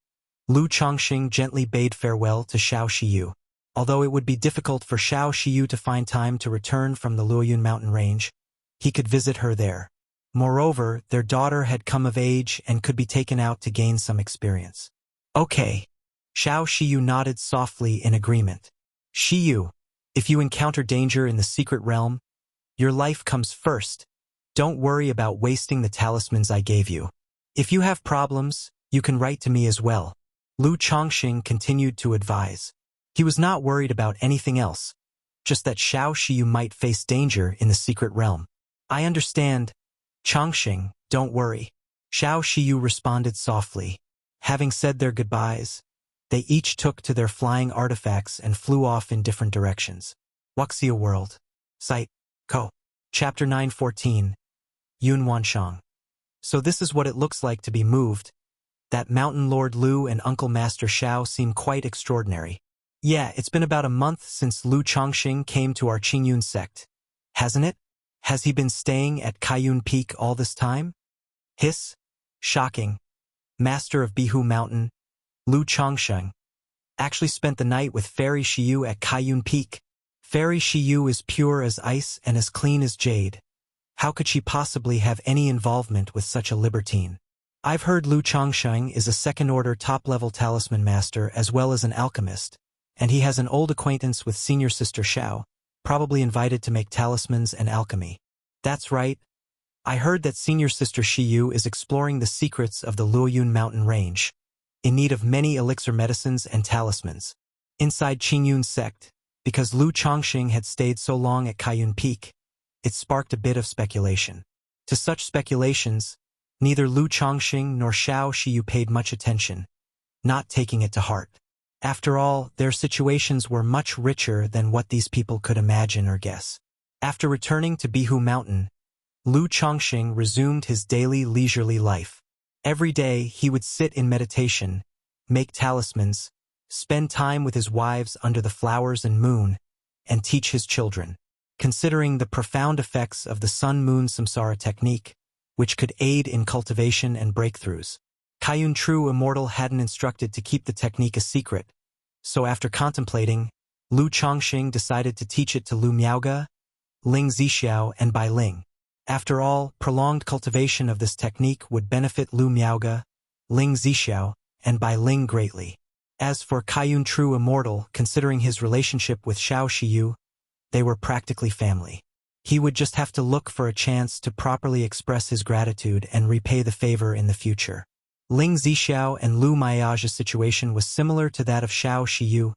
Lu Chongqing gently bade farewell to Xiao Shiyu. Although it would be difficult for Xiao Shiyu to find time to return from the Luoyun mountain range, he could visit her there. Moreover, their daughter had come of age and could be taken out to gain some experience. Okay. Xiao Shiyu nodded softly in agreement. Shiyu, if you encounter danger in the secret realm, your life comes first. Don't worry about wasting the talismans I gave you. If you have problems, you can write to me as well. Lu Chongqing continued to advise. He was not worried about anything else, just that Xiao Shiyu might face danger in the secret realm. I understand. Chongqing, don't worry. Xiao Shiyu responded softly. Having said their goodbyes, they each took to their flying artifacts and flew off in different directions. Wuxia World. Site. Co. Chapter 914. Yun Wanshang. So this is what it looks like to be moved. That Mountain Lord Lu and Uncle Master Xiao seem quite extraordinary. Yeah, it's been about a month since Lu Chongqing came to our Qingyun sect. Hasn't it? Has he been staying at Kaiyun Peak all this time? Hiss. Shocking. Master of Bihu Mountain, Lu Chongqing, actually spent the night with Fairy Shiyu at Kaiyun Peak. Fairy Shiyu is pure as ice and as clean as jade. How could she possibly have any involvement with such a libertine? I've heard Lu Chongqing is a second-order top-level talisman master as well as an alchemist, and he has an old acquaintance with senior sister Xiao, probably invited to make talismans and alchemy. That's right. I heard that senior sister Shiyu is exploring the secrets of the Luoyun mountain range, in need of many elixir medicines and talismans. Inside Qingyun sect, because Lu Chongqing had stayed so long at Kaiyun Peak, it sparked a bit of speculation. To such speculations, neither Lu Chongqing nor Xiao Shiyu paid much attention, not taking it to heart. After all, their situations were much richer than what these people could imagine or guess. After returning to Bihu Mountain, Lu Chongqing resumed his daily leisurely life. Every day he would sit in meditation, make talismans, spend time with his wives under the flowers and moon, and teach his children. Considering the profound effects of the sun-moon samsara technique, which could aid in cultivation and breakthroughs, Kaiyun True Immortal hadn't instructed to keep the technique a secret, so after contemplating, Lu Chongqing decided to teach it to Lu Miaoge, Ling Zixiao, and Bai Ling. After all, prolonged cultivation of this technique would benefit Lu Miaoge, Ling Zixiao, and Bai Ling greatly. As for Kaiyun True Immortal, considering his relationship with Xiao Shiyu, they were practically family. He would just have to look for a chance to properly express his gratitude and repay the favor in the future. Ling Zixiao and Lu Miaoge's situation was similar to that of Xiao Shiyu.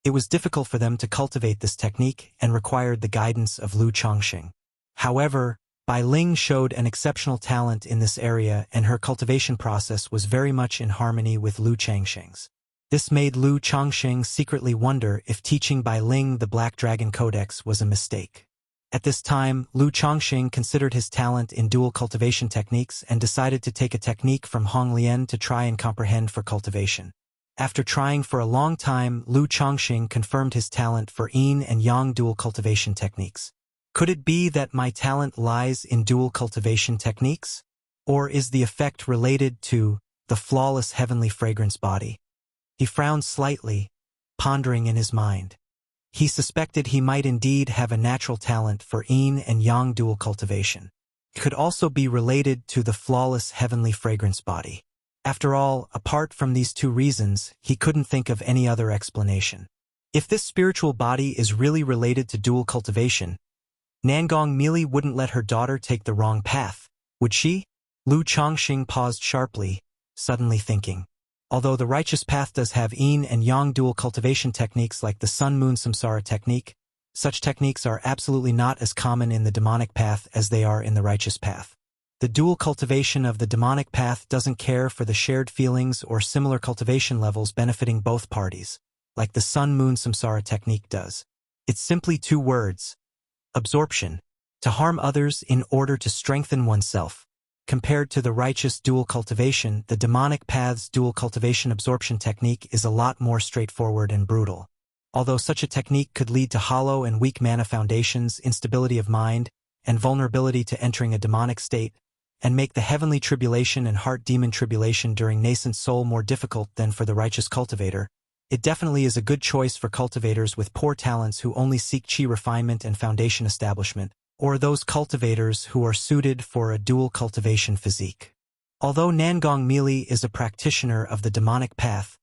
It was difficult for them to cultivate this technique and required the guidance of Lu Chongqing. However, Bai Ling showed an exceptional talent in this area and her cultivation process was very much in harmony with Lu Chongqing's. This made Lu Chongqing secretly wonder if teaching Bai Ling the Black Dragon Codex was a mistake. At this time, Lu Chongqing considered his talent in dual cultivation techniques and decided to take a technique from Hong Lian to try and comprehend for cultivation. After trying for a long time, Lu Chongqing confirmed his talent for yin and yang dual cultivation techniques. Could it be that my talent lies in dual cultivation techniques? Or is the effect related to the flawless heavenly fragrance body? He frowned slightly, pondering in his mind. He suspected he might indeed have a natural talent for yin and yang dual cultivation. It could also be related to the flawless heavenly fragrance body. After all, apart from these two reasons, he couldn't think of any other explanation. If this spiritual body is really related to dual cultivation, Nangong Mili wouldn't let her daughter take the wrong path, would she? Lu Chongqing paused sharply, suddenly thinking. Although the righteous path does have yin and yang dual cultivation techniques like the sun-moon samsara technique, such techniques are absolutely not as common in the demonic path as they are in the righteous path. The dual cultivation of the demonic path doesn't care for the shared feelings or similar cultivation levels benefiting both parties, like the sun-moon samsara technique does. It's simply two words: absorption, to harm others in order to strengthen oneself. Compared to the righteous dual cultivation, the demonic path's dual cultivation absorption technique is a lot more straightforward and brutal. Although such a technique could lead to hollow and weak mana foundations, instability of mind, and vulnerability to entering a demonic state, and make the heavenly tribulation and heart demon tribulation during nascent soul more difficult than for the righteous cultivator, it definitely is a good choice for cultivators with poor talents who only seek chi refinement and foundation establishment, or those cultivators who are suited for a dual cultivation physique. Although Nangong Mili is a practitioner of the demonic path,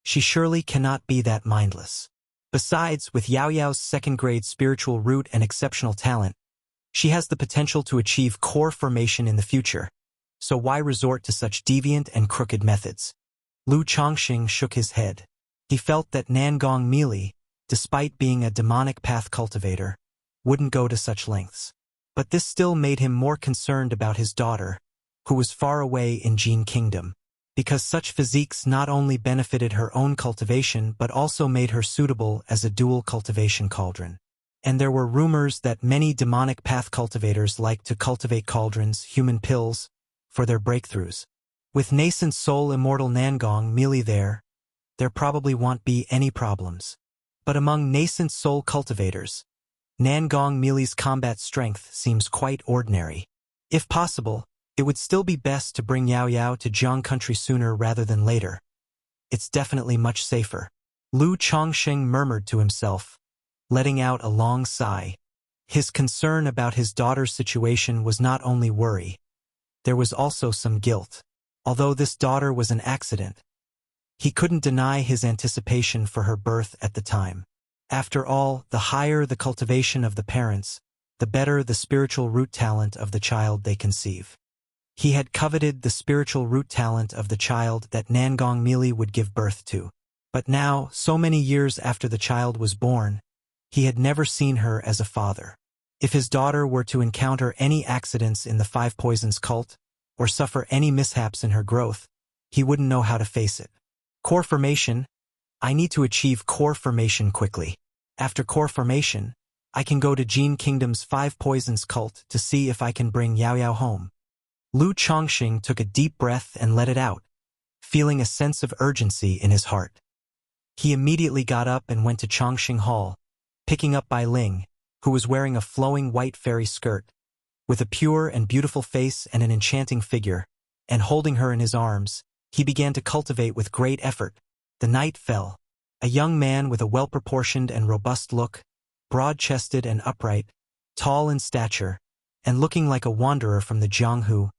she surely cannot be that mindless. Besides, with Yao Yao's second-grade spiritual root and exceptional talent, she has the potential to achieve core formation in the future, so why resort to such deviant and crooked methods? Lu Chongqing shook his head. He felt that Nangong Mili, despite being a demonic path cultivator, wouldn't go to such lengths. But this still made him more concerned about his daughter, who was far away in Jin Kingdom, because such physiques not only benefited her own cultivation but also made her suitable as a dual cultivation cauldron. And there were rumors that many demonic path cultivators like to cultivate cauldrons, human pills, for their breakthroughs. With nascent soul immortal Nangong Mili there probably won't be any problems. But among nascent soul cultivators, Nangong Mili's combat strength seems quite ordinary. If possible, it would still be best to bring Yao Yao to Jiang country sooner rather than later. It's definitely much safer. Lu Chongqing murmured to himself, letting out a long sigh. His concern about his daughter's situation was not only worry. There was also some guilt. Although this daughter was an accident, he couldn't deny his anticipation for her birth at the time. After all, the higher the cultivation of the parents, the better the spiritual root talent of the child they conceive. He had coveted the spiritual root talent of the child that Nangong Mili would give birth to. But now, so many years after the child was born, he had never seen her as a father. If his daughter were to encounter any accidents in the Five Poisons cult, or suffer any mishaps in her growth, he wouldn't know how to face it. Core formation. I need to achieve core formation quickly. After core formation, I can go to Jin Kingdom's Five Poisons cult to see if I can bring Yao Yao home. Lu Chongqing took a deep breath and let it out, feeling a sense of urgency in his heart. He immediately got up and went to Chongqing Hall, picking up Bai Ling, who was wearing a flowing white fairy skirt, with a pure and beautiful face and an enchanting figure, and holding her in his arms, he began to cultivate with great effort. The night fell. A young man with a well-proportioned and robust look, broad-chested and upright, tall in stature, and looking like a wanderer from the Jianghu,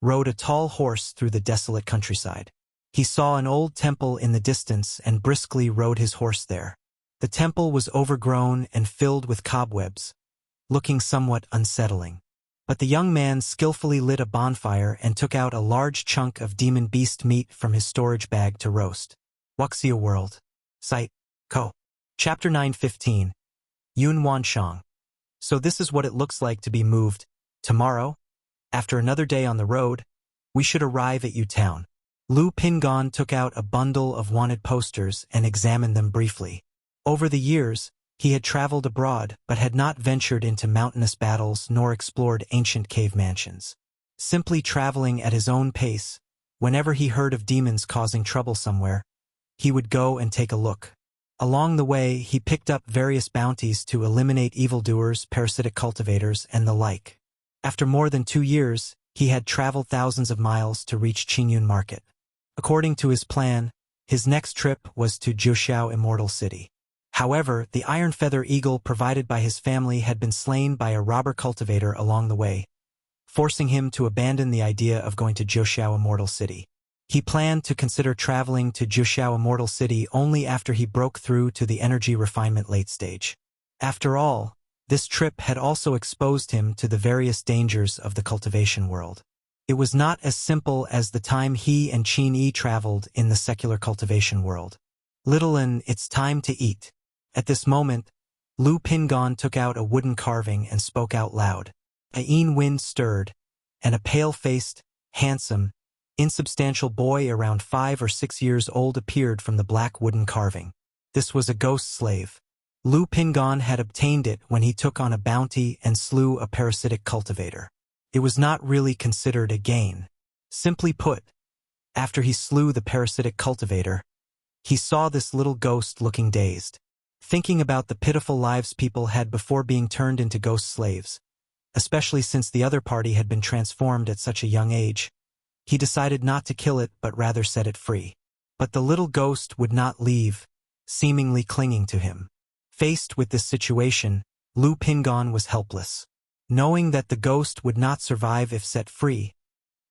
rode a tall horse through the desolate countryside. He saw an old temple in the distance and briskly rode his horse there. The temple was overgrown and filled with cobwebs, looking somewhat unsettling. But the young man skillfully lit a bonfire and took out a large chunk of demon beast meat from his storage bag to roast. Wuxia World. Site. Co. Chapter 9:15. Yun Wanshang. So this is what it looks like to be moved. Tomorrow, after another day on the road, we should arrive at Yu Town. Lu Pingon took out a bundle of wanted posters and examined them briefly. Over the years, he had traveled abroad but had not ventured into mountainous battles nor explored ancient cave mansions. Simply traveling at his own pace, whenever he heard of demons causing trouble somewhere, he would go and take a look. Along the way, he picked up various bounties to eliminate evildoers, parasitic cultivators, and the like. After more than 2 years, he had traveled thousands of miles to reach Qingyun Market. According to his plan, his next trip was to Jiuxiao Immortal City. However, the iron feather eagle provided by his family had been slain by a robber cultivator along the way, forcing him to abandon the idea of going to Jiuxiao Immortal City. He planned to consider traveling to Jiuxiao Immortal City only after he broke through to the energy refinement late stage. After all, this trip had also exposed him to the various dangers of the cultivation world. It was not as simple as the time he and Qin Yi traveled in the secular cultivation world. Little and it's time to eat. At this moment, Lu Pingon took out a wooden carving and spoke out loud. A wind stirred, and a pale-faced, handsome, insubstantial boy around 5 or 6 years old appeared from the black wooden carving. This was a ghost slave. Lu Pingon had obtained it when he took on a bounty and slew a parasitic cultivator. It was not really considered a gain. Simply put, after he slew the parasitic cultivator, he saw this little ghost looking dazed, thinking about the pitiful lives people had before being turned into ghost slaves, especially since the other party had been transformed at such a young age. He decided not to kill it but rather set it free. But the little ghost would not leave, seemingly clinging to him. Faced with this situation, Lu Pingon was helpless. Knowing that the ghost would not survive if set free,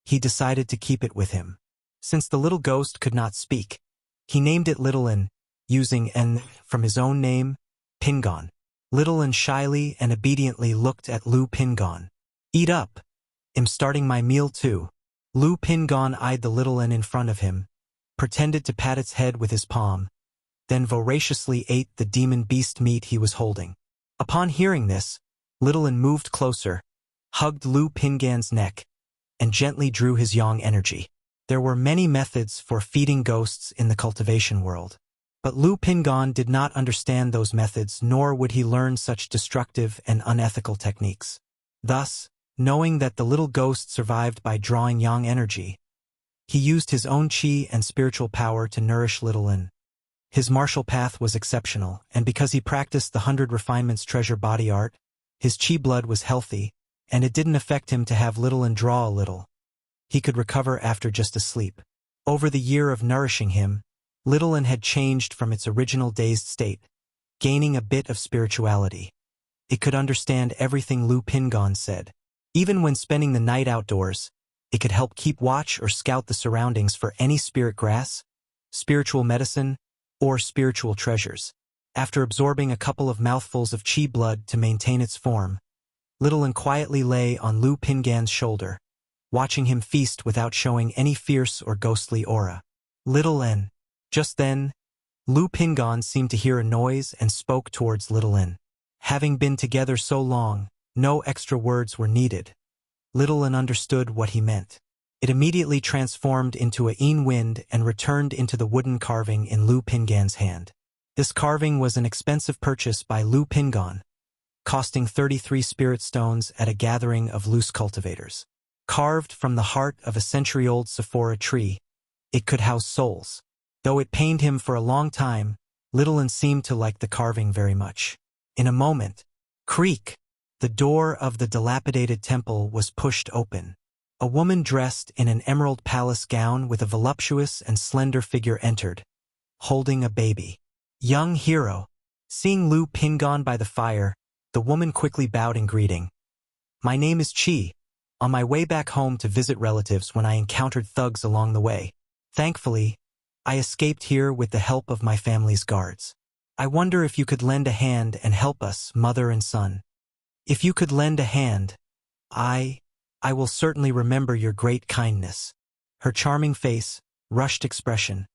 he decided to keep it with him. Since the little ghost could not speak, he named it Little N, using N from his own name, Pingon. Little N shyly and obediently looked at Lu Pingon. "Eat up. I'm starting my meal too." Lu Pingon eyed the little N in front of him, pretended to pat its head with his palm, then voraciously ate the demon beast meat he was holding. Upon hearing this, Little N moved closer, hugged Lu Pingon's neck, and gently drew his yang energy. There were many methods for feeding ghosts in the cultivation world, but Lu Pingon did not understand those methods, nor would he learn such destructive and unethical techniques. Thus, knowing that the little ghost survived by drawing yang energy, he used his own qi and spiritual power to nourish Little N. His martial path was exceptional, and because he practiced the 100 Refinements treasure body art, his qi blood was healthy, and it didn't affect him to have Little N draw a little. He could recover after just a sleep. Over the year of nourishing him, Little N had changed from its original dazed state, gaining a bit of spirituality. It could understand everything Lu Pingon said. Even when spending the night outdoors, it could help keep watch or scout the surroundings for any spirit grass, spiritual medicine, or spiritual treasures. After absorbing a couple of mouthfuls of qi blood to maintain its form, Little N quietly lay on Lu Pingon's shoulder, watching him feast without showing any fierce or ghostly aura. Little N. Just then, Lu Pingon seemed to hear a noise and spoke towards Little N. Having been together so long, no extra words were needed. Little N understood what he meant. It immediately transformed into a yin wind and returned into the wooden carving in Lu Pingon's hand. This carving was an expensive purchase by Lu Pingon, costing 33 spirit stones at a gathering of loose cultivators. Carved from the heart of a century-old Sephora tree, it could house souls. Though it pained him for a long time, Little N seemed to like the carving very much. In a moment, creak, the door of the dilapidated temple was pushed open. A woman dressed in an emerald palace gown with a voluptuous and slender figure entered, holding a baby. "Young hero." Seeing Lu Pingon by the fire, the woman quickly bowed in greeting. "My name is Chi. On my way back home to visit relatives when I encountered thugs along the way. Thankfully, I escaped here with the help of my family's guards. I wonder if you could lend a hand and help us, mother and son. If you could lend a hand, I will certainly remember your great kindness." Her charming face, rushed expression,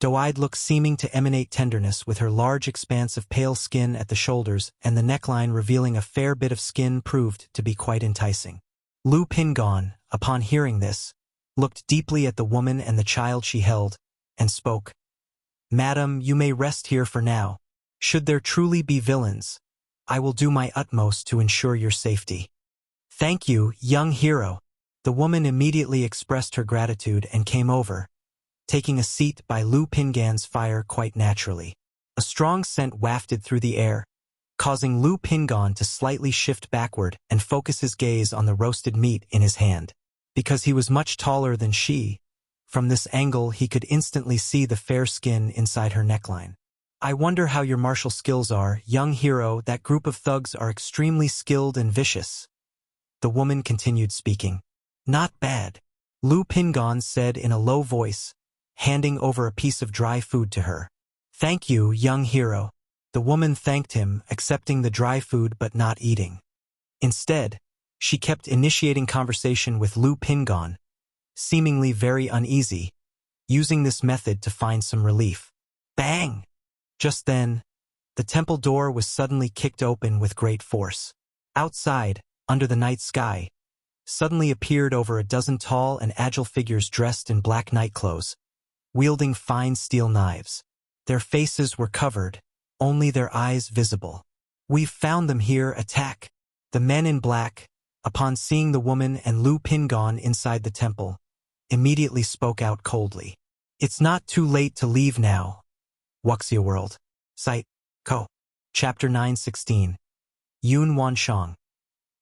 doe-eyed look seeming to emanate tenderness with her large expanse of pale skin at the shoulders and the neckline revealing a fair bit of skin proved to be quite enticing. Lu Pingon, upon hearing this, looked deeply at the woman and the child she held, and spoke. "Madam, you may rest here for now. Should there truly be villains, I will do my utmost to ensure your safety." "Thank you, young hero." The woman immediately expressed her gratitude and came over, taking a seat by Lu Pingon's fire quite naturally. A strong scent wafted through the air, causing Lu Pingon to slightly shift backward and focus his gaze on the roasted meat in his hand. Because he was much taller than she, from this angle he could instantly see the fair skin inside her neckline. "I wonder how your martial skills are, young hero. That group of thugs are extremely skilled and vicious." The woman continued speaking. "Not bad," Lu Pingon said in a low voice, handing over a piece of dry food to her. "Thank you, young hero." The woman thanked him, accepting the dry food but not eating. Instead, she kept initiating conversation with Lu Pingon, seemingly very uneasy, using this method to find some relief. Bang! Just then, the temple door was suddenly kicked open with great force. Outside, under the night sky, suddenly appeared over a dozen tall and agile figures dressed in black nightclothes, wielding fine steel knives. Their faces were covered, only their eyes visible. "We've found them here, attack!" The men in black, upon seeing the woman and Lu Pingon inside the temple, immediately spoke out coldly. "It's not too late to leave now." Wuxia World. Site. Co. Chapter 9:16. Yun Wanshang.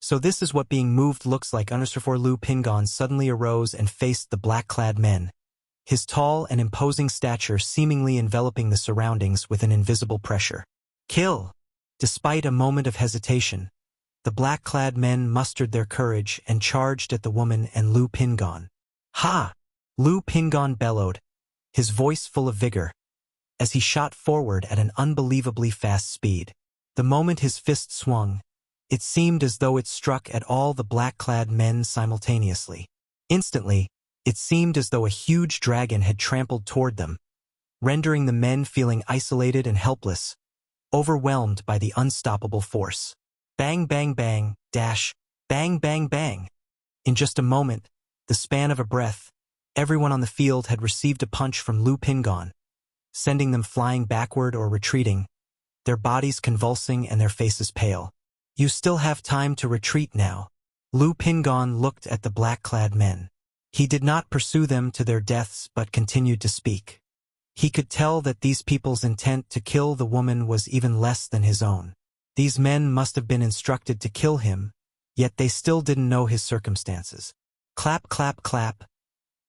So this is what being moved looks like. _4 Lu Pingon suddenly arose and faced the black-clad men, his tall and imposing stature seemingly enveloping the surroundings with an invisible pressure. "Kill!" Despite a moment of hesitation, the black-clad men mustered their courage and charged at the woman and Lu Pingon. "Ha!" Lu Pingon bellowed, his voice full of vigor, as he shot forward at an unbelievably fast speed. The moment his fist swung, it seemed as though it struck at all the black-clad men simultaneously. Instantly, it seemed as though a huge dragon had trampled toward them, rendering the men feeling isolated and helpless, overwhelmed by the unstoppable force. Bang, bang, bang, dash, bang, bang, bang. In just a moment, the span of a breath, everyone on the field had received a punch from Lu Pingon, sending them flying backward or retreating, their bodies convulsing and their faces pale. "You still have time to retreat now." Lu Pingon looked at the black-clad men. He did not pursue them to their deaths but continued to speak. He could tell that these people's intent to kill the woman was even less than his own. These men must have been instructed to kill him, yet they still didn't know his circumstances. Clap, clap, clap.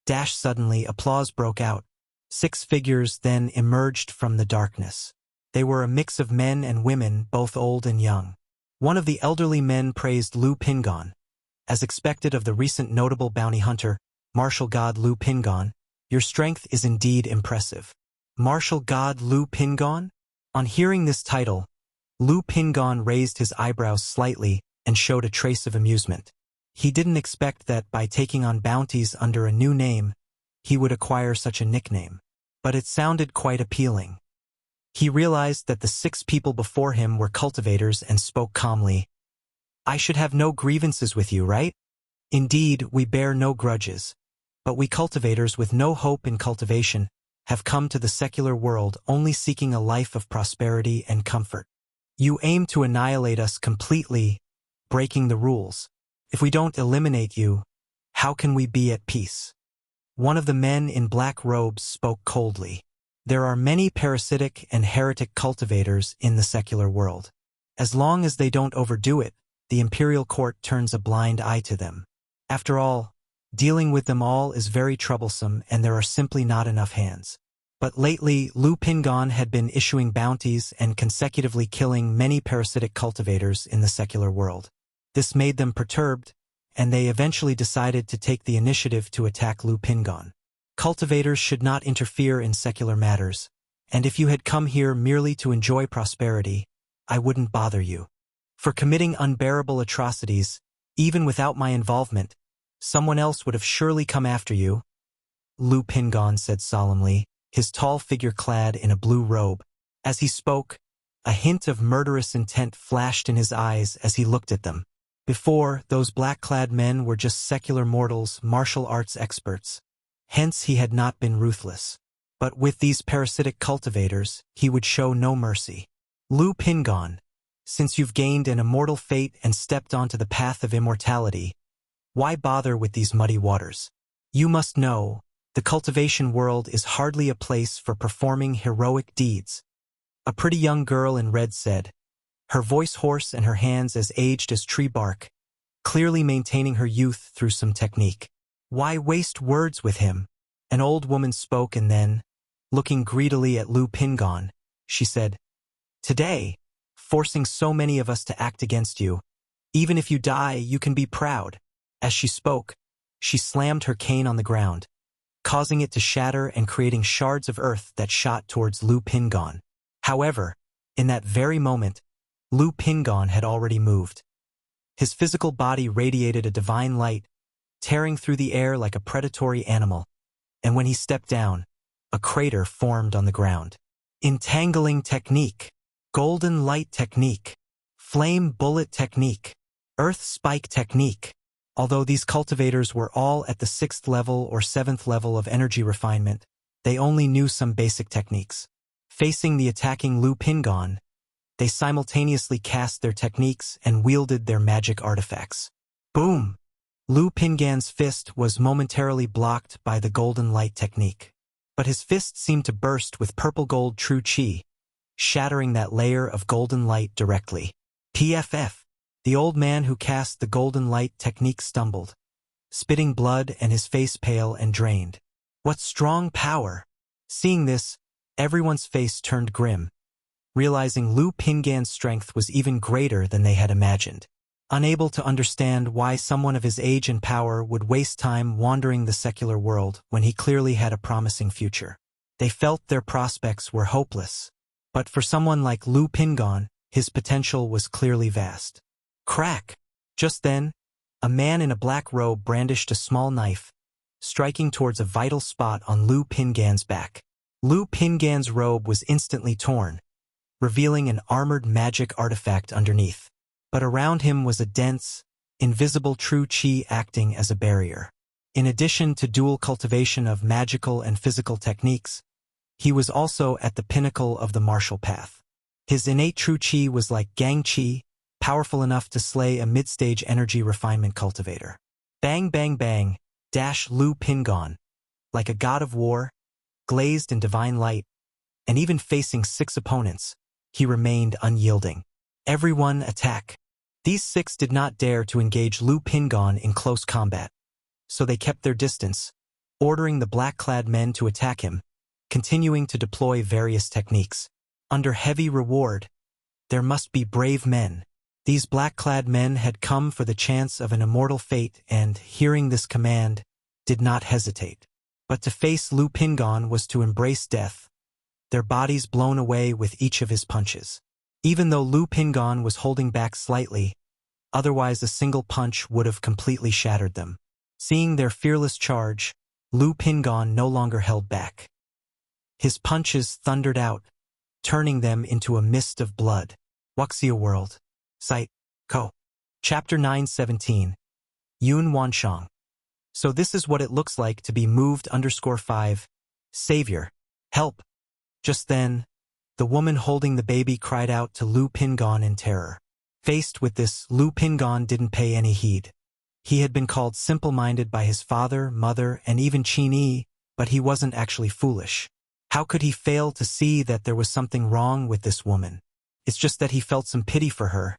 Dash suddenly, applause broke out. 6 figures then emerged from the darkness. They were a mix of men and women, both old and young. One of the elderly men praised Lu Pingon. As expected of the recent notable bounty hunter, martial god Lu Pingon, "Your strength is indeed impressive." Martial god Lu Pingon? On hearing this title, Lu Pingon raised his eyebrows slightly and showed a trace of amusement. He didn't expect that by taking on bounties under a new name, he would acquire such a nickname. But it sounded quite appealing. He realized that the 6 people before him were cultivators and spoke calmly. "I should have no grievances with you, right? Indeed, we bear no grudges. But we cultivators with no hope in cultivation have come to the secular world only seeking a life of prosperity and comfort. You aim to annihilate us completely, breaking the rules. If we don't eliminate you, how can we be at peace?" One of the men in black robes spoke coldly. "There are many parasitic and heretic cultivators in the secular world. As long as they don't overdo it, the imperial court turns a blind eye to them. After all, dealing with them all is very troublesome and there are simply not enough hands." But lately, Lu Pingon had been issuing bounties and consecutively killing many parasitic cultivators in the secular world. This made them perturbed, and they eventually decided to take the initiative to attack Lu Pingon. Cultivators should not interfere in secular matters, and if you had come here merely to enjoy prosperity, I wouldn't bother you. For committing unbearable atrocities, even without my involvement, someone else would have surely come after you," Lu Pingon said solemnly, his tall figure clad in a blue robe. As he spoke, a hint of murderous intent flashed in his eyes as he looked at them. Before, those black-clad men were just secular mortals, martial arts experts. Hence he had not been ruthless. But with these parasitic cultivators, he would show no mercy. "Lu Pingon, since you've gained an immortal fate and stepped onto the path of immortality, why bother with these muddy waters? You must know, the cultivation world is hardly a place for performing heroic deeds," a pretty young girl in red said, her voice hoarse and her hands as aged as tree bark, clearly maintaining her youth through some technique. "Why waste words with him?" An old woman spoke and then, looking greedily at Lu Pingon, she said, "Today, forcing so many of us to act against you, even if you die, you can be proud." As she spoke, she slammed her cane on the ground, causing it to shatter and creating shards of earth that shot towards Lu Pingon. However, in that very moment, Lu Pingon had already moved. His physical body radiated a divine light, tearing through the air like a predatory animal, and when he stepped down, a crater formed on the ground. Entangling technique, golden light technique, flame bullet technique, earth spike technique. Although these cultivators were all at the 6th level or 7th level of energy refinement, they only knew some basic techniques. Facing the attacking Lu Pingon, they simultaneously cast their techniques and wielded their magic artifacts. Boom! Lu Pingan's fist was momentarily blocked by the golden light technique. But his fist seemed to burst with purple-gold true chi, shattering that layer of golden light directly. PFF. The old man who cast the golden light technique stumbled, spitting blood and his face pale and drained. What strong power! Seeing this, everyone's face turned grim, realizing Lu Pingan's strength was even greater than they had imagined. Unable to understand why someone of his age and power would waste time wandering the secular world when he clearly had a promising future. They felt their prospects were hopeless. But for someone like Lu Pingon, his potential was clearly vast. Crack! Just then, a man in a black robe brandished a small knife, striking towards a vital spot on Lu Pingan's back. Lu Pingan's robe was instantly torn, revealing an armored magic artifact underneath. But around him was a dense, invisible true chi acting as a barrier. In addition to dual cultivation of magical and physical techniques, he was also at the pinnacle of the martial path. His innate true chi was like gang chi, powerful enough to slay a mid-stage energy refinement cultivator. Bang bang bang, dash Lu Pingon. Like a god of war, glazed in divine light, and even facing 6 opponents, he remained unyielding. Everyone attack. These 6 did not dare to engage Lu Pingon in close combat, so they kept their distance, ordering the black-clad men to attack him, continuing to deploy various techniques. Under heavy reward, there must be brave men. These black-clad men had come for the chance of an immortal fate and, hearing this command, did not hesitate. But to face Lu Pingon was to embrace death, their bodies blown away with each of his punches. Even though Lu Pingon was holding back slightly, otherwise a single punch would have completely shattered them. Seeing their fearless charge, Lu Pingon no longer held back. His punches thundered out, turning them into a mist of blood. Wuxia World. Site. Co. Chapter 917. Yun Wanshang. So this is what it looks like to be moved_5. Savior. Help. Just then, the woman holding the baby cried out to Lu Pingon in terror. Faced with this, Lu Pingon didn't pay any heed. He had been called simple-minded by his father, mother, and even Qin, but he wasn't actually foolish. How could he fail to see that there was something wrong with this woman? It's just that he felt some pity for her,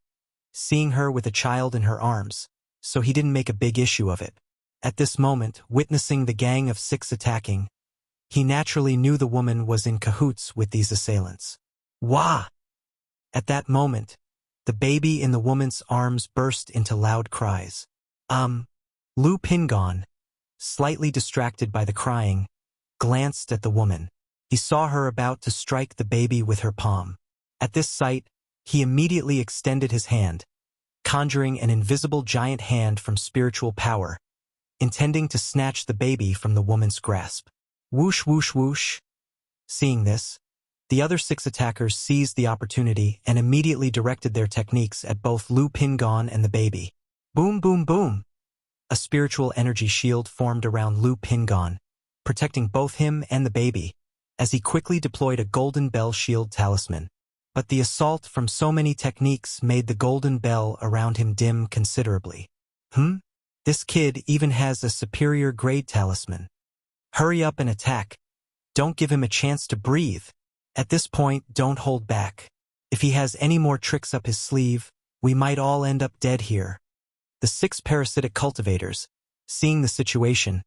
seeing her with a child in her arms, so he didn't make a big issue of it. At this moment, witnessing the gang of 6 attacking, he naturally knew the woman was in cahoots with these assailants. Wah! At that moment, the baby in the woman's arms burst into loud cries. Lu Pingon, slightly distracted by the crying, glanced at the woman. He saw her about to strike the baby with her palm. At this sight, he immediately extended his hand, conjuring an invisible giant hand from spiritual power, intending to snatch the baby from the woman's grasp. Whoosh whoosh whoosh. Seeing this, the other 6 attackers seized the opportunity and immediately directed their techniques at both Lu Pingon and the baby. Boom boom boom. A spiritual energy shield formed around Lu Pingon, protecting both him and the baby, as he quickly deployed a golden bell shield talisman. But the assault from so many techniques made the golden bell around him dim considerably. This kid even has a superior grade talisman. Hurry up and attack. Don't give him a chance to breathe. At this point, don't hold back. If he has any more tricks up his sleeve, we might all end up dead here. The 6 parasitic cultivators, seeing the situation,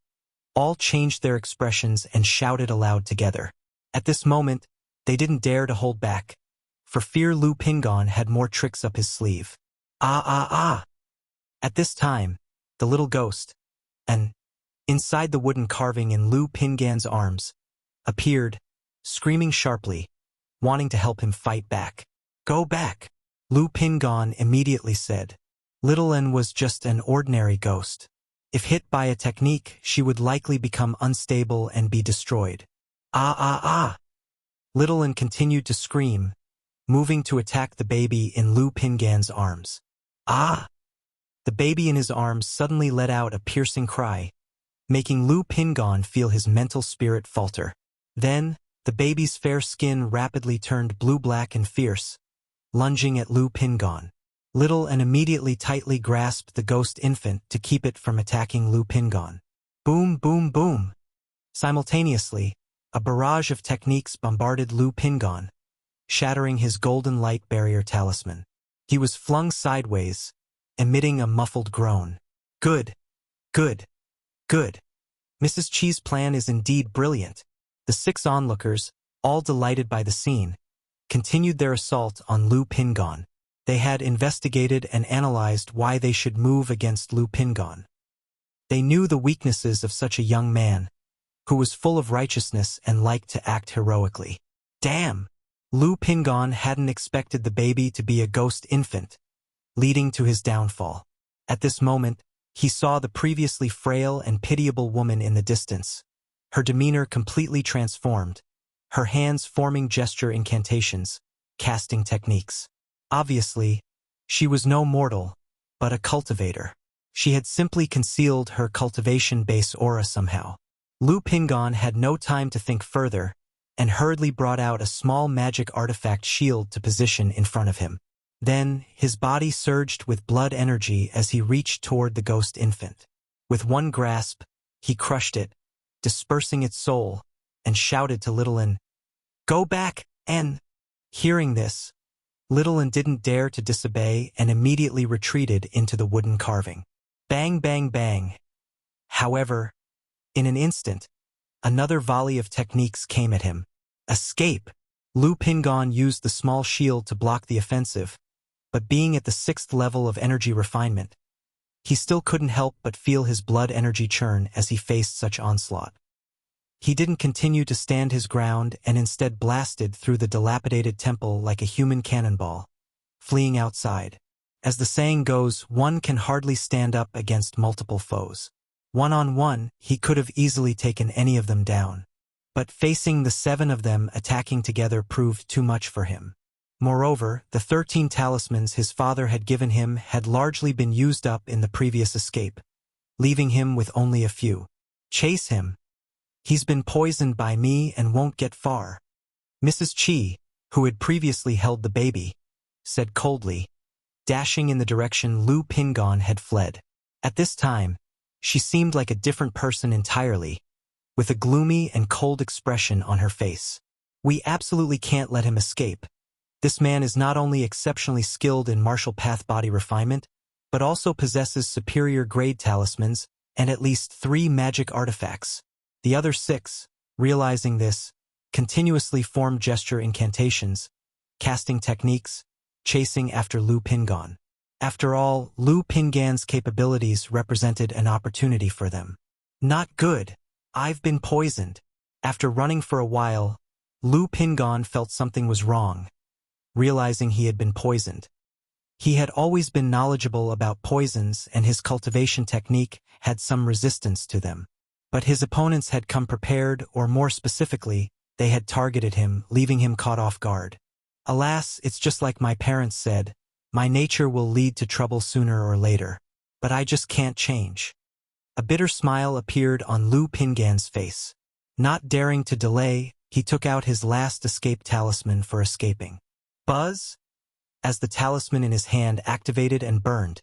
all changed their expressions and shouted aloud together. At this moment, they didn't dare to hold back, for fear Lu Pingon had more tricks up his sleeve. Ah! At this time, the little ghost, and inside the wooden carving in Lu Pingan's arms, appeared, screaming sharply, wanting to help him fight back. Go back, Lu Pingon immediately said. Little N was just an ordinary ghost. If hit by a technique, she would likely become unstable and be destroyed. Ah! Little N continued to scream, moving to attack the baby in Lu Pingan's arms. Ah! The baby in his arms suddenly let out a piercing cry, making Lu Pingon feel his mental spirit falter. Then, the baby's fair skin rapidly turned blue-black and fierce, lunging at Lu Pingon. Little and immediately tightly grasped the ghost infant to keep it from attacking Lu Pingon. Boom, boom, boom. Simultaneously, a barrage of techniques bombarded Lu Pingon, shattering his golden light barrier talisman. He was flung sideways, emitting a muffled groan. Good, good, good. Mrs. Chi's plan is indeed brilliant. The 6 onlookers, all delighted by the scene, continued their assault on Lu Pingon. They had investigated and analyzed why they should move against Lu Pingon. They knew the weaknesses of such a young man, who was full of righteousness and liked to act heroically. Damn! Lu Pingon hadn't expected the baby to be a ghost infant, leading to his downfall. At this moment, he saw the previously frail and pitiable woman in the distance, her demeanor completely transformed, her hands forming gesture incantations, casting techniques. Obviously, she was no mortal, but a cultivator. She had simply concealed her cultivation base aura somehow. Lu Pingon had no time to think further, and hurriedly brought out a small magic artifact shield to position in front of him. Then, his body surged with blood energy as he reached toward the ghost infant. With one grasp, he crushed it, dispersing its soul, and shouted to Littlin, "Go back, N!" Hearing this, Littlin didn't dare to disobey and immediately retreated into the wooden carving. Bang, bang, bang. However, in an instant, another volley of techniques came at him. Escape! Lu Pingon used the small shield to block the offensive, but being at the 6th level of energy refinement, he still couldn't help but feel his blood energy churn as he faced such onslaught. He didn't continue to stand his ground and instead blasted through the dilapidated temple like a human cannonball, fleeing outside. As the saying goes, one can hardly stand up against multiple foes. One-on-one, he could have easily taken any of them down. But facing the 7 of them attacking together proved too much for him. Moreover, the 13 talismans his father had given him had largely been used up in the previous escape, leaving him with only a few. Chase him. He's been poisoned by me and won't get far. Mrs. Chi, who had previously held the baby, said coldly, dashing in the direction Lu Pingon had fled. At this time, she seemed like a different person entirely, with a gloomy and cold expression on her face. We absolutely can't let him escape. This man is not only exceptionally skilled in martial path body refinement, but also possesses superior grade talismans and at least 3 magic artifacts. The other 6, realizing this, continuously formed gesture incantations, casting techniques, chasing after Lu Pingon. After all, Lu Pingon's capabilities represented an opportunity for them. Not good. I've been poisoned. After running for a while, Lu Pingon felt something was wrong, realizing he had been poisoned. He had always been knowledgeable about poisons and his cultivation technique had some resistance to them. But his opponents had come prepared, or more specifically, they had targeted him, leaving him caught off guard. Alas, it's just like my parents said, my nature will lead to trouble sooner or later. But I just can't change. A bitter smile appeared on Lu Pingon's face. Not daring to delay, he took out his last escape talisman for escaping. Buzz? As the talisman in his hand activated and burned,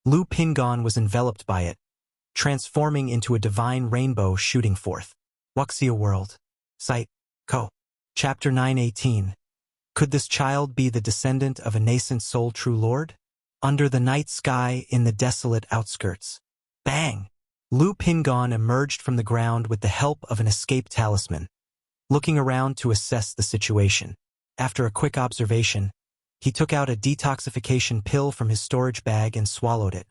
Lu Pingon was enveloped by it, transforming into a divine rainbow shooting forth. Wuxia World. Site. Co. Chapter 918. Could this child be the descendant of a nascent soul true lord? Under the night sky in the desolate outskirts. Bang! Lu Pingon emerged from the ground with the help of an escape talisman, looking around to assess the situation. After a quick observation, he took out a detoxification pill from his storage bag and swallowed it.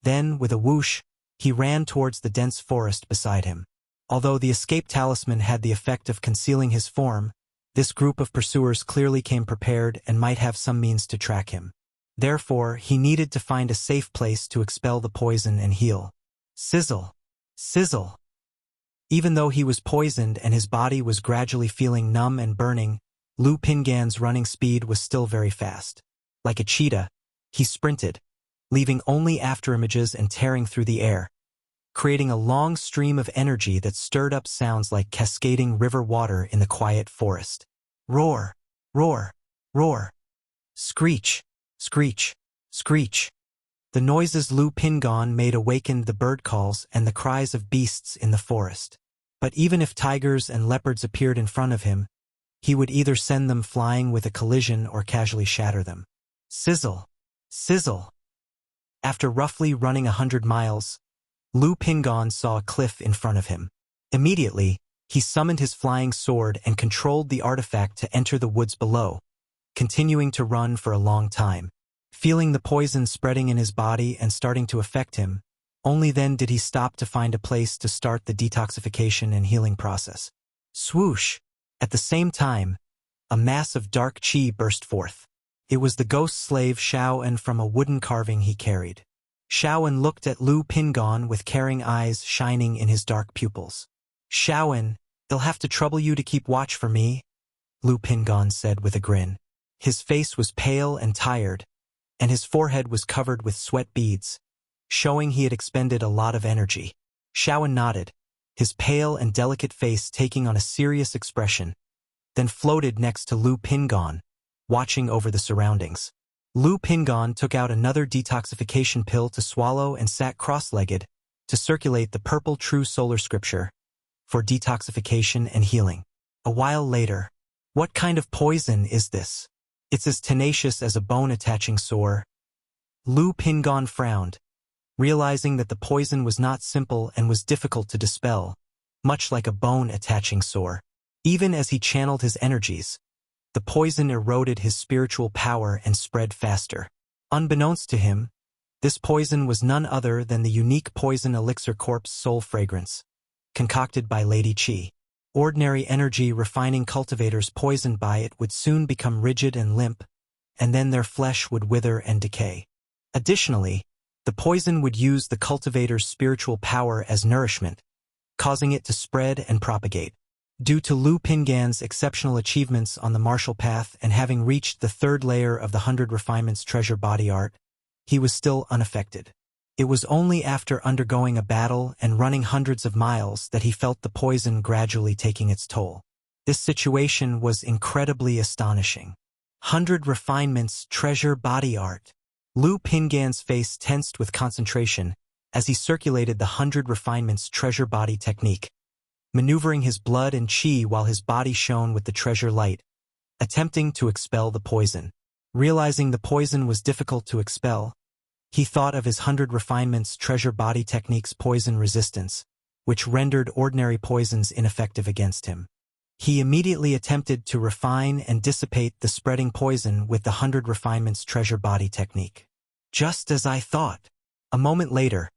Then, with a whoosh, he ran towards the dense forest beside him. Although the escape talisman had the effect of concealing his form, this group of pursuers clearly came prepared and might have some means to track him. Therefore, he needed to find a safe place to expel the poison and heal. Sizzle! Sizzle! Even though he was poisoned and his body was gradually feeling numb and burning, Lu Pingon's running speed was still very fast. Like a cheetah, he sprinted, leaving only afterimages and tearing through the air, creating a long stream of energy that stirred up sounds like cascading river water in the quiet forest. Roar, roar, roar. Screech, screech, screech. The noises Lu Pingon made awakened the bird calls and the cries of beasts in the forest. But even if tigers and leopards appeared in front of him, he would either send them flying with a collision or casually shatter them. Sizzle, sizzle. After roughly running 100 miles, Lu Pingon saw a cliff in front of him. Immediately, he summoned his flying sword and controlled the artifact to enter the woods below, continuing to run for a long time. Feeling the poison spreading in his body and starting to affect him, only then did he stop to find a place to start the detoxification and healing process. Swoosh! At the same time, a mass of dark chi burst forth. It was the ghost slave Shaoan from a wooden carving he carried. Shaoan looked at Lu Pingon with caring eyes shining in his dark pupils. Shaoan, they'll have to trouble you to keep watch for me, Lu Pingon said with a grin. His face was pale and tired, and his forehead was covered with sweat beads, showing he had expended a lot of energy. Shaoan nodded, his pale and delicate face taking on a serious expression, then floated next to Lu Pingon, watching over the surroundings. Lu Pingon took out another detoxification pill to swallow and sat cross-legged to circulate the purple true solar scripture for detoxification and healing. A while later, what kind of poison is this? It's as tenacious as a bone-attaching sore. Lu Pingon frowned, realizing that the poison was not simple and was difficult to dispel, much like a bone-attaching sore. Even as he channeled his energies, the poison eroded his spiritual power and spread faster. Unbeknownst to him, this poison was none other than the unique poison elixir corpse soul fragrance, concocted by Lady Qi. Ordinary energy refining cultivators poisoned by it would soon become rigid and limp, and then their flesh would wither and decay. Additionally, the poison would use the cultivator's spiritual power as nourishment, causing it to spread and propagate. Due to Lu Pingon's exceptional achievements on the martial path and having reached the third layer of the 100 Refinements treasure body art, he was still unaffected. It was only after undergoing a battle and running hundreds of miles that he felt the poison gradually taking its toll. This situation was incredibly astonishing. 100 Refinements treasure body art. Lu Pingon's face tensed with concentration as he circulated the 100 Refinements treasure body technique, maneuvering his blood and chi while his body shone with the treasure light, attempting to expel the poison. Realizing the poison was difficult to expel, he thought of his 100 Refinements treasure body technique's poison resistance, which rendered ordinary poisons ineffective against him. He immediately attempted to refine and dissipate the spreading poison with the 100 Refinements treasure body technique. Just as I thought. A moment later,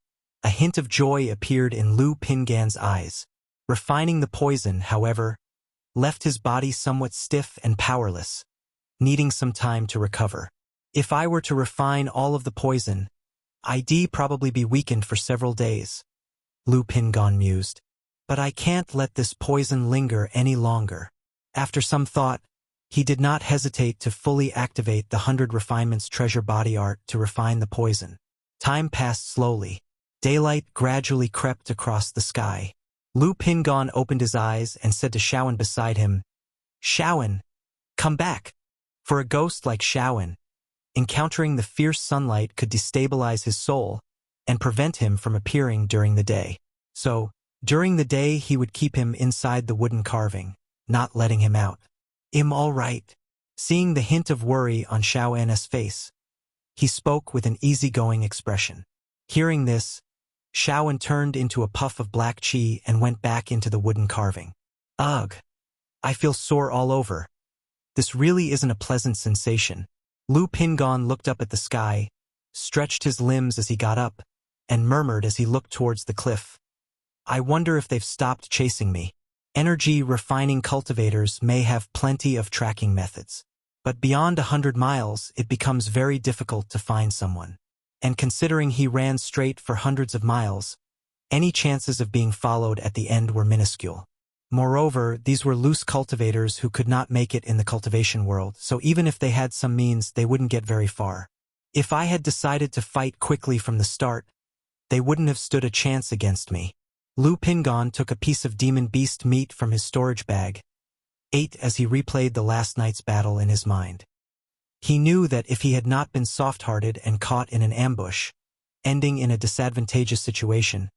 a hint of joy appeared in Lu Pingon's eyes. Refining the poison, however, left his body somewhat stiff and powerless, needing some time to recover. If I were to refine all of the poison, I'd probably be weakened for several days, Lu Pingon mused. But I can't let this poison linger any longer. After some thought, he did not hesitate to fully activate the 100 Refinements treasure body art to refine the poison. Time passed slowly. Daylight gradually crept across the sky. Lu Pingon opened his eyes and said to Shaoan beside him, "Shaoan, come back." For a ghost like Shaoan, encountering the fierce sunlight could destabilize his soul and prevent him from appearing during the day. So, during the day he would keep him inside the wooden carving, not letting him out. "I'm all right." Seeing the hint of worry on Shaoan's face, he spoke with an easygoing expression. Hearing this, Shaoan turned into a puff of black chi and went back into the wooden carving. "Ugh, I feel sore all over. This really isn't a pleasant sensation." Lu Pingon looked up at the sky, stretched his limbs as he got up, and murmured as he looked towards the cliff. "I wonder if they've stopped chasing me." Energy refining cultivators may have plenty of tracking methods, but beyond 100 miles it becomes very difficult to find someone. And considering he ran straight for hundreds of miles, any chances of being followed at the end were minuscule. Moreover, these were loose cultivators who could not make it in the cultivation world, so even if they had some means, they wouldn't get very far. If I had decided to fight quickly from the start, they wouldn't have stood a chance against me. Lu Pingon took a piece of demon beast meat from his storage bag, ate as he replayed the last night's battle in his mind. He knew that if he had not been soft-hearted and caught in an ambush, ending in a disadvantageous situation,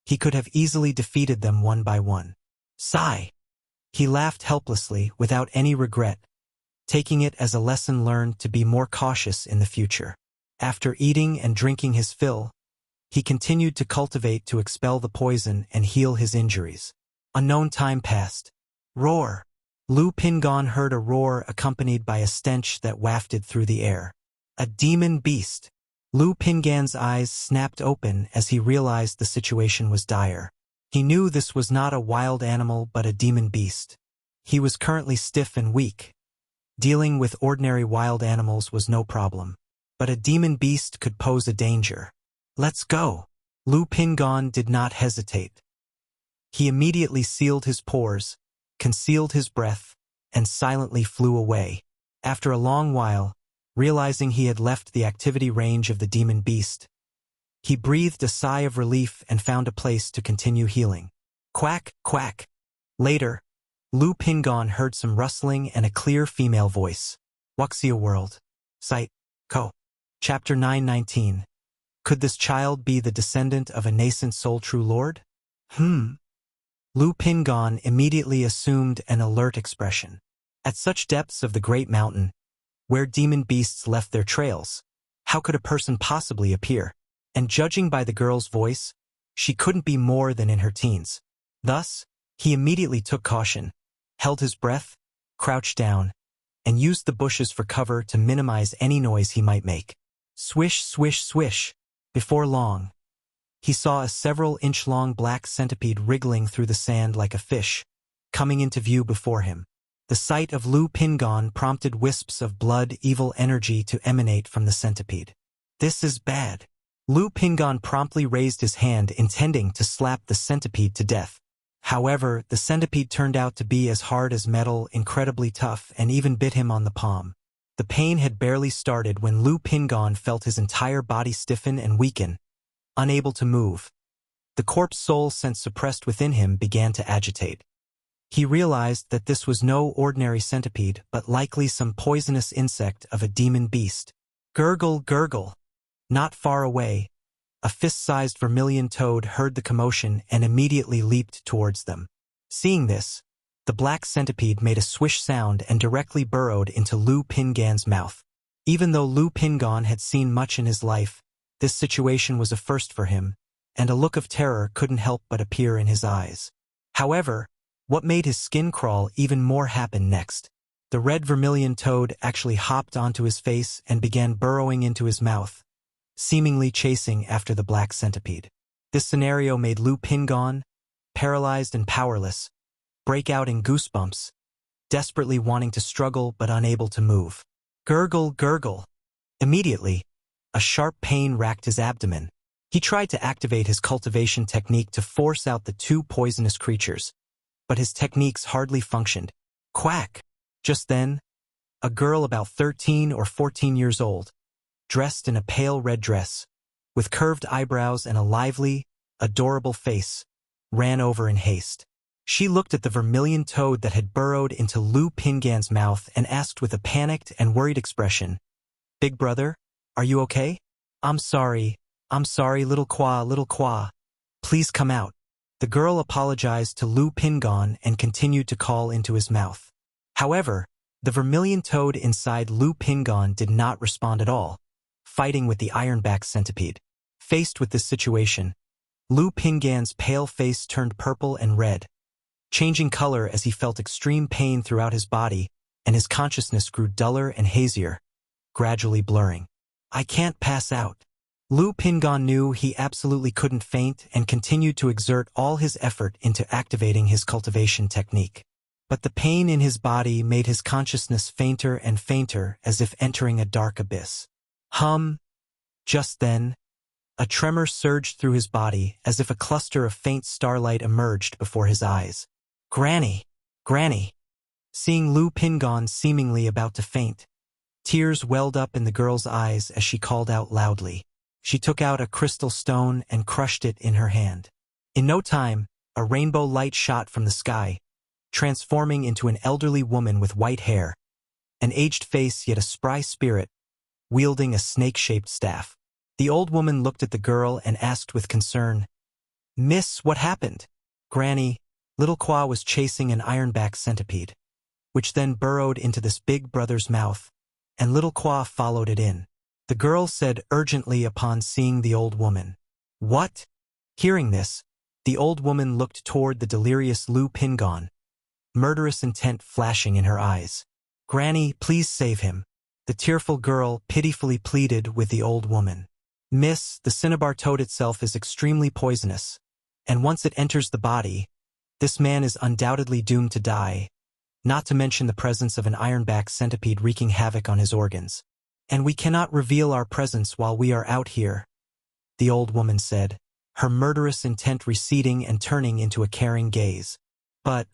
he could have easily defeated them one by one. Sigh. He laughed helplessly, without any regret, taking it as a lesson learned to be more cautious in the future. After eating and drinking his fill, he continued to cultivate to expel the poison and heal his injuries. A known time passed. Roar! Lu Pingon heard a roar accompanied by a stench that wafted through the air. A demon beast! Lu Pingon's eyes snapped open as he realized the situation was dire. He knew this was not a wild animal but a demon beast. He was currently stiff and weak. Dealing with ordinary wild animals was no problem. But a demon beast could pose a danger. Let's go! Lu Pingon did not hesitate. He immediately sealed his pores, concealed his breath, and silently flew away. After a long while, realizing he had left the activity range of the demon beast, he breathed a sigh of relief and found a place to continue healing. Quack, quack. Later, Lu Pingon heard some rustling and a clear female voice. Wuxia World. Site. Co. Chapter 919. Could this child be the descendant of a nascent soul true lord? Lu Pingon immediately assumed an alert expression. At such depths of the great mountain, where demon beasts left their trails, how could a person possibly appear? And judging by the girl's voice, she couldn't be more than in her teens. Thus, he immediately took caution, held his breath, crouched down, and used the bushes for cover to minimize any noise he might make. Swish, swish, swish. Before long, he saw a several-inch-long black centipede wriggling through the sand like a fish, coming into view before him. The sight of Lu Pingon prompted wisps of blood evil energy to emanate from the centipede. This is bad. Lu Pingon promptly raised his hand intending to slap the centipede to death. However, the centipede turned out to be as hard as metal, incredibly tough, and even bit him on the palm. The pain had barely started when Lu Pingon felt his entire body stiffen and weaken, unable to move. The corpse soul sense suppressed within him began to agitate. He realized that this was no ordinary centipede, but likely some poisonous insect of a demon beast. Gurgle, gurgle. Not far away, a fist-sized vermilion toad heard the commotion and immediately leaped towards them. Seeing this, the black centipede made a swish sound and directly burrowed into Lu Pingon's mouth. Even though Lu Pingon had seen much in his life, this situation was a first for him, and a look of terror couldn't help but appear in his eyes. However, what made his skin crawl even more happened next. The red vermilion toad actually hopped onto his face and began burrowing into his mouth, seemingly chasing after the black centipede. This scenario made Lu Pingon, paralyzed and powerless, break out in goosebumps, desperately wanting to struggle but unable to move. Gurgle, gurgle. Immediately, a sharp pain racked his abdomen. He tried to activate his cultivation technique to force out the two poisonous creatures, but his techniques hardly functioned. Quack! Just then, a girl about 13 or 14 years old, dressed in a pale red dress, with curved eyebrows and a lively, adorable face, ran over in haste. She looked at the vermilion toad that had burrowed into Lu Pingon's mouth and asked with a panicked and worried expression, "Big brother, are you okay?" I'm sorry, little Kwa. Please come out." The girl apologized to Lu Pingon and continued to call into his mouth. However, the vermilion toad inside Lu Pingon did not respond at all, fighting with the ironback centipede. Faced with this situation, Lu Pingon's pale face turned purple and red, changing color as he felt extreme pain throughout his body, and his consciousness grew duller and hazier, gradually blurring. I can't pass out. Lu Pingon knew he absolutely couldn't faint and continued to exert all his effort into activating his cultivation technique. But the pain in his body made his consciousness fainter and fainter as if entering a dark abyss. Just then, a tremor surged through his body as if a cluster of faint starlight emerged before his eyes. Granny! Granny! Seeing Lu Pingon seemingly about to faint, Tears welled up in the girl's eyes as she called out loudly. She took out a crystal stone and crushed it in her hand. In no time, a rainbow light shot from the sky, transforming into an elderly woman with white hair, an aged face yet a spry spirit, wielding a snake-shaped staff. The old woman looked at the girl and asked with concern, "Miss, what happened?" "Granny, little Qua was chasing an ironback centipede, which then burrowed into this big brother's mouth, and little Qua followed it in," the girl said urgently upon seeing the old woman. "What?" Hearing this, the old woman looked toward the delirious Lu Pingon, murderous intent flashing in her eyes. "Granny, please save him," the tearful girl pitifully pleaded with the old woman. "Miss, the cinnabar toad itself is extremely poisonous, and once it enters the body, this man is undoubtedly doomed to die, not to mention the presence of an ironback centipede wreaking havoc on his organs. And we cannot reveal our presence while we are out here," the old woman said, her murderous intent receding and turning into a caring gaze. But,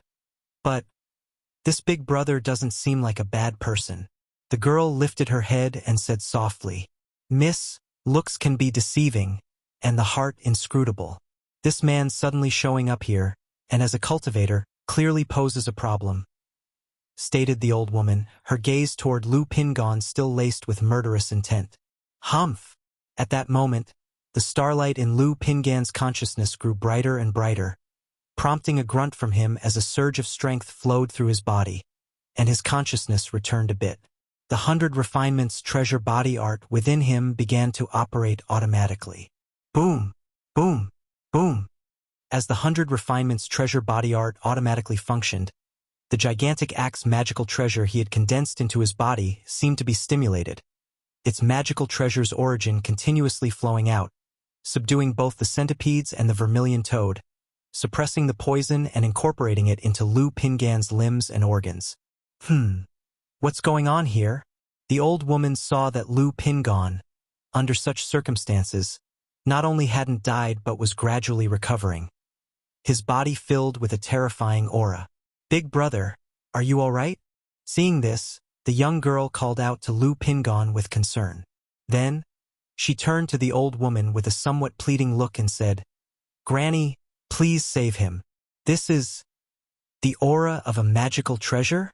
this big brother doesn't seem like a bad person." The girl lifted her head and said softly, "Miss, looks can be deceiving, and the heart inscrutable. This man suddenly showing up here, and as a cultivator, clearly poses a problem," stated the old woman, her gaze toward Lu Pingon still laced with murderous intent. Humph! At that moment, the starlight in Lu Pingan's consciousness grew brighter and brighter, prompting a grunt from him as a surge of strength flowed through his body, and his consciousness returned a bit. The 100 Refinements treasure body art within him began to operate automatically. Boom! Boom! Boom! As the 100 Refinements treasure body art automatically functioned, the gigantic axe magical treasure he had condensed into his body seemed to be stimulated, its magical treasure's origin continuously flowing out, subduing both the centipedes and the vermilion toad, suppressing the poison and incorporating it into Lu Pingan's limbs and organs. What's going on here? The old woman saw that Lu Pingon, under such circumstances, not only hadn't died but was gradually recovering, his body filled with a terrifying aura. "Big brother, are you all right?" Seeing this, the young girl called out to Lu Pingon with concern. Then, she turned to the old woman with a somewhat pleading look and said, "Granny, please save him. This is the aura of a magical treasure?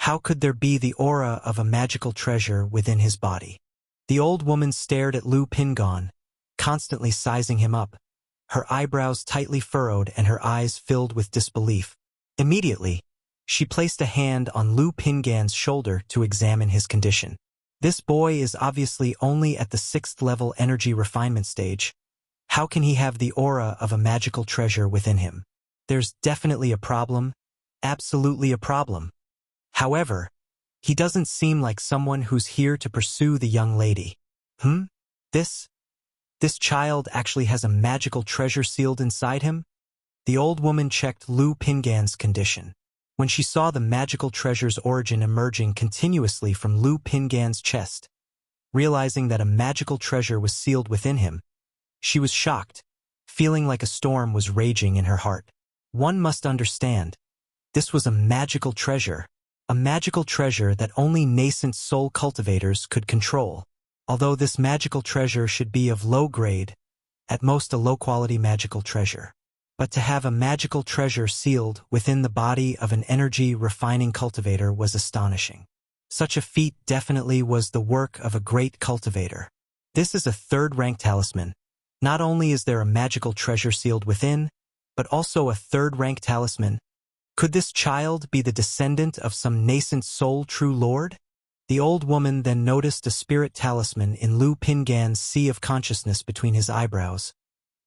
How could there be the aura of a magical treasure within his body?" The old woman stared at Lu Pingon, constantly sizing him up, her eyebrows tightly furrowed and her eyes filled with disbelief. Immediately, she placed a hand on Lu Pingan's shoulder to examine his condition. This boy is obviously only at the 6th level energy refinement stage. How can he have the aura of a magical treasure within him? There's definitely a problem, absolutely a problem. However, he doesn't seem like someone who's here to pursue the young lady. This child actually has a magical treasure sealed inside him? The old woman checked Lu Pingan's condition. When she saw the magical treasure's origin emerging continuously from Lu Pingan's chest, realizing that a magical treasure was sealed within him, she was shocked, feeling like a storm was raging in her heart. One must understand, this was a magical treasure that only nascent soul cultivators could control. Although this magical treasure should be of low grade, at most a low-quality magical treasure. But to have a magical treasure sealed within the body of an energy-refining cultivator was astonishing. Such a feat definitely was the work of a great cultivator. This is a 3rd-rank talisman. Not only is there a magical treasure sealed within, but also a 3rd-rank talisman. Could this child be the descendant of some nascent soul true lord? The old woman then noticed a spirit talisman in Lu Pingan's sea of consciousness between his eyebrows,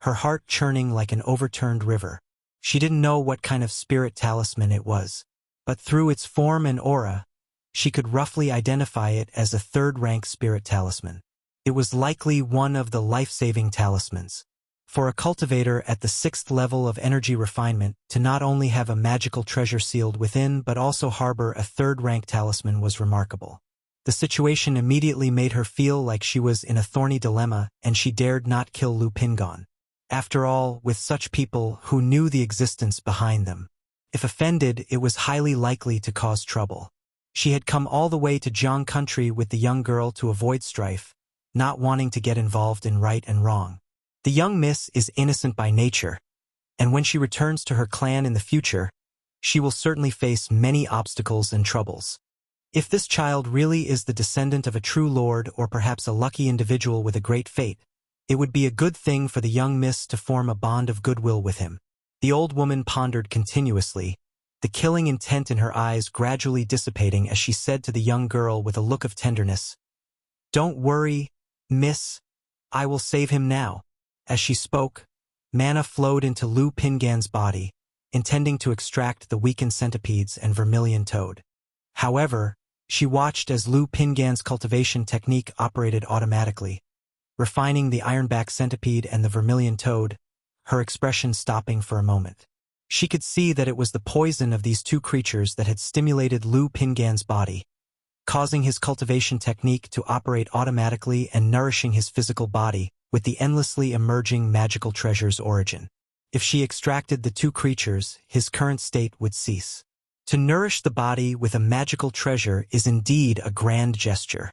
her heart churning like an overturned river. She didn't know what kind of spirit talisman it was, but through its form and aura, she could roughly identify it as a 3rd-rank spirit talisman. It was likely one of the life-saving talismans. For a cultivator at the 6th level of energy refinement to not only have a magical treasure sealed within but also harbor a 3rd-rank talisman was remarkable. The situation immediately made her feel like she was in a thorny dilemma and she dared not kill Lu Pingon. After all, with such people who knew the existence behind them, if offended, it was highly likely to cause trouble. She had come all the way to Jiang country with the young girl to avoid strife, not wanting to get involved in right and wrong. The young miss is innocent by nature, and when she returns to her clan in the future, she will certainly face many obstacles and troubles. If this child really is the descendant of a true lord or perhaps a lucky individual with a great fate, it would be a good thing for the young miss to form a bond of goodwill with him. The old woman pondered continuously, the killing intent in her eyes gradually dissipating as she said to the young girl with a look of tenderness, "Don't worry, miss, I will save him now." As she spoke, mana flowed into Lu Pingan's body, intending to extract the weakened centipedes and vermilion toad. However, she watched as Lu Pingan's cultivation technique operated automatically, refining the ironback centipede and the vermilion toad, her expression stopping for a moment. She could see that it was the poison of these two creatures that had stimulated Lu Pingan's body, causing his cultivation technique to operate automatically and nourishing his physical body with the endlessly emerging magical treasure's origin. If she extracted the two creatures, his current state would cease. To nourish the body with a magical treasure is indeed a grand gesture.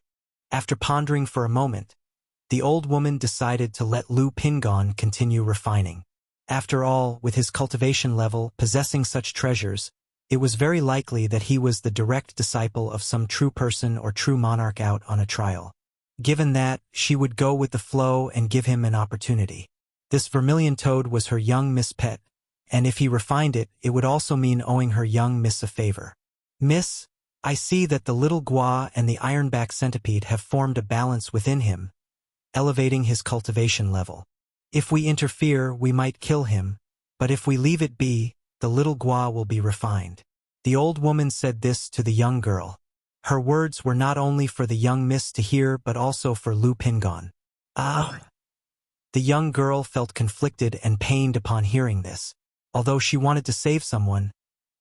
After pondering for a moment, the old woman decided to let Lu Pingan continue refining. After all, with his cultivation level possessing such treasures, it was very likely that he was the direct disciple of some true person or true monarch out on a trial. Given that, she would go with the flow and give him an opportunity. This vermilion toad was her young miss pet, and if he refined it, it would also mean owing her young miss a favor. "Miss, I see that the little gua and the ironback centipede have formed a balance within him, elevating his cultivation level. If we interfere, we might kill him, but if we leave it be, the little gua will be refined." The old woman said this to the young girl. Her words were not only for the young miss to hear but also for Lu Pingan. Ah! The young girl felt conflicted and pained upon hearing this. Although she wanted to save someone,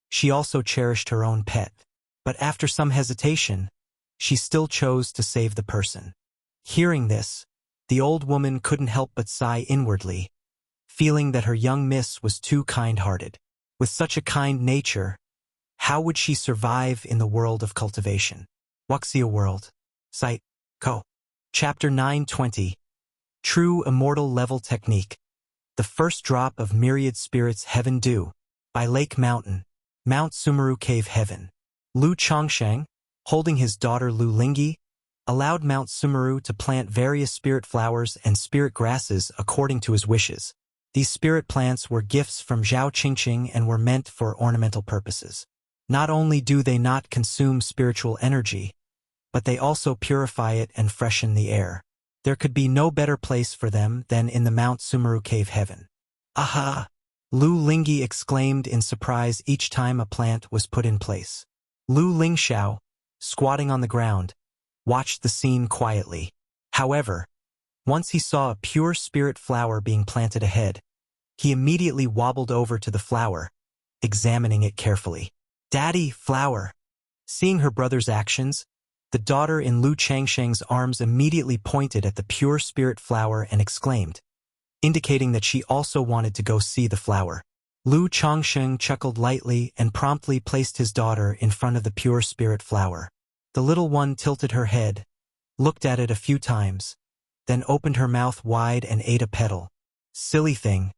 she also cherished her own pet. But after some hesitation, she still chose to save the person. Hearing this, the old woman couldn't help but sigh inwardly, feeling that her young miss was too kind-hearted. With such a kind nature, how would she survive in the world of cultivation? Wuxia World. Site. Co. Chapter 920. True Immortal Level Technique. The First Drop of Myriad Spirits Heaven Dew. By Lake Mountain. Mount Sumeru Cave Heaven. Lu Chongsheng, holding his daughter Lu Lingyi, allowed Mount Sumeru to plant various spirit flowers and spirit grasses according to his wishes. These spirit plants were gifts from Zhao Qingqing and were meant for ornamental purposes. Not only do they not consume spiritual energy, but they also purify it and freshen the air. There could be no better place for them than in the Mount Sumeru Cave Heaven. Aha! Lu Lingyi exclaimed in surprise each time a plant was put in place. Lu Lingxiao, squatting on the ground, watched the scene quietly. However, once he saw a pure spirit flower being planted ahead, he immediately wobbled over to the flower, examining it carefully. "Daddy, flower!" Seeing her brother's actions, the daughter in Lu Changsheng's arms immediately pointed at the pure spirit flower and exclaimed, indicating that she also wanted to go see the flower. Lu Changsheng chuckled lightly and promptly placed his daughter in front of the pure spirit flower. The little one tilted her head, looked at it a few times, then opened her mouth wide and ate a petal. "Silly thing.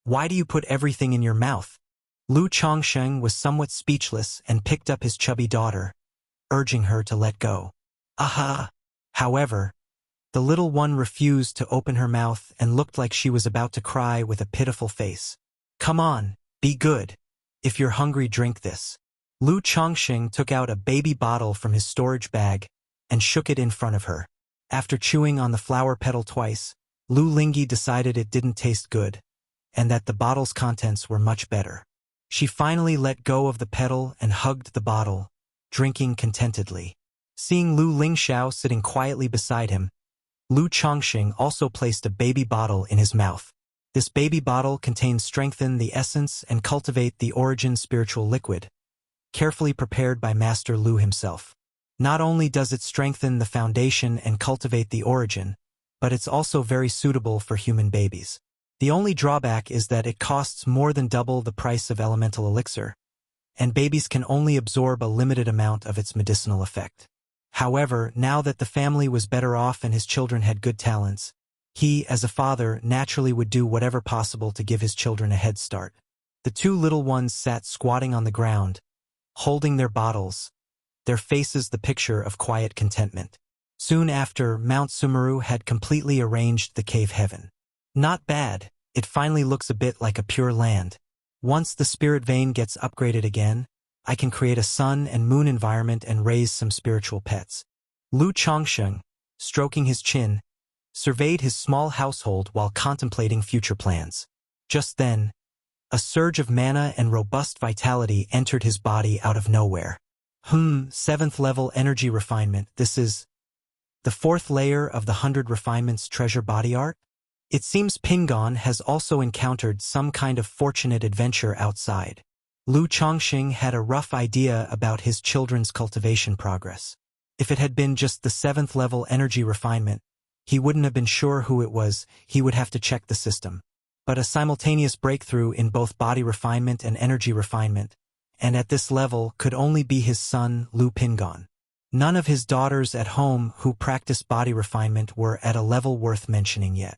Why do you put everything in your mouth?" Lu Chongsheng was somewhat speechless and picked up his chubby daughter, urging her to let go. Aha! However, the little one refused to open her mouth and looked like she was about to cry with a pitiful face. "Come on, be good. If you're hungry, drink this." Lu Chongsheng took out a baby bottle from his storage bag and shook it in front of her. After chewing on the flower petal twice, Lu Lingyi decided it didn't taste good, and that the bottle's contents were much better. She finally let go of the petal and hugged the bottle, drinking contentedly. Seeing Lu Lingxiao sitting quietly beside him, Lu Chongsheng also placed a baby bottle in his mouth. This baby bottle contains strengthen the essence and cultivate the origin spiritual liquid, carefully prepared by Master Lu himself. Not only does it strengthen the foundation and cultivate the origin, but it's also very suitable for human babies. The only drawback is that it costs more than double the price of elemental elixir, and babies can only absorb a limited amount of its medicinal effect. However, now that the family was better off and his children had good talents, he, as a father, naturally would do whatever possible to give his children a head start. The two little ones sat squatting on the ground, holding their bottles, their faces the picture of quiet contentment. Soon after, Mount Sumeru had completely arranged the cave heaven. Not bad, it finally looks a bit like a pure land. Once the spirit vein gets upgraded again, I can create a sun and moon environment and raise some spiritual pets. Lu Chongsheng, stroking his chin, surveyed his small household while contemplating future plans. Just then, a surge of mana and robust vitality entered his body out of nowhere. 7th level energy refinement. This is the 4th layer of the 100 refinements treasure body art? It seems Pingon has also encountered some kind of fortunate adventure outside. Lu Chongxing had a rough idea about his children's cultivation progress. If it had been just the 7th level energy refinement, he wouldn't have been sure who it was, he would have to check the system. But a simultaneous breakthrough in both body refinement and energy refinement, and at this level could only be his son, Lu Pingon. None of his daughters at home who practiced body refinement were at a level worth mentioning yet.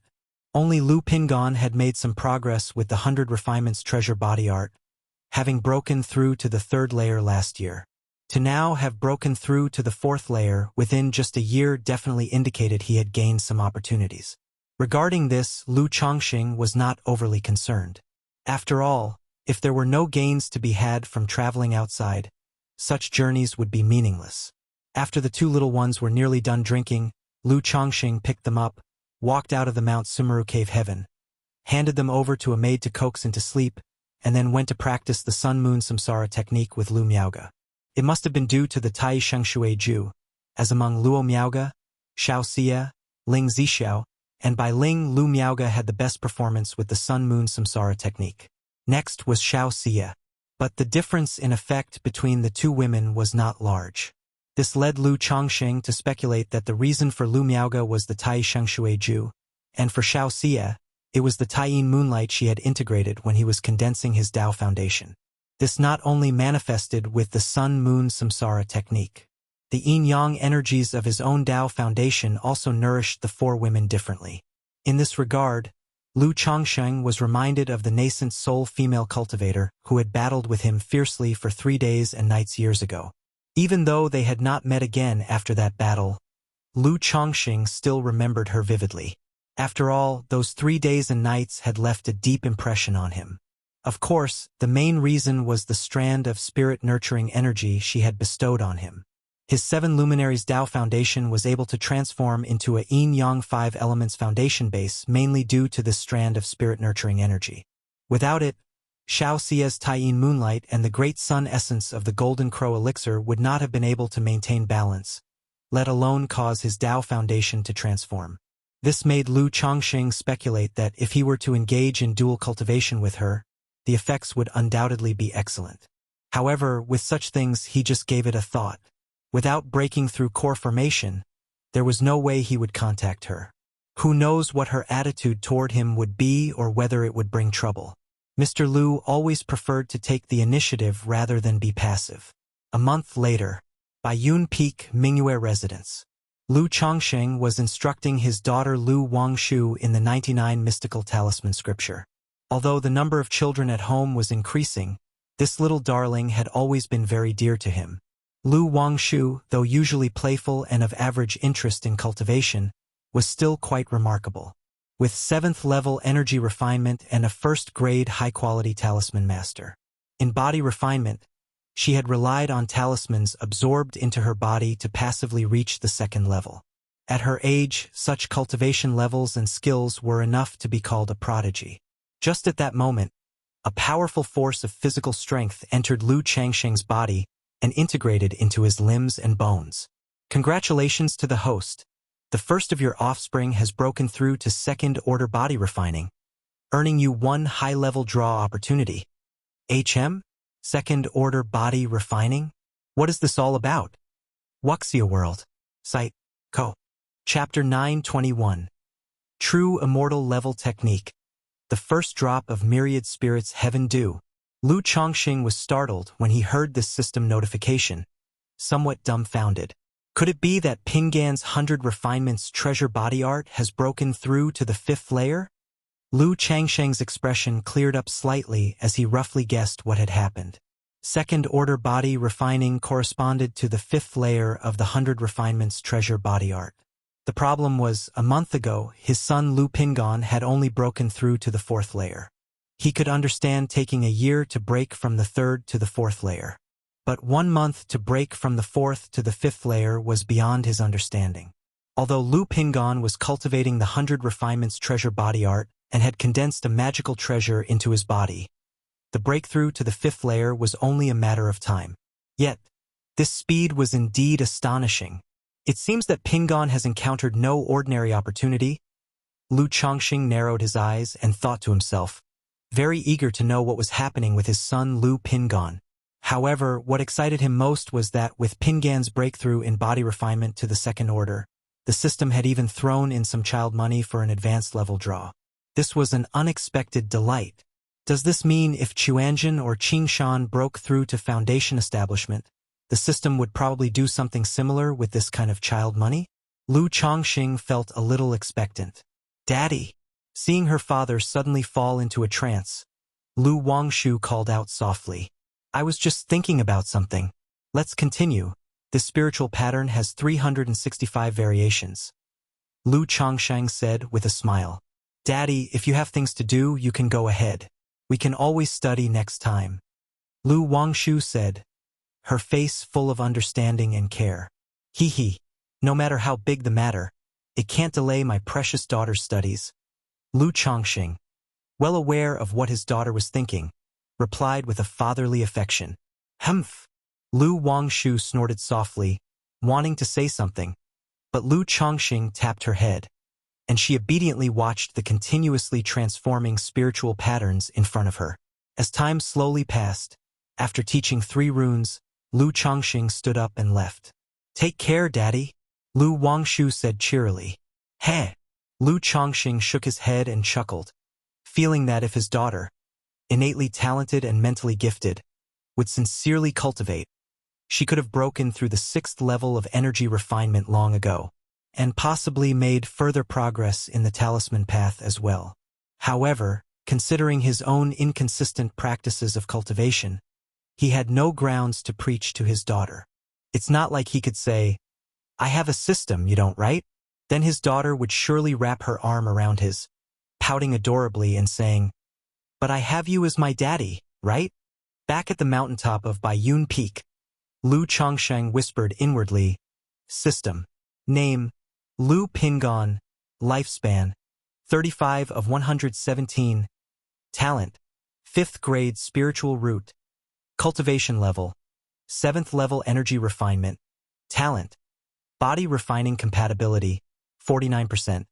Only Lu Pingon had made some progress with the 100 refinements treasure body art, having broken through to the 3rd layer last year. To now have broken through to the 4th layer within just a year definitely indicated he had gained some opportunities. Regarding this, Lu Chongxing was not overly concerned. After all, if there were no gains to be had from traveling outside, such journeys would be meaningless. After the two little ones were nearly done drinking, Lu Chongxing picked them up, walked out of the Mount Sumeru cave heaven, handed them over to a maid to coax into sleep, and then went to practice the Sun-Moon Samsara technique with Lu Miaoge. It must have been due to the Tai Shengshui Ju, as among Luo Miaoge, Xiao Xie, Ling Zixiao, and by Ling, Lu Miaoge had the best performance with the Sun-Moon Samsara technique. Next was Xiao Xie, but the difference in effect between the two women was not large. This led Lu Chongxing to speculate that the reason for Lu Miaoge was the Tai Shengshui Ju, and for Xiao Xie, it was the Taiyin moonlight she had integrated when he was condensing his Tao foundation. This not only manifested with the Sun-Moon Samsara technique. The yin-yang energies of his own Tao foundation also nourished the four women differently. In this regard, Lu Chongsheng was reminded of the nascent soul female cultivator who had battled with him fiercely for 3 days and nights years ago. Even though they had not met again after that battle, Lu Chongxing still remembered her vividly. After all, those 3 days and nights had left a deep impression on him. Of course, the main reason was the strand of spirit-nurturing energy she had bestowed on him. His 7 luminaries Tao foundation was able to transform into a yin-yang 5 elements foundation base mainly due to this strand of spirit-nurturing energy. Without it, Xiao Xie's Taiyin moonlight and the great sun essence of the Golden Crow elixir would not have been able to maintain balance, let alone cause his Tao foundation to transform. This made Lu Chongxing speculate that if he were to engage in dual cultivation with her, the effects would undoubtedly be excellent. However, with such things he just gave it a thought. Without breaking through core formation, there was no way he would contact her. Who knows what her attitude toward him would be or whether it would bring trouble. Mr. Lu always preferred to take the initiative rather than be passive. A month later, by Yun Peak Mingyue residence, Lu Chongxing was instructing his daughter Lu Wangshu in the 99 mystical talisman scripture. Although the number of children at home was increasing, this little darling had always been very dear to him. Lu Wangshu, though usually playful and of average interest in cultivation, was still quite remarkable. With 7th level energy refinement and a first-grade high-quality talisman master. In body refinement, she had relied on talismans absorbed into her body to passively reach the 2nd level. At her age, such cultivation levels and skills were enough to be called a prodigy. Just at that moment, a powerful force of physical strength entered Lu Changsheng's body and integrated into his limbs and bones. Congratulations to the host. The first of your offspring has broken through to 2nd-order body refining, earning you 1 high-level draw opportunity. HM? 2nd-order body refining? What is this all about? Wuxia World. Site. Co. Chapter 921. True Immortal Level Technique. The first drop of myriad spirits heaven dew. Lu Chongqing was startled when he heard this system notification, somewhat dumbfounded. Could it be that Pingan's 100 Refinements treasure body art has broken through to the 5th layer? Lu Changsheng's expression cleared up slightly as he roughly guessed what had happened. Second-order body refining corresponded to the 5th layer of the 100 Refinements treasure body art. The problem was, a month ago, his son Lu Pingan had only broken through to the 4th layer. He could understand taking a year to break from the 3rd to the 4th layer. But 1 month to break from the 4th to the 5th layer was beyond his understanding. Although Lu Pingan was cultivating the 100 Refinements treasure body art and had condensed a magical treasure into his body, the breakthrough to the 5th layer was only a matter of time. Yet, this speed was indeed astonishing. It seems that Pingan has encountered no ordinary opportunity. Lu Chongqing narrowed his eyes and thought to himself, very eager to know what was happening with his son Lu Pingan. However, what excited him most was that with Pingan's breakthrough in body refinement to the 2nd order, the system had even thrown in some child money for an advanced level draw. This was an unexpected delight. Does this mean if Chuanjin or Qingshan broke through to foundation establishment, the system would probably do something similar with this kind of child money? Lu Chongqing felt a little expectant. Daddy! Seeing her father suddenly fall into a trance, Lu Wangshu called out softly. I was just thinking about something. Let's continue. This spiritual pattern has 365 variations. Lu Chongqing said with a smile. Daddy, if you have things to do, you can go ahead. We can always study next time. Lu Wangshu said, her face full of understanding and care. Hee. No matter how big the matter, it can't delay my precious daughter's studies. Lu Chongqing, well aware of what his daughter was thinking, replied with a fatherly affection. Humph! Lu Wangshu snorted softly, wanting to say something, but Lu Chongqing tapped her head, and she obediently watched the continuously transforming spiritual patterns in front of her. As time slowly passed, after teaching 3 runes, Lu Chongqing stood up and left. Take care, Daddy, Lu Wangshu said cheerily. Heh! Lu Chongqing shook his head and chuckled, feeling that if his daughter, innately talented and mentally gifted, would sincerely cultivate, she could have broken through the 6th level of energy refinement long ago, and possibly made further progress in the talisman path as well. However, considering his own inconsistent practices of cultivation, he had no grounds to preach to his daughter. It's not like he could say, I have a system, you don't, right? Then his daughter would surely wrap her arm around his, pouting adorably and saying, But I have you as my daddy, right? Back at the mountaintop of Baiyun Peak, Lu Chongqing whispered inwardly, System. Name, Lu Pingan. Lifespan, 35 of 117. Talent, 5th grade spiritual root. Cultivation level, 7th level energy refinement. Talent, body refining compatibility, 49%.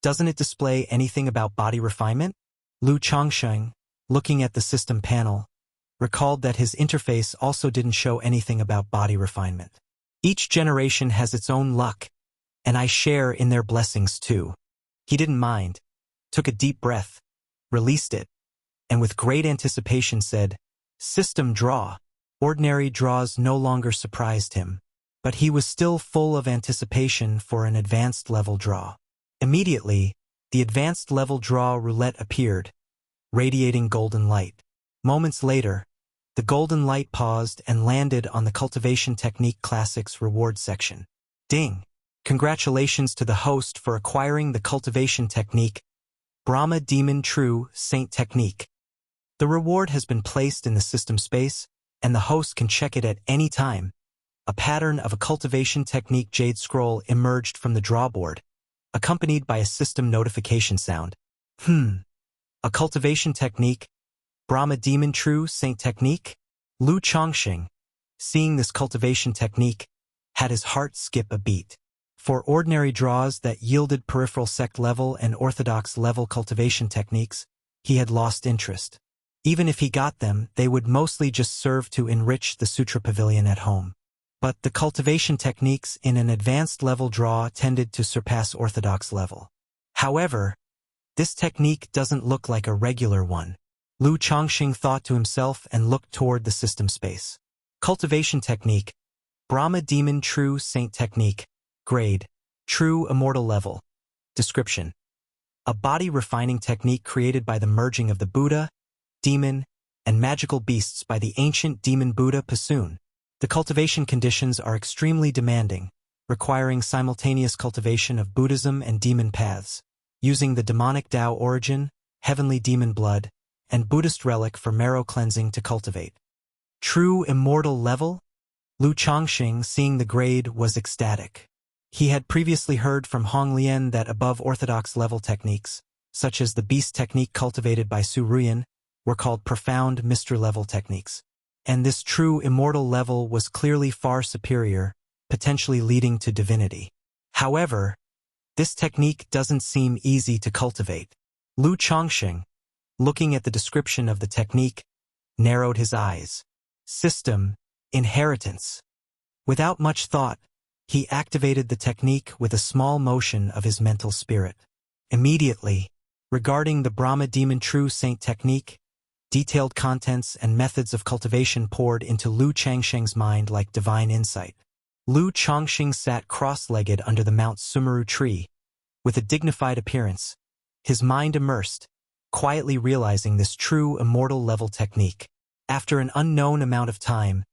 Doesn't it display anything about body refinement? Lu Chongqing, looking at the system panel, recalled that his interface also didn't show anything about body refinement. Each generation has its own luck, and I share in their blessings too. He didn't mind, took a deep breath, released it, and with great anticipation said, System draw. Ordinary draws no longer surprised him, but he was still full of anticipation for an advanced level draw. Immediately, the advanced level draw roulette appeared, radiating golden light. Moments later, the golden light paused and landed on the Cultivation Technique Classics reward section. Ding! Congratulations to the host for acquiring the Cultivation Technique, Brahma Demon True Saint Technique. The reward has been placed in the system space, and the host can check it at any time. A pattern of a Cultivation Technique Jade Scroll emerged from the drawboard, accompanied by a system notification sound. A Cultivation Technique, Brahma Demon True Saint Technique? Lu Chongqing, seeing this cultivation technique, had his heart skip a beat. For ordinary draws that yielded peripheral sect level and orthodox level cultivation techniques, he had lost interest. Even if he got them, they would mostly just serve to enrich the Sutra Pavilion at home. But the cultivation techniques in an advanced level draw tended to surpass orthodox level. However, this technique doesn't look like a regular one. Lu Chongqing thought to himself and looked toward the system space. Cultivation technique. Brahma Demon True Saint Technique. Grade. True Immortal Level. Description. A body refining technique created by the merging of the Buddha, demon, and magical beasts by the ancient demon Buddha Pasun. The cultivation conditions are extremely demanding, requiring simultaneous cultivation of Buddhism and demon paths, using the demonic Tao origin, heavenly demon blood, and Buddhist relic for marrow cleansing to cultivate. True Immortal Level? Lu Chongqing, seeing the grade, was ecstatic. He had previously heard from Hong Lian that above orthodox level techniques, such as the beast technique cultivated by Su Ruyan, were called profound Mr. level techniques. And this true immortal level was clearly far superior, potentially leading to divinity. However, this technique doesn't seem easy to cultivate. Lu Chongqing, looking at the description of the technique, narrowed his eyes. System, inheritance. Without much thought, he activated the technique with a small motion of his mental spirit. Immediately, regarding the Brahma Demon True Saint technique, detailed contents and methods of cultivation poured into Lu Chongqing's mind like divine insight. Lu Chongqing sat cross-legged under the Mount Sumeru tree, with a dignified appearance, his mind immersed, quietly realizing this true immortal level technique. After an unknown amount of time,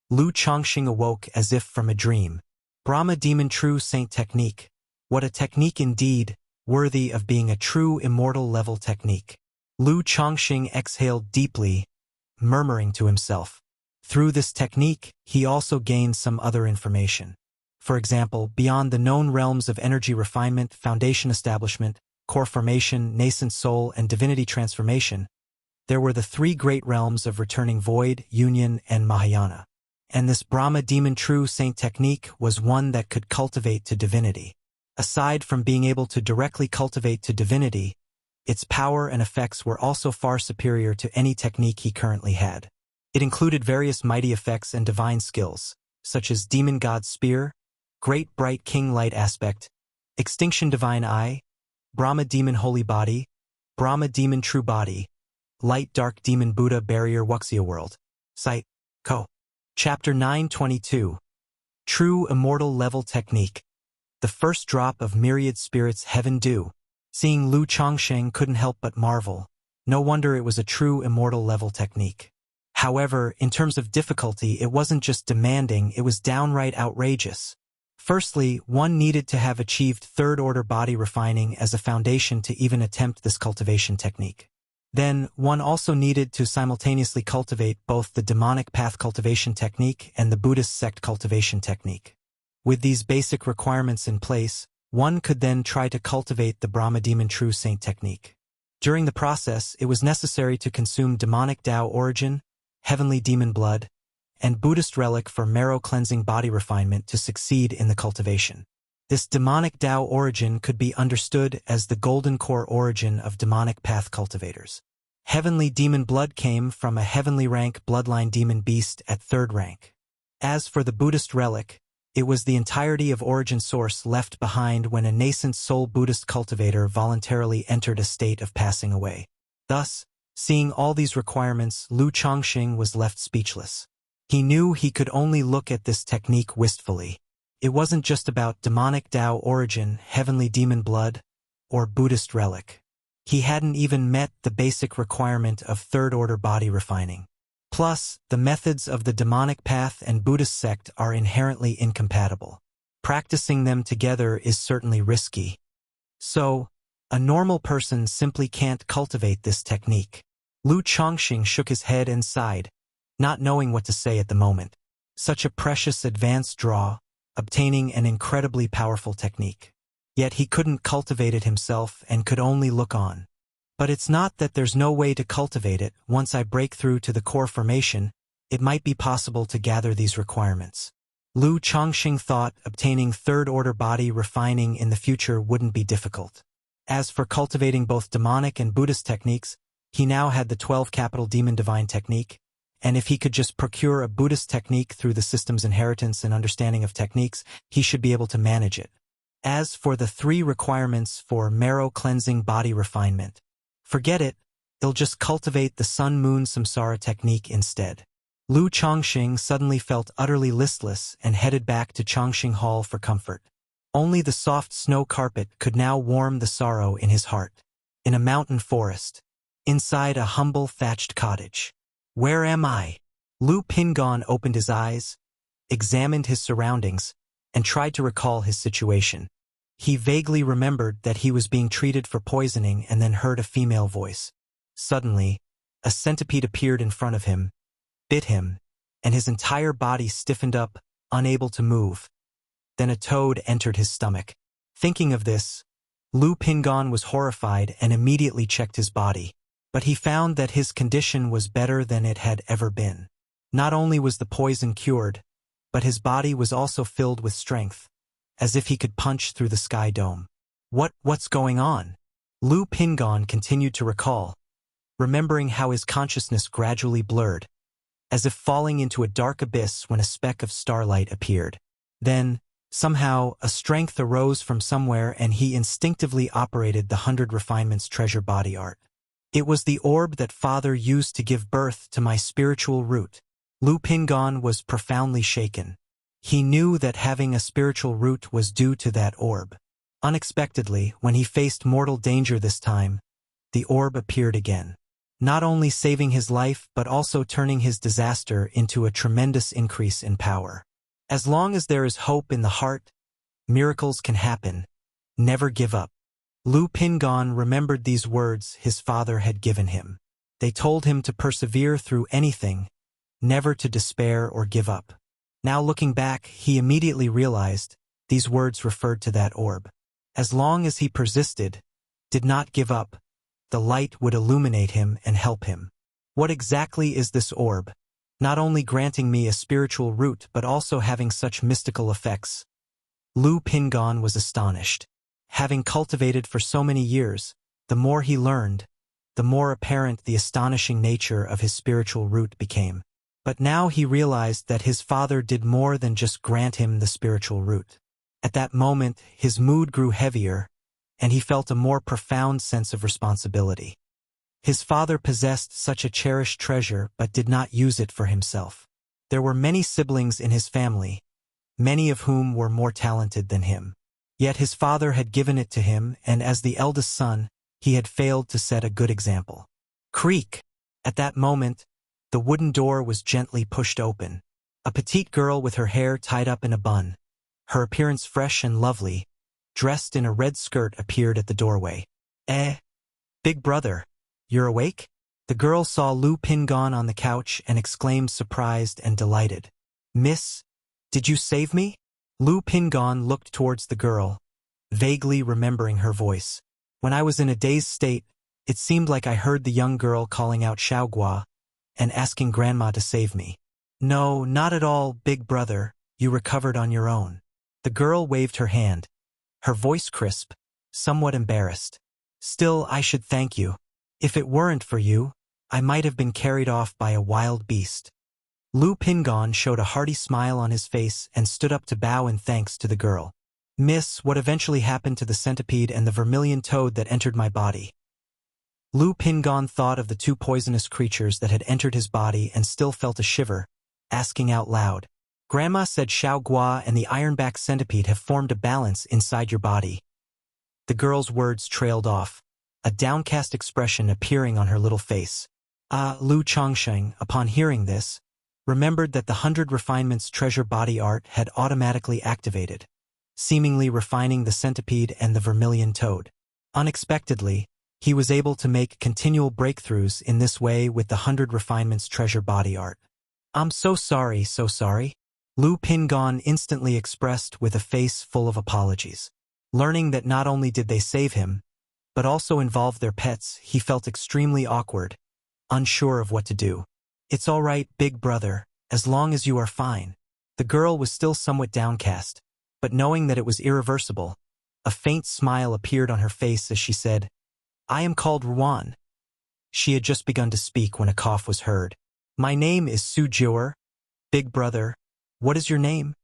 Lu Chongqing awoke as if from a dream. Brahma Demon True Saint Technique. What a technique indeed, worthy of being a true immortal level technique. Lu Chongqing exhaled deeply, murmuring to himself. Through this technique, he also gained some other information. For example, beyond the known realms of energy refinement, foundation establishment, core formation, nascent soul, and divinity transformation, there were the three great realms of returning void, union, and Mahayana. And this Brahma Demon True Saint technique was one that could cultivate to divinity. Aside from being able to directly cultivate to divinity, its power and effects were also far superior to any technique he currently had. It included various mighty effects and divine skills, such as Demon God Spear, Great Bright King Light Aspect, Extinction Divine Eye, Brahma Demon Holy Body, Brahma Demon True Body, Light Dark Demon Buddha Barrier Wuxia World. Site. Co. Chapter 922. True Immortal Level Technique. The first drop of myriad spirits heaven dew. Seeing Lu Chongqing couldn't help but marvel. No wonder it was a true immortal level technique. However, in terms of difficulty, it wasn't just demanding, it was downright outrageous. Firstly, one needed to have achieved third-order body refining as a foundation to even attempt this cultivation technique. Then, one also needed to simultaneously cultivate both the demonic path cultivation technique and the Buddhist sect cultivation technique. With these basic requirements in place, one could then try to cultivate the Brahma Demon True Saint technique. During the process, it was necessary to consume demonic Tao origin, heavenly demon blood, and Buddhist relic for marrow cleansing body refinement to succeed in the cultivation. This demonic Tao origin could be understood as the golden core origin of demonic path cultivators. Heavenly demon blood came from a heavenly rank bloodline demon beast at 3rd rank. As for the Buddhist relic, it was the entirety of origin source left behind when a nascent soul Buddhist cultivator voluntarily entered a state of passing away. Thus, seeing all these requirements, Lu Chongqing was left speechless. He knew he could only look at this technique wistfully. It wasn't just about demonic Tao origin, heavenly demon blood, or Buddhist relic. He hadn't even met the basic requirement of third-order body refining. Plus, the methods of the demonic path and Buddhist sect are inherently incompatible. Practicing them together is certainly risky. So, a normal person simply can't cultivate this technique. Lu Chongqing shook his head and sighed, not knowing what to say at the moment. Such a precious advanced draw, obtaining an incredibly powerful technique. Yet he couldn't cultivate it himself and could only look on. But it's not that there's no way to cultivate it. Once I break through to the core formation, it might be possible to gather these requirements. Lu Chongqing thought obtaining third-order body refining in the future wouldn't be difficult. As for cultivating both demonic and Buddhist techniques, he now had the 12 capital demon divine technique, and if he could just procure a Buddhist technique through the system's inheritance and understanding of techniques, he should be able to manage it. As for the 3 requirements for marrow cleansing body refinement, forget it, They'll just cultivate the sun-moon samsara technique instead. Lu Chongqing suddenly felt utterly listless and headed back to Chongqing Hall for comfort. Only the soft snow carpet could now warm the sorrow in his heart. In a mountain forest, inside a humble thatched cottage. Where am I? Lu Pingon opened his eyes, examined his surroundings, and tried to recall his situation. He vaguely remembered that he was being treated for poisoning and then heard a female voice. Suddenly, a centipede appeared in front of him, bit him, and his entire body stiffened up, unable to move. Then a toad entered his stomach. Thinking of this, Lu Pingon was horrified and immediately checked his body. But he found that his condition was better than it had ever been. Not only was the poison cured, but his body was also filled with strength, as if he could punch through the sky dome. What's going on? Lu Pingon continued to recall, remembering how his consciousness gradually blurred, as if falling into a dark abyss when a speck of starlight appeared. Then, somehow, a strength arose from somewhere and he instinctively operated the 100 Refinements treasure body art. It was the orb that Father used to give birth to my spiritual root. Lu Pingon was profoundly shaken. He knew that having a spiritual root was due to that orb. Unexpectedly, when he faced mortal danger this time, the orb appeared again. Not only saving his life but also turning his disaster into a tremendous increase in power. As long as there is hope in the heart, miracles can happen. Never give up. Lu Pingon remembered these words his father had given him. They told him to persevere through anything, never to despair or give up. Now looking back, he immediately realized these words referred to that orb. As long as he persisted, did not give up, the light would illuminate him and help him. What exactly is this orb? Not only granting me a spiritual root but also having such mystical effects. Lu Pingon was astonished. Having cultivated for so many years, the more he learned, the more apparent the astonishing nature of his spiritual root became. But now he realized that his father did more than just grant him the spiritual root. At that moment, his mood grew heavier, and he felt a more profound sense of responsibility. His father possessed such a cherished treasure but did not use it for himself. There were many siblings in his family, many of whom were more talented than him. Yet his father had given it to him, and as the eldest son, he had failed to set a good example. Creak! At that moment, the wooden door was gently pushed open. A petite girl with her hair tied up in a bun, her appearance fresh and lovely, dressed in a red skirt appeared at the doorway. Big brother, you're awake? The girl saw Lu Pingon on the couch and exclaimed surprised and delighted. Miss, did you save me? Lu Pingon looked towards the girl, vaguely remembering her voice. When I was in a dazed state, it seemed like I heard the young girl calling out Xiaogua and asking Grandma to save me. No, not at all, big brother, you recovered on your own. The girl waved her hand, her voice crisp, somewhat embarrassed. Still, I should thank you. If it weren't for you, I might have been carried off by a wild beast. Lu Pingon showed a hearty smile on his face and stood up to bow in thanks to the girl. Miss, what eventually happened to the centipede and the vermilion toad that entered my body? Lu Pingon thought of the two poisonous creatures that had entered his body and still felt a shiver, asking out loud. Grandma said Xiaogua and the ironback centipede have formed a balance inside your body. The girl's words trailed off, a downcast expression appearing on her little face. Lu Chongqing, upon hearing this, remembered that the 100 Refinements treasure body art had automatically activated, seemingly refining the centipede and the vermilion toad. Unexpectedly, he was able to make continual breakthroughs in this way with the 100 Refinements treasure body art. I'm so sorry, so sorry. Lu Pingon instantly expressed with a face full of apologies. Learning that not only did they save him, but also involved their pets, he felt extremely awkward, unsure of what to do. It's all right, big brother, as long as you are fine. The girl was still somewhat downcast, but knowing that it was irreversible, a faint smile appeared on her face as she said, I am called Ruan. She had just begun to speak when a cough was heard. My name is Su Jior. Big brother, what is your name?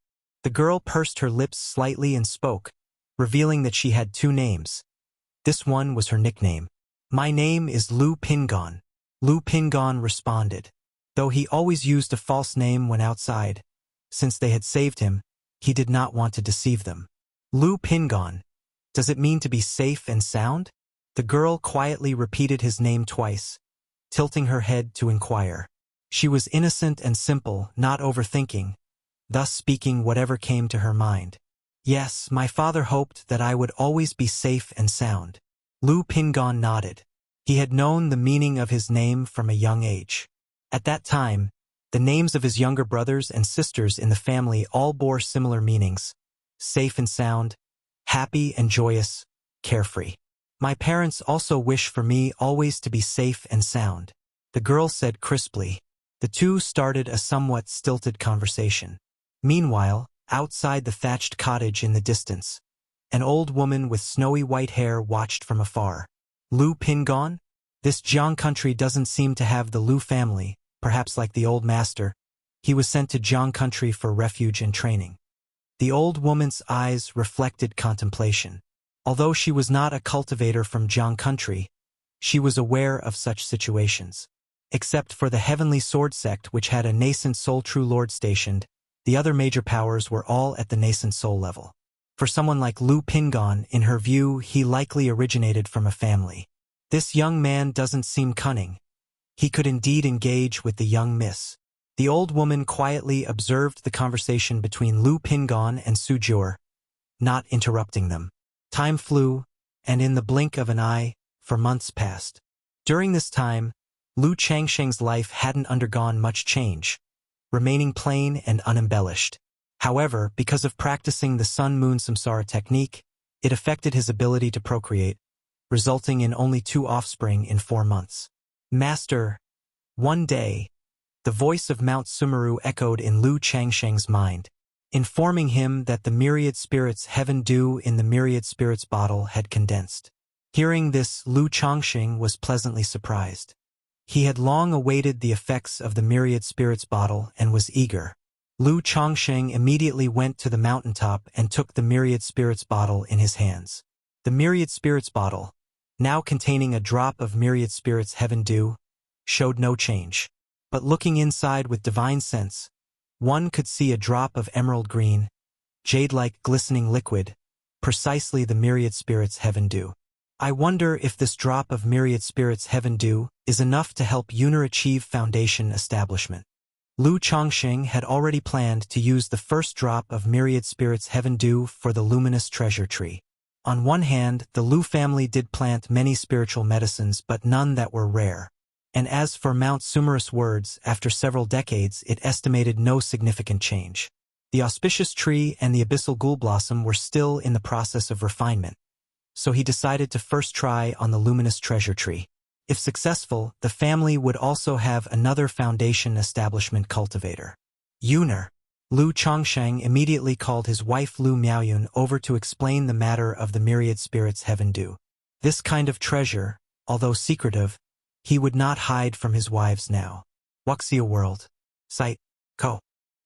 The girl pursed her lips slightly and spoke, revealing that she had two names. This one was her nickname. My name is Lu Pingon. Lu Pingon responded. Though he always used a false name when outside, since they had saved him, he did not want to deceive them. Lu Pingon. Does it mean to be safe and sound? The girl quietly repeated his name twice, tilting her head to inquire. She was innocent and simple, not overthinking, thus speaking whatever came to her mind. Yes, my father hoped that I would always be safe and sound. Lu Pingon nodded. He had known the meaning of his name from a young age. At that time, the names of his younger brothers and sisters in the family all bore similar meanings: safe and sound, happy and joyous, carefree. My parents also wish for me always to be safe and sound, the girl said crisply. The two started a somewhat stilted conversation. Meanwhile, outside the thatched cottage in the distance, an old woman with snowy white hair watched from afar. Lu Pingon? This Jiang country doesn't seem to have the Lu family, perhaps like the old master. He was sent to Jiang country for refuge and training. The old woman's eyes reflected contemplation. Although she was not a cultivator from Jiang country, she was aware of such situations. Except for the Heavenly Sword sect, which had a nascent soul true lord stationed, the other major powers were all at the nascent soul level. For someone like Lu Pingon, in her view, he likely originated from a family. This young man doesn't seem cunning. He could indeed engage with the young miss. The old woman quietly observed the conversation between Lu Pingon and Sujur, not interrupting them. Time flew, and in the blink of an eye, for months passed. During this time, Lu Changsheng's life hadn't undergone much change, remaining plain and unembellished. However, because of practicing the Sun-Moon Samsara technique, it affected his ability to procreate, resulting in only 2 offspring in 4 months. Master. One day, the voice of Mount Sumeru echoed in Lu Changsheng's mind, informing him that the myriad spirits heaven dew in the myriad spirits bottle had condensed. Hearing this, Lu Changsheng was pleasantly surprised. He had long awaited the effects of the myriad spirits bottle and was eager. Lu Changsheng immediately went to the mountaintop and took the myriad spirits bottle in his hands. The myriad spirits bottle, now containing a drop of myriad spirits heaven dew, showed no change. But looking inside with divine sense, one could see a drop of emerald green, jade-like glistening liquid, precisely the myriad spirits heaven dew. I wonder if this drop of myriad spirits heaven dew is enough to help Yunar achieve foundation establishment. Lu Changsheng had already planned to use the first drop of myriad spirits heaven dew for the luminous treasure tree. On one hand, the Lu family did plant many spiritual medicines, but none that were rare. And as for Mount Sumerus words, after several decades it estimated no significant change. The auspicious tree and the abyssal ghoul blossom were still in the process of refinement. So he decided to first try on the luminous treasure tree. If successful, the family would also have another foundation establishment cultivator. Yunar. Lu Changsheng immediately called his wife Lu Miaoyun over to explain the matter of the myriad spirits heaven dew. This kind of treasure, although secretive, he would not hide from his wives now. Wuxia World. Site. Co.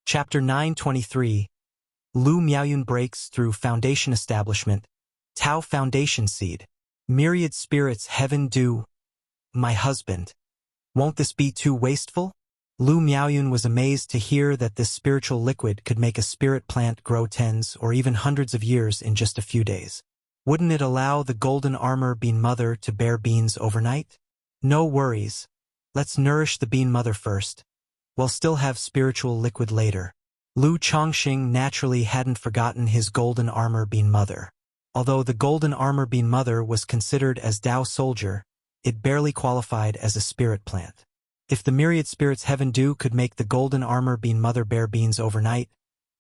Chapter 923. Lu Miaoyun breaks through foundation establishment. Tao Foundation Seed. Myriad spirits heaven dew. My husband. Won't this be too wasteful? Lu Miaoyun was amazed to hear that this spiritual liquid could make a spirit plant grow tens or even hundreds of years in just a few days. Wouldn't it allow the golden armor bean mother to bear beans overnight? No worries. Let's nourish the bean mother first. We'll still have spiritual liquid later. Lu Changsheng naturally hadn't forgotten his golden armor bean mother. Although the golden armor bean mother was considered as Tao soldier, it barely qualified as a spirit plant. If the myriad spirits heaven dew could make the golden armor bean mother bear beans overnight,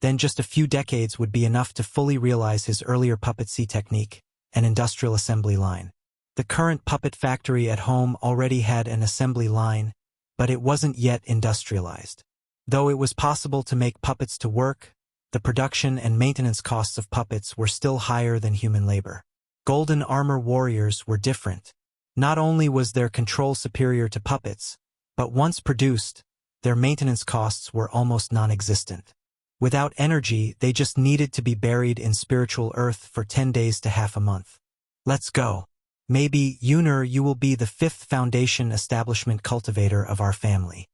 then just a few decades would be enough to fully realize his earlier puppet C technique, an industrial assembly line. The current puppet factory at home already had an assembly line, but it wasn't yet industrialized. Though it was possible to make puppets to work, the production and maintenance costs of puppets were still higher than human labor. Golden armor warriors were different. Not only was their control superior to puppets, but once produced, their maintenance costs were almost non-existent. Without energy, they just needed to be buried in spiritual earth for 10 days to half a month. Let's go. Maybe, Yuner, you will be the 5th foundation establishment cultivator of our family.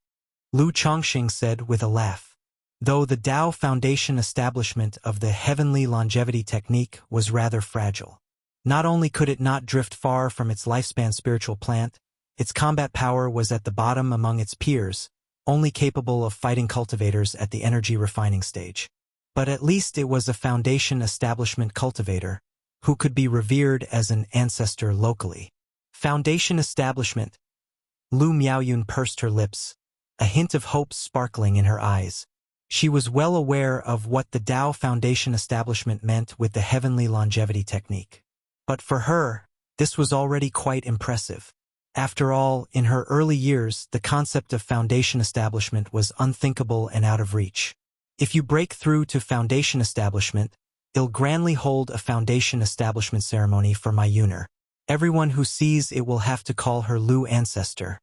Lu Chongqing said with a laugh. Though the Tao Foundation establishment of the heavenly longevity technique was rather fragile. Not only could it not drift far from its lifespan spiritual plant, its combat power was at the bottom among its peers, only capable of fighting cultivators at the energy refining stage. But at least it was a foundation establishment cultivator, who could be revered as an ancestor locally. Foundation establishment. Lu Miaoyun pursed her lips, a hint of hope sparkling in her eyes. She was well aware of what the Tao Foundation establishment meant with the heavenly longevity technique. But for her, this was already quite impressive. After all, in her early years, the concept of foundation establishment was unthinkable and out of reach. If you break through to foundation establishment, I'll grandly hold a foundation establishment ceremony for my Yuner. Everyone who sees it will have to call her Lu ancestor.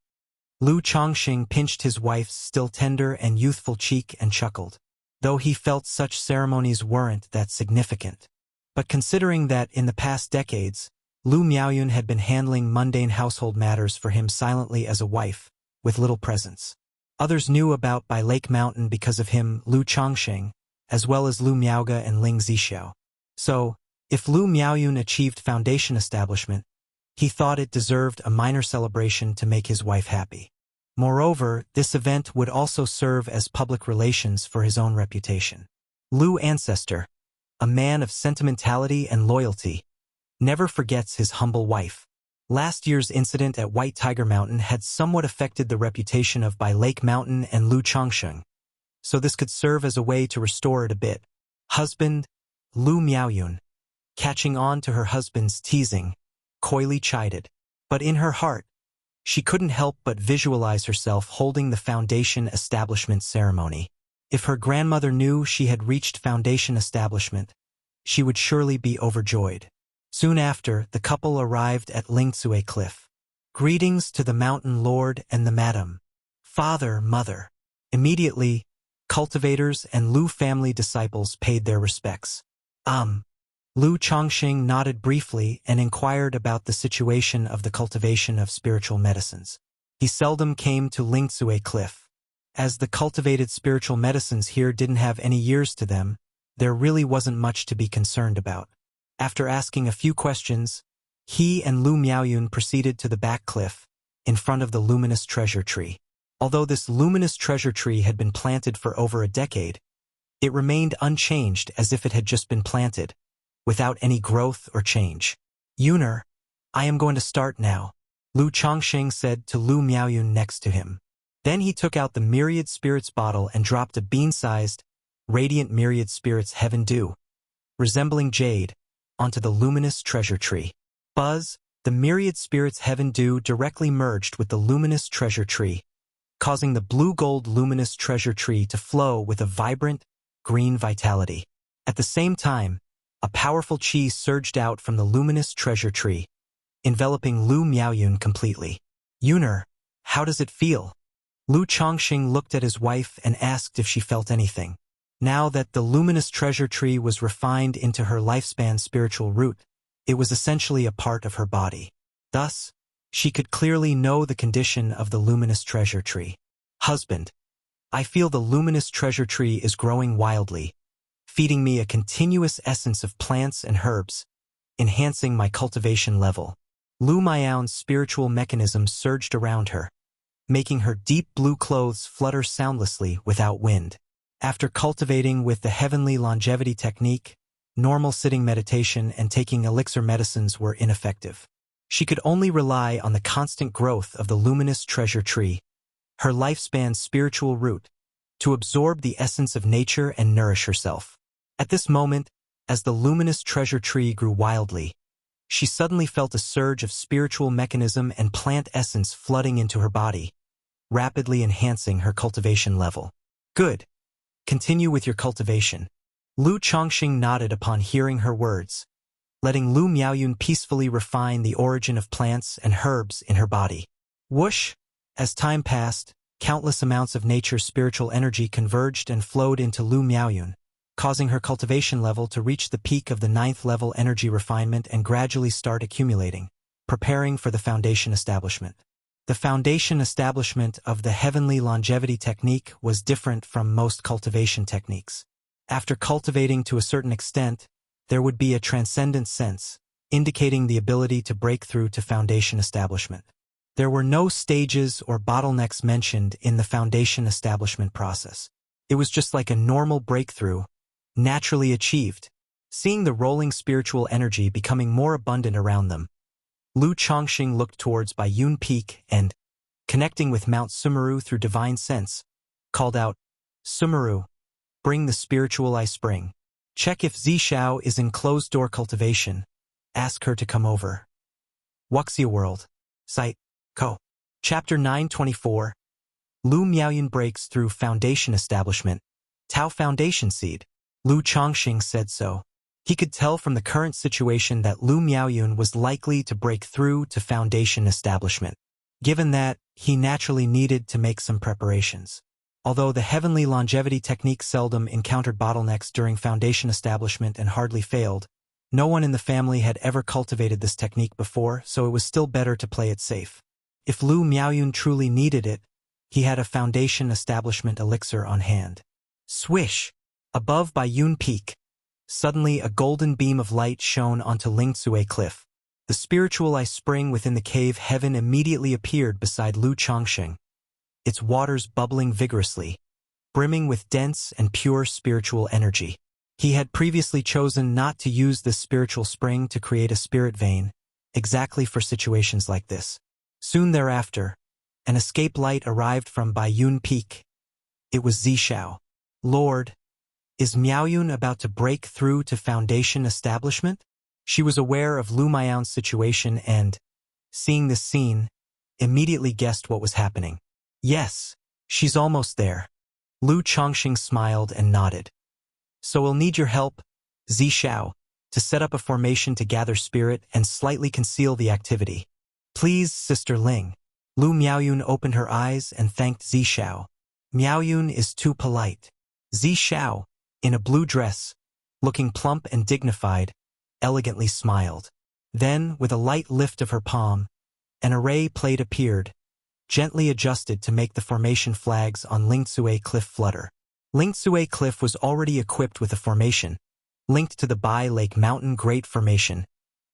Lu Chongqing pinched his wife's still tender and youthful cheek and chuckled, though he felt such ceremonies weren't that significant. But considering that in the past decades, Lu Miaoyun had been handling mundane household matters for him silently as a wife, with little presence. Others knew about by Lake Mountain because of him, Lu Chongqing, as well as Lu Miaoge and Ling Zixiao. So, if Lu Miaoyun achieved foundation establishment, he thought it deserved a minor celebration to make his wife happy. Moreover, this event would also serve as public relations for his own reputation. Lu ancestor, a man of sentimentality and loyalty, never forgets his humble wife. Last year's incident at White Tiger Mountain had somewhat affected the reputation of Bai Lake Mountain and Lu Chongqing, so this could serve as a way to restore it a bit. Husband, Lu Miaoyun, catching on to her husband's teasing, coyly chided. But in her heart, she couldn't help but visualize herself holding the foundation establishment ceremony. If her grandmother knew she had reached foundation establishment, she would surely be overjoyed. Soon after, the couple arrived at Lingzue Cliff. Greetings to the mountain lord and the madam. Father, mother. Immediately, cultivators and Lu family disciples paid their respects. Lu Chongqing nodded briefly and inquired about the situation of the cultivation of spiritual medicines. He seldom came to Lingzue Cliff. As the cultivated spiritual medicines here didn't have any years to them, there really wasn't much to be concerned about. After asking a few questions, he and Lu Miaoyun proceeded to the back cliff, in front of the luminous treasure tree. Although this luminous treasure tree had been planted for over a decade, it remained unchanged as if it had just been planted, without any growth or change. Yuner, I am going to start now, Lu Chongqing said to Lu Miaoyun next to him. Then he took out the Myriad Spirits bottle and dropped a bean-sized, radiant Myriad Spirits Heaven Dew, resembling jade, onto the luminous treasure tree. Buzz, the Myriad Spirits Heaven Dew directly merged with the luminous treasure tree, causing the blue-gold luminous treasure tree to flow with a vibrant, green vitality. At the same time, a powerful qi surged out from the luminous treasure tree, enveloping Lu Miaoyun completely. Yuner, how does it feel? Lu Chongqing looked at his wife and asked if she felt anything. Now that the luminous treasure tree was refined into her lifespan spiritual root, it was essentially a part of her body. Thus, she could clearly know the condition of the luminous treasure tree. Husband, I feel the luminous treasure tree is growing wildly, feeding me a continuous essence of plants and herbs, enhancing my cultivation level. Lu Miaoyun's spiritual mechanism surged around her, making her deep blue clothes flutter soundlessly without wind. After cultivating with the heavenly longevity technique, normal sitting meditation and taking elixir medicines were ineffective. She could only rely on the constant growth of the luminous treasure tree, her lifespan's spiritual root, to absorb the essence of nature and nourish herself. At this moment, as the luminous treasure tree grew wildly, she suddenly felt a surge of spiritual mechanism and plant essence flooding into her body, rapidly enhancing her cultivation level. Good. Continue with your cultivation. Lu Chongqing nodded upon hearing her words, letting Lu Miaoyun peacefully refine the origin of plants and herbs in her body. Whoosh! As time passed, countless amounts of nature's spiritual energy converged and flowed into Lu Miaoyun, causing her cultivation level to reach the peak of the 9th level energy refinement and gradually start accumulating, preparing for the foundation establishment. The foundation establishment of the heavenly longevity technique was different from most cultivation techniques. After cultivating to a certain extent, there would be a transcendent sense, indicating the ability to break through to foundation establishment. There were no stages or bottlenecks mentioned in the foundation establishment process. It was just like a normal breakthrough, naturally achieved. Seeing the rolling spiritual energy becoming more abundant around them, Lu Chongqing looked towards Baiyun Peak and, connecting with Mount Sumeru through divine sense, called out, "Sumeru, bring the spiritual I spring. Check if Zishao is in closed-door cultivation. Ask her to come over." Wuxia World. Site. Co. Chapter 924. Lu Miaoyun breaks through foundation establishment. Tao Foundation Seed. Lu Chongqing said so. He could tell from the current situation that Lu Miaoyun was likely to break through to foundation establishment. Given that, he naturally needed to make some preparations. Although the heavenly longevity technique seldom encountered bottlenecks during foundation establishment and hardly failed, no one in the family had ever cultivated this technique before, so it was still better to play it safe. If Lu Miaoyun truly needed it, he had a foundation establishment elixir on hand. Swish! Above Baiyun Peak, suddenly a golden beam of light shone onto Lingzue Cliff. The spiritual ice spring within the cave heaven immediately appeared beside Lu Chongqing, its waters bubbling vigorously, brimming with dense and pure spiritual energy. He had previously chosen not to use this spiritual spring to create a spirit vein, exactly for situations like this. Soon thereafter, an escape light arrived from Baiyun Peak. It was Zishao. "Lord, is Miaoyun about to break through to foundation establishment?" She was aware of Lu Miaoyun's situation and, seeing this scene, immediately guessed what was happening. "Yes, she's almost there." Lu Chongqing smiled and nodded. "So we'll need your help, Zishao, to set up a formation to gather spirit and slightly conceal the activity. Please, Sister Ling." Lu Miaoyun opened her eyes and thanked Zishao. Miaoyun is too polite. Zishao, in a blue dress, looking plump and dignified, elegantly smiled. Then, with a light lift of her palm, an array plate appeared, gently adjusted to make the formation flags on Lingzue Cliff flutter. Lingzue Cliff was already equipped with a formation, linked to the Bai Lake Mountain Great Formation,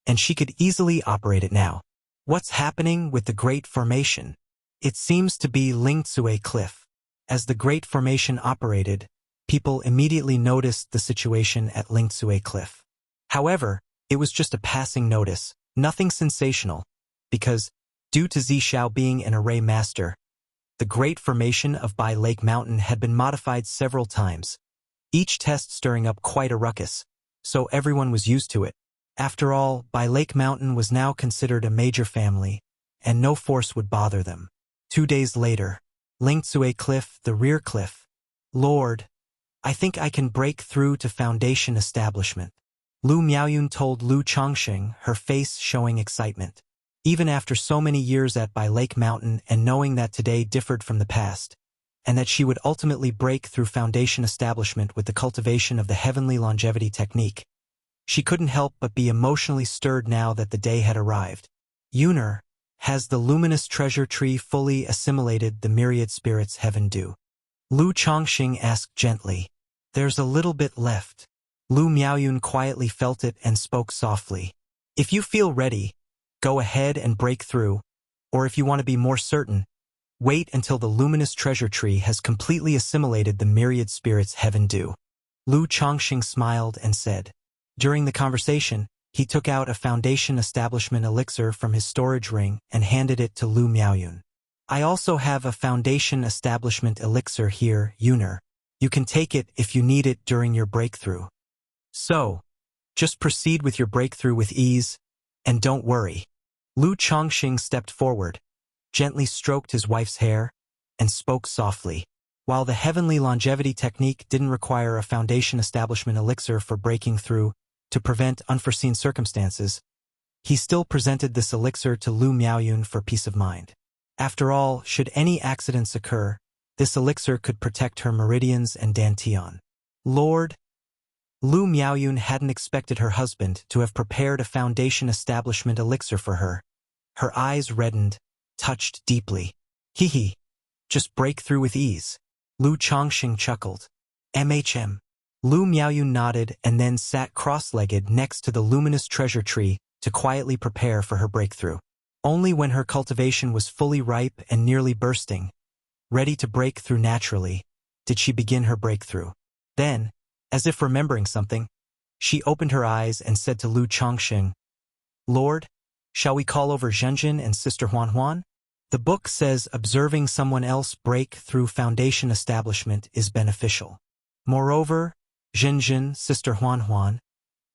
and she could easily operate it now. What's happening with the Great Formation? It seems to be Lingzue Cliff. As the Great Formation operated, people immediately noticed the situation at Lingzue Cliff. However, it was just a passing notice, nothing sensational, because, due to Zishao being an array master, the Great Formation of Bai Lake Mountain had been modified several times, each test stirring up quite a ruckus, so everyone was used to it. After all, Bai Lake Mountain was now considered a major family, and no force would bother them. 2 days later, Lingzue Cliff, the rear cliff. "Lord, I think I can break through to foundation establishment." Lu Miaoyun told Lu Chongqing, her face showing excitement. Even after so many years at Bai Lake Mountain and knowing that today differed from the past, and that she would ultimately break through foundation establishment with the cultivation of the heavenly longevity technique, she couldn't help but be emotionally stirred now that the day had arrived. "Yuner, has the luminous treasure tree fully assimilated the myriad spirits heaven do?" Lu Chongqing asked gently. "There's a little bit left." Lu Miaoyun quietly felt it and spoke softly. "If you feel ready, go ahead and break through, or if you want to be more certain, wait until the luminous treasure tree has completely assimilated the myriad spirits heaven do." Lu Chongqing smiled and said. During the conversation, he took out a foundation establishment elixir from his storage ring and handed it to Lu Miaoyun. "I also have a foundation establishment elixir here, Yuner. You can take it if you need it during your breakthrough. So, just proceed with your breakthrough with ease, and don't worry." Lu Chongqing stepped forward, gently stroked his wife's hair, and spoke softly. While the heavenly longevity technique didn't require a foundation establishment elixir for breaking through to prevent unforeseen circumstances, he still presented this elixir to Lu Miaoyun for peace of mind. After all, should any accidents occur, this elixir could protect her meridians and dantian. "Lord," Lu Miaoyun hadn't expected her husband to have prepared a foundation establishment elixir for her, Her eyes reddened, touched deeply. Hee hee. Just break through with ease. Lu Chongqing chuckled. MHM. Lu Miaoyun nodded and then sat cross-legged next to the luminous treasure tree to quietly prepare for her breakthrough. Only when her cultivation was fully ripe and nearly bursting, ready to break through naturally, did she begin her breakthrough. Then, as if remembering something, she opened her eyes and said to Lu Chongqing, "Lord, shall we call over Zhenjin and Sister Huan? The book says observing someone else break through foundation establishment is beneficial. Moreover, Zhenjin, Sister Huan,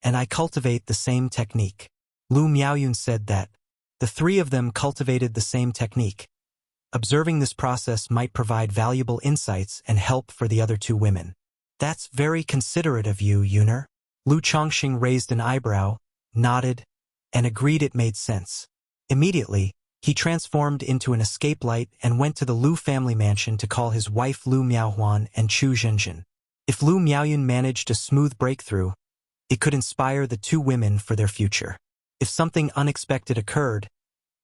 and I cultivate the same technique." Lu Miaoyun said that the three of them cultivated the same technique. Observing this process might provide valuable insights and help for the other two women. "That's very considerate of you, Yuner." Lu Chongqing raised an eyebrow, nodded, and agreed it made sense. Immediately, he transformed into an escape light and went to the Lu family mansion to call his wife Lu Miaohuan and Chu Zhenjin. If Lu Miaoyun managed a smooth breakthrough, it could inspire the two women for their future. If something unexpected occurred,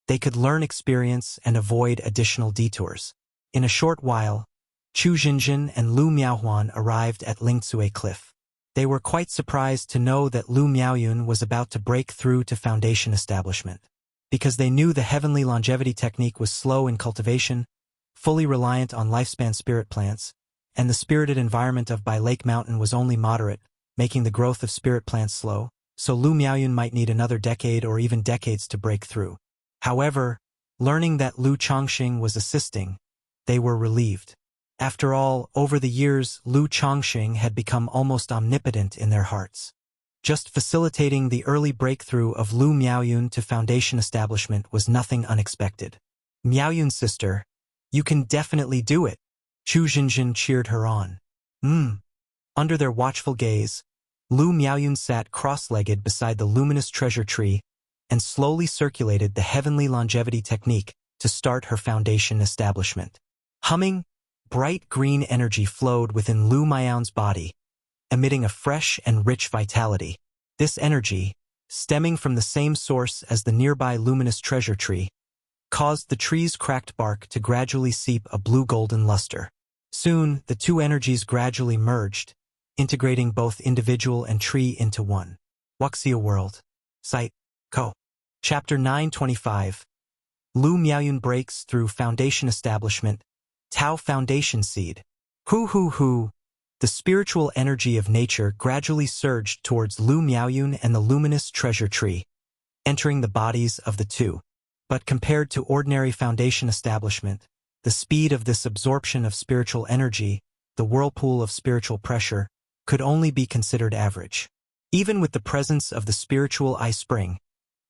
they could learn experience and avoid additional detours. In a short while, Chu Zhenjin and Lu Miaohuan arrived at Lingcue Cliff. They were quite surprised to know that Lu Miaoyun was about to break through to foundation establishment. Because they knew the heavenly longevity technique was slow in cultivation, fully reliant on lifespan spirit plants, and the spirited environment of Bai Lake Mountain was only moderate, making the growth of spirit plants slow, so Lu Miaoyun might need another decade or even decades to break through. However, learning that Lu Chongqing was assisting, they were relieved. After all, over the years, Lu Chongqing had become almost omnipotent in their hearts. Just facilitating the early breakthrough of Lu Miaoyun to foundation establishment was nothing unexpected. "Miaoyun sister, you can definitely do it," Chu Zhenjin cheered her on. Under their watchful gaze, Lu Miaoyun sat cross-legged beside the luminous treasure tree and slowly circulated the heavenly longevity technique to start her foundation establishment. Humming, bright green energy flowed within Lu Miaoyun's body, emitting a fresh and rich vitality. This energy, stemming from the same source as the nearby luminous treasure tree, caused the tree's cracked bark to gradually seep a blue-golden luster. Soon, the two energies gradually merged, integrating both individual and tree into one. Wuxia World. Site. Co. Chapter 925. Lu Miaoyun breaks through foundation establishment. Tao Foundation Seed. Hoo. The spiritual energy of nature gradually surged towards Lu Miaoyun and the luminous treasure tree, entering the bodies of the two. But compared to ordinary foundation establishment, the speed of this absorption of spiritual energy, the whirlpool of spiritual pressure, could only be considered average. Even with the presence of the spiritual eye spring,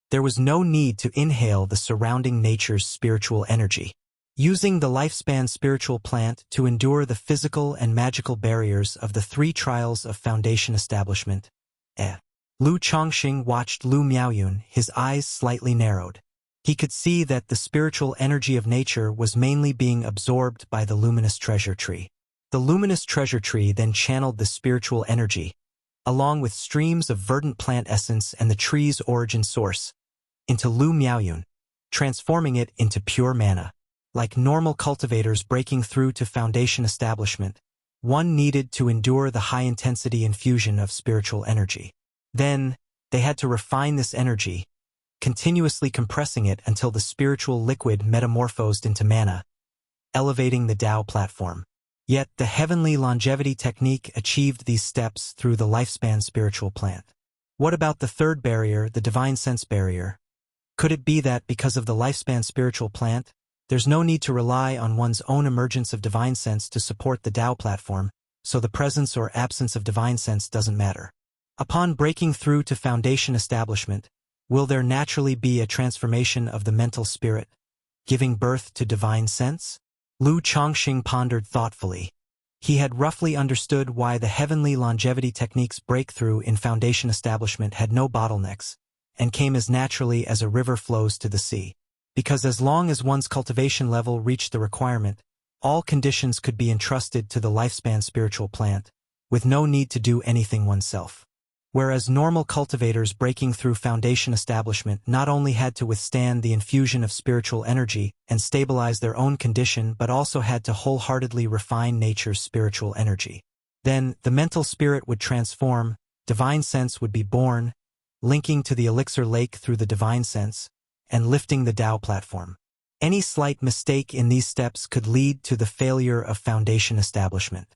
there was no need to inhale the surrounding nature's spiritual energy. Using the lifespan spiritual plant to endure the physical and magical barriers of the three trials of foundation establishment. Lu Chongqing watched Lu Miaoyun, his eyes slightly narrowed. He could see that the spiritual energy of nature was mainly being absorbed by the luminous treasure tree. The luminous treasure tree then channeled the spiritual energy, along with streams of verdant plant essence and the tree's origin source, into Lu Miaoyun, transforming it into pure mana. Like normal cultivators breaking through to foundation establishment, one needed to endure the high-intensity infusion of spiritual energy. Then, they had to refine this energy, continuously compressing it until the spiritual liquid metamorphosed into mana, elevating the Tao platform. Yet, the heavenly longevity technique achieved these steps through the lifespan spiritual plant. What about the third barrier, the divine sense barrier? Could it be that because of the lifespan spiritual plant, there's no need to rely on one's own emergence of divine sense to support the Tao platform, so the presence or absence of divine sense doesn't matter? Upon breaking through to foundation establishment, will there naturally be a transformation of the mental spirit, giving birth to divine sense? Lu Chongqing pondered thoughtfully. He had roughly understood why the heavenly longevity technique's breakthrough in foundation establishment had no bottlenecks, and came as naturally as a river flows to the sea. Because as long as one's cultivation level reached the requirement, all conditions could be entrusted to the lifespan spiritual plant, with no need to do anything oneself. whereas normal cultivators breaking through foundation establishment not only had to withstand the infusion of spiritual energy and stabilize their own condition but also had to wholeheartedly refine nature's spiritual energy. Then, the mental spirit would transform, divine sense would be born, linking to the elixir lake through the divine sense, and lifting the Tao platform. Any slight mistake in these steps could lead to the failure of foundation establishment.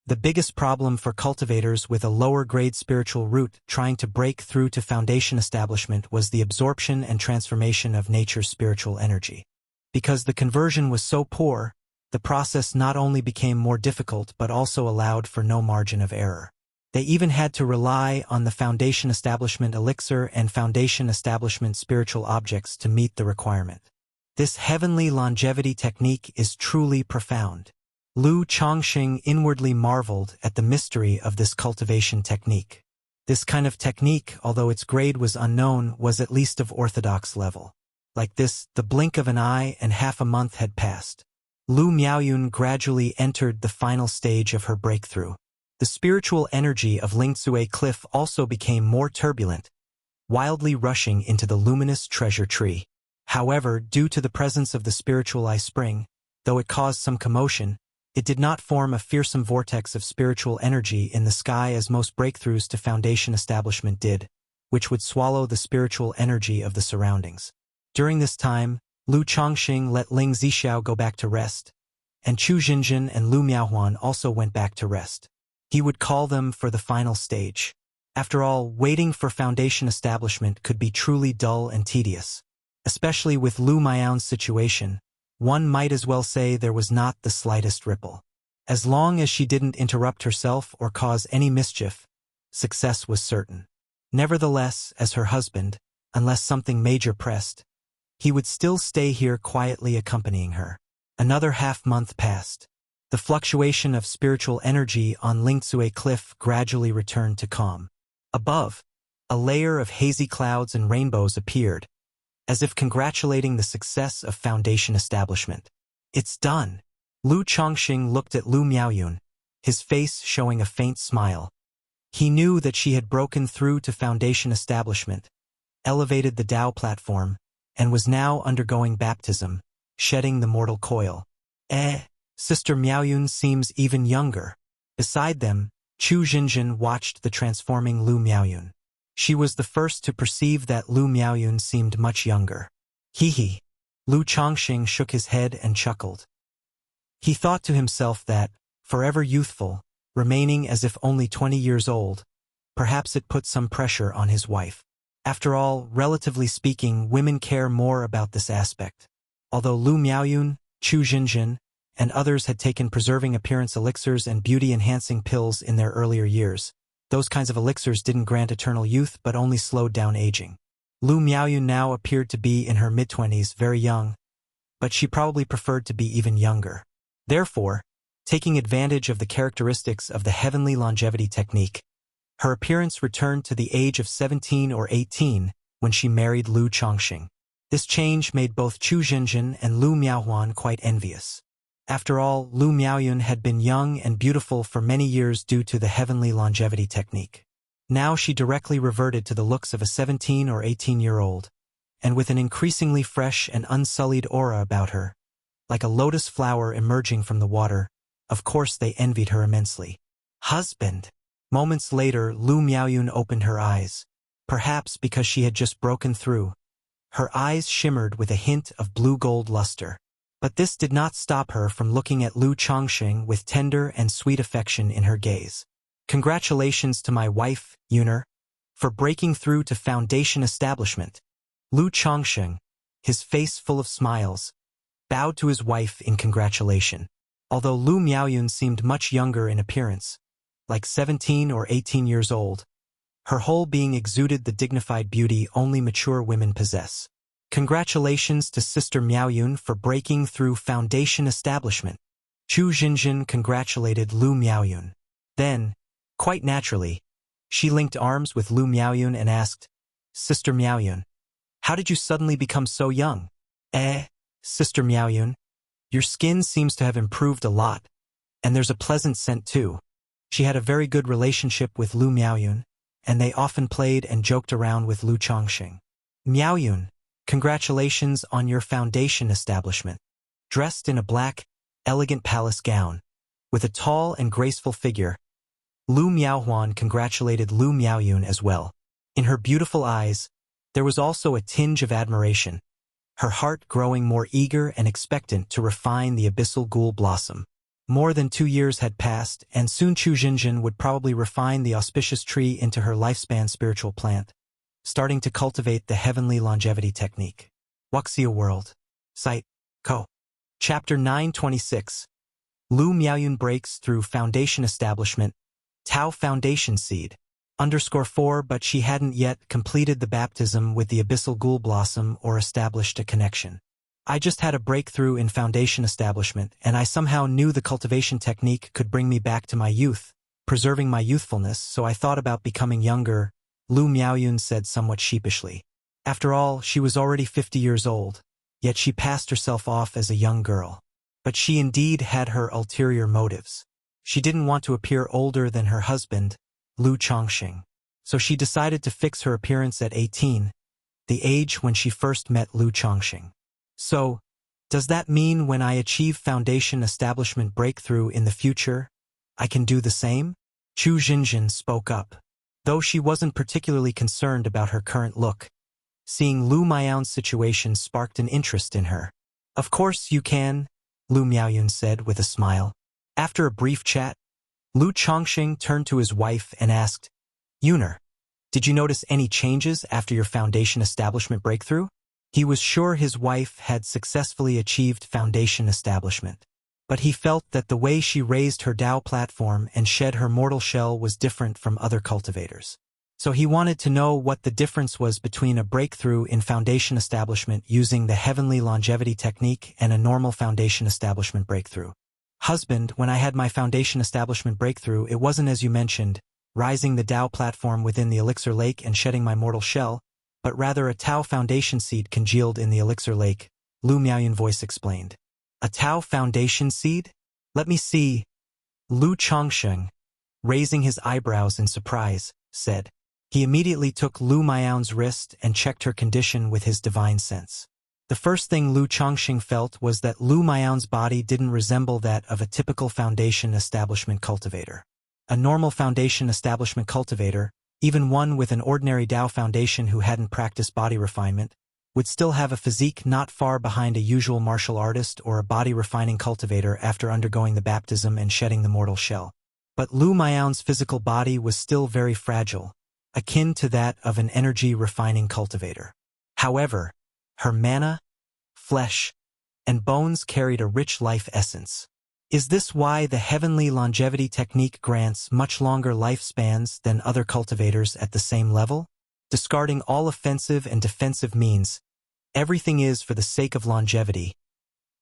The biggest problem for cultivators with a lower-grade spiritual root trying to break through to foundation establishment was the absorption and transformation of nature's spiritual energy. Because the conversion was so poor, the process not only became more difficult but also allowed for no margin of error. They even had to rely on the foundation establishment elixir and foundation establishment spiritual objects to meet the requirement. This heavenly longevity technique is truly profound. Lu Chongxing inwardly marveled at the mystery of this cultivation technique. This kind of technique, although its grade was unknown, was at least of orthodox level. Like this, the blink of an eye and half a month had passed. Lu Miaoyun gradually entered the final stage of her breakthrough. The spiritual energy of Lingzue Cliff also became more turbulent, wildly rushing into the luminous treasure tree. However, due to the presence of the spiritual eye spring, though it caused some commotion, it did not form a fearsome vortex of spiritual energy in the sky as most breakthroughs to foundation establishment did, which would swallow the spiritual energy of the surroundings. During this time, Lu Chongxing let Ling Zixiao go back to rest, and Chu Jinjin and Lu Miaohuan also went back to rest. He would call them for the final stage. After all, waiting for foundation establishment could be truly dull and tedious. Especially with Lu Miaoyun's situation, one might as well say there was not the slightest ripple. As long as she didn't interrupt herself or cause any mischief, success was certain. Nevertheless, as her husband, unless something major pressed, he would still stay here quietly accompanying her. Another half-month passed. The fluctuation of spiritual energy on Lingzue Cliff gradually returned to calm. Above, a layer of hazy clouds and rainbows appeared, as if congratulating the success of foundation establishment. It's done. Lu Chongxing looked at Lu Miaoyun, his face showing a faint smile. He knew that she had broken through to foundation establishment, elevated the Tao platform, and was now undergoing baptism, shedding the mortal coil. Sister Miaoyun seems even younger. Beside them, Chu Jinjin watched the transforming Lu Miaoyun. She was the first to perceive that Lu Miaoyun seemed much younger. Hee. Lu Chongxing shook his head and chuckled. He thought to himself that, forever youthful, remaining as if only 20 years old, perhaps it put some pressure on his wife. After all, relatively speaking, women care more about this aspect. Although Lu Miaoyun, Chu Jinjin, and others had taken preserving appearance elixirs and beauty-enhancing pills in their earlier years, those kinds of elixirs didn't grant eternal youth but only slowed down aging. Lu Miaoyun now appeared to be in her mid-20s, very young, but she probably preferred to be even younger. Therefore, taking advantage of the characteristics of the heavenly longevity technique, her appearance returned to the age of 17 or 18 when she married Lu Chongxing. This change made both Chu Jinjin and Lu Miaohuan quite envious. After all, Lu Miaoyun had been young and beautiful for many years due to the heavenly longevity technique. Now she directly reverted to the looks of a 17 or 18-year-old, and with an increasingly fresh and unsullied aura about her, like a lotus flower emerging from the water. Of course they envied her immensely. Husband! Moments later, Lu Miaoyun opened her eyes, perhaps because she had just broken through. Her eyes shimmered with a hint of blue-gold luster. But this did not stop her from looking at Lu Chongxing with tender and sweet affection in her gaze. Congratulations to my wife, Yuner, for breaking through to foundation establishment. Lu Chongxing, his face full of smiles, bowed to his wife in congratulation. Although Lu Miaoyun seemed much younger in appearance, like 17 or 18 years old, her whole being exuded the dignified beauty only mature women possess. Congratulations to Sister Miaoyun for breaking through foundation establishment. Chu Jinjin congratulated Lu Miaoyun. Then, quite naturally, she linked arms with Lu Miaoyun and asked, Sister Miaoyun, how did you suddenly become so young? Sister Miaoyun, your skin seems to have improved a lot, and there's a pleasant scent too. She had a very good relationship with Lu Miaoyun, and they often played and joked around with Lu Chongqing. Miaoyun, congratulations on your foundation establishment. Dressed in a black, elegant palace gown, with a tall and graceful figure, Lu Miaohuan congratulated Lu Miaoyun as well. In her beautiful eyes, there was also a tinge of admiration, her heart growing more eager and expectant to refine the abyssal ghoul blossom. More than 2 years had passed, and soon Chu Jinjin would probably refine the auspicious tree into her lifespan spiritual plant, starting to cultivate the heavenly longevity technique. Wuxia World. Site. Co. Chapter 926. Lu Miaoyun breaks through foundation establishment, Tao Foundation Seed. _4 But she hadn't yet completed the baptism with the abyssal ghoul blossom or established a connection. I just had a breakthrough in foundation establishment, and I somehow knew the cultivation technique could bring me back to my youth, preserving my youthfulness, so I thought about becoming younger, Lu Miaoyun said somewhat sheepishly. After all, she was already 50 years old, yet she passed herself off as a young girl. But she indeed had her ulterior motives. She didn't want to appear older than her husband, Lu Chongqing. So she decided to fix her appearance at 18, the age when she first met Lu Chongqing. So, does that mean when I achieve foundation establishment breakthrough in the future, I can do the same? Chu Jinjin spoke up. Though she wasn't particularly concerned about her current look, seeing Lu Miaoyun's situation sparked an interest in her. Of course you can, Lu Miaoyun said with a smile. After a brief chat, Lu Chongqing turned to his wife and asked, Yuner, did you notice any changes after your foundation establishment breakthrough? He was sure his wife had successfully achieved foundation establishment, but he felt that the way she raised her Tao platform and shed her mortal shell was different from other cultivators. So he wanted to know what the difference was between a breakthrough in foundation establishment using the heavenly longevity technique and a normal foundation establishment breakthrough. Husband, when I had my foundation establishment breakthrough, it wasn't as you mentioned, rising the Tao platform within the elixir lake and shedding my mortal shell, but rather a Tao foundation seed congealed in the elixir lake, Lu Miaoyun's voice explained. A Tao foundation seed? Let me see. Lu Chongqing, raising his eyebrows in surprise, said. He immediately took Lu Miaoyun's wrist and checked her condition with his divine sense. The first thing Lu Chongqing felt was that Lu Miaoyun's body didn't resemble that of a typical foundation establishment cultivator. A normal foundation establishment cultivator, even one with an ordinary Tao foundation who hadn't practiced body refinement, would still have a physique not far behind a usual martial artist or a body-refining cultivator after undergoing the baptism and shedding the mortal shell. But Lu Miaoyun's physical body was still very fragile, akin to that of an energy-refining cultivator. However, her mana, flesh, and bones carried a rich life essence. Is this why the heavenly longevity technique grants much longer lifespans than other cultivators at the same level? Discarding all offensive and defensive means, everything is for the sake of longevity,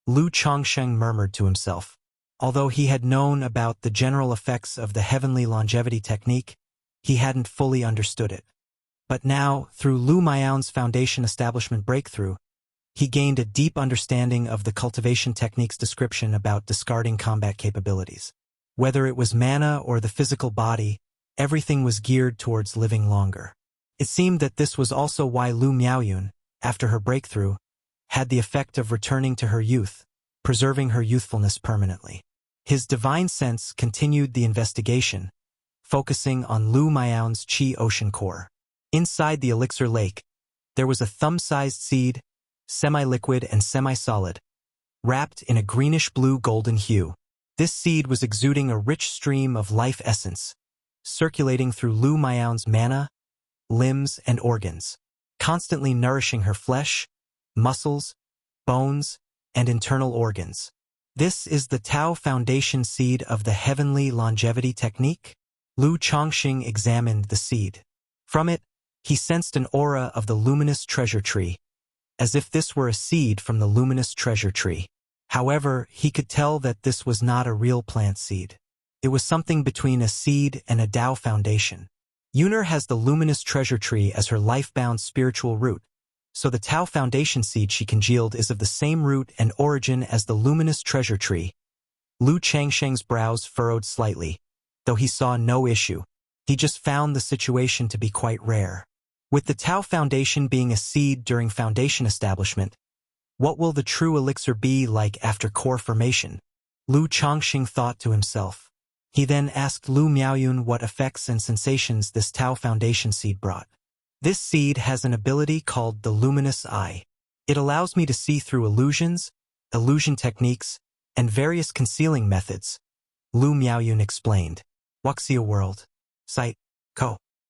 Lu Chongqing murmured to himself. Although he had known about the general effects of the heavenly longevity technique, he hadn't fully understood it. But now, through Lu Miaoyun's foundation establishment breakthrough, he gained a deep understanding of the cultivation technique's description about discarding combat capabilities. Whether it was mana or the physical body, everything was geared towards living longer. It seemed that this was also why Lu Miaoyun, after her breakthrough, had the effect of returning to her youth, preserving her youthfulness permanently. His divine sense continued the investigation, focusing on Lu Miaoyun's Qi ocean core. Inside the elixir lake, there was a thumb-sized seed, semi-liquid and semi-solid, wrapped in a greenish-blue golden hue. This seed was exuding a rich stream of life essence, circulating through Lu Miaoyun's mana, limbs, and organs, constantly nourishing her flesh, muscles, bones, and internal organs. This is the Tao foundation seed of the heavenly longevity technique? Lu Chongqing examined the seed. From it, he sensed an aura of the luminous treasure tree, as if this were a seed from the luminous treasure tree. However, he could tell that this was not a real plant seed. It was something between a seed and a Tao foundation. Yuner has the luminous treasure tree as her life-bound spiritual root, so the Tao foundation seed she congealed is of the same root and origin as the luminous treasure tree. Lu Chongqing's brows furrowed slightly, though he saw no issue. He just found the situation to be quite rare. With the Tao Foundation being a seed during foundation establishment, what will the true elixir be like after core formation? Lu Chongqing thought to himself. He then asked Lu Miaoyun what effects and sensations this Tao Foundation seed brought. This seed has an ability called the Luminous Eye. It allows me to see through illusions, illusion techniques, and various concealing methods, Lu Miaoyun explained. Wuxia World. Site. Co.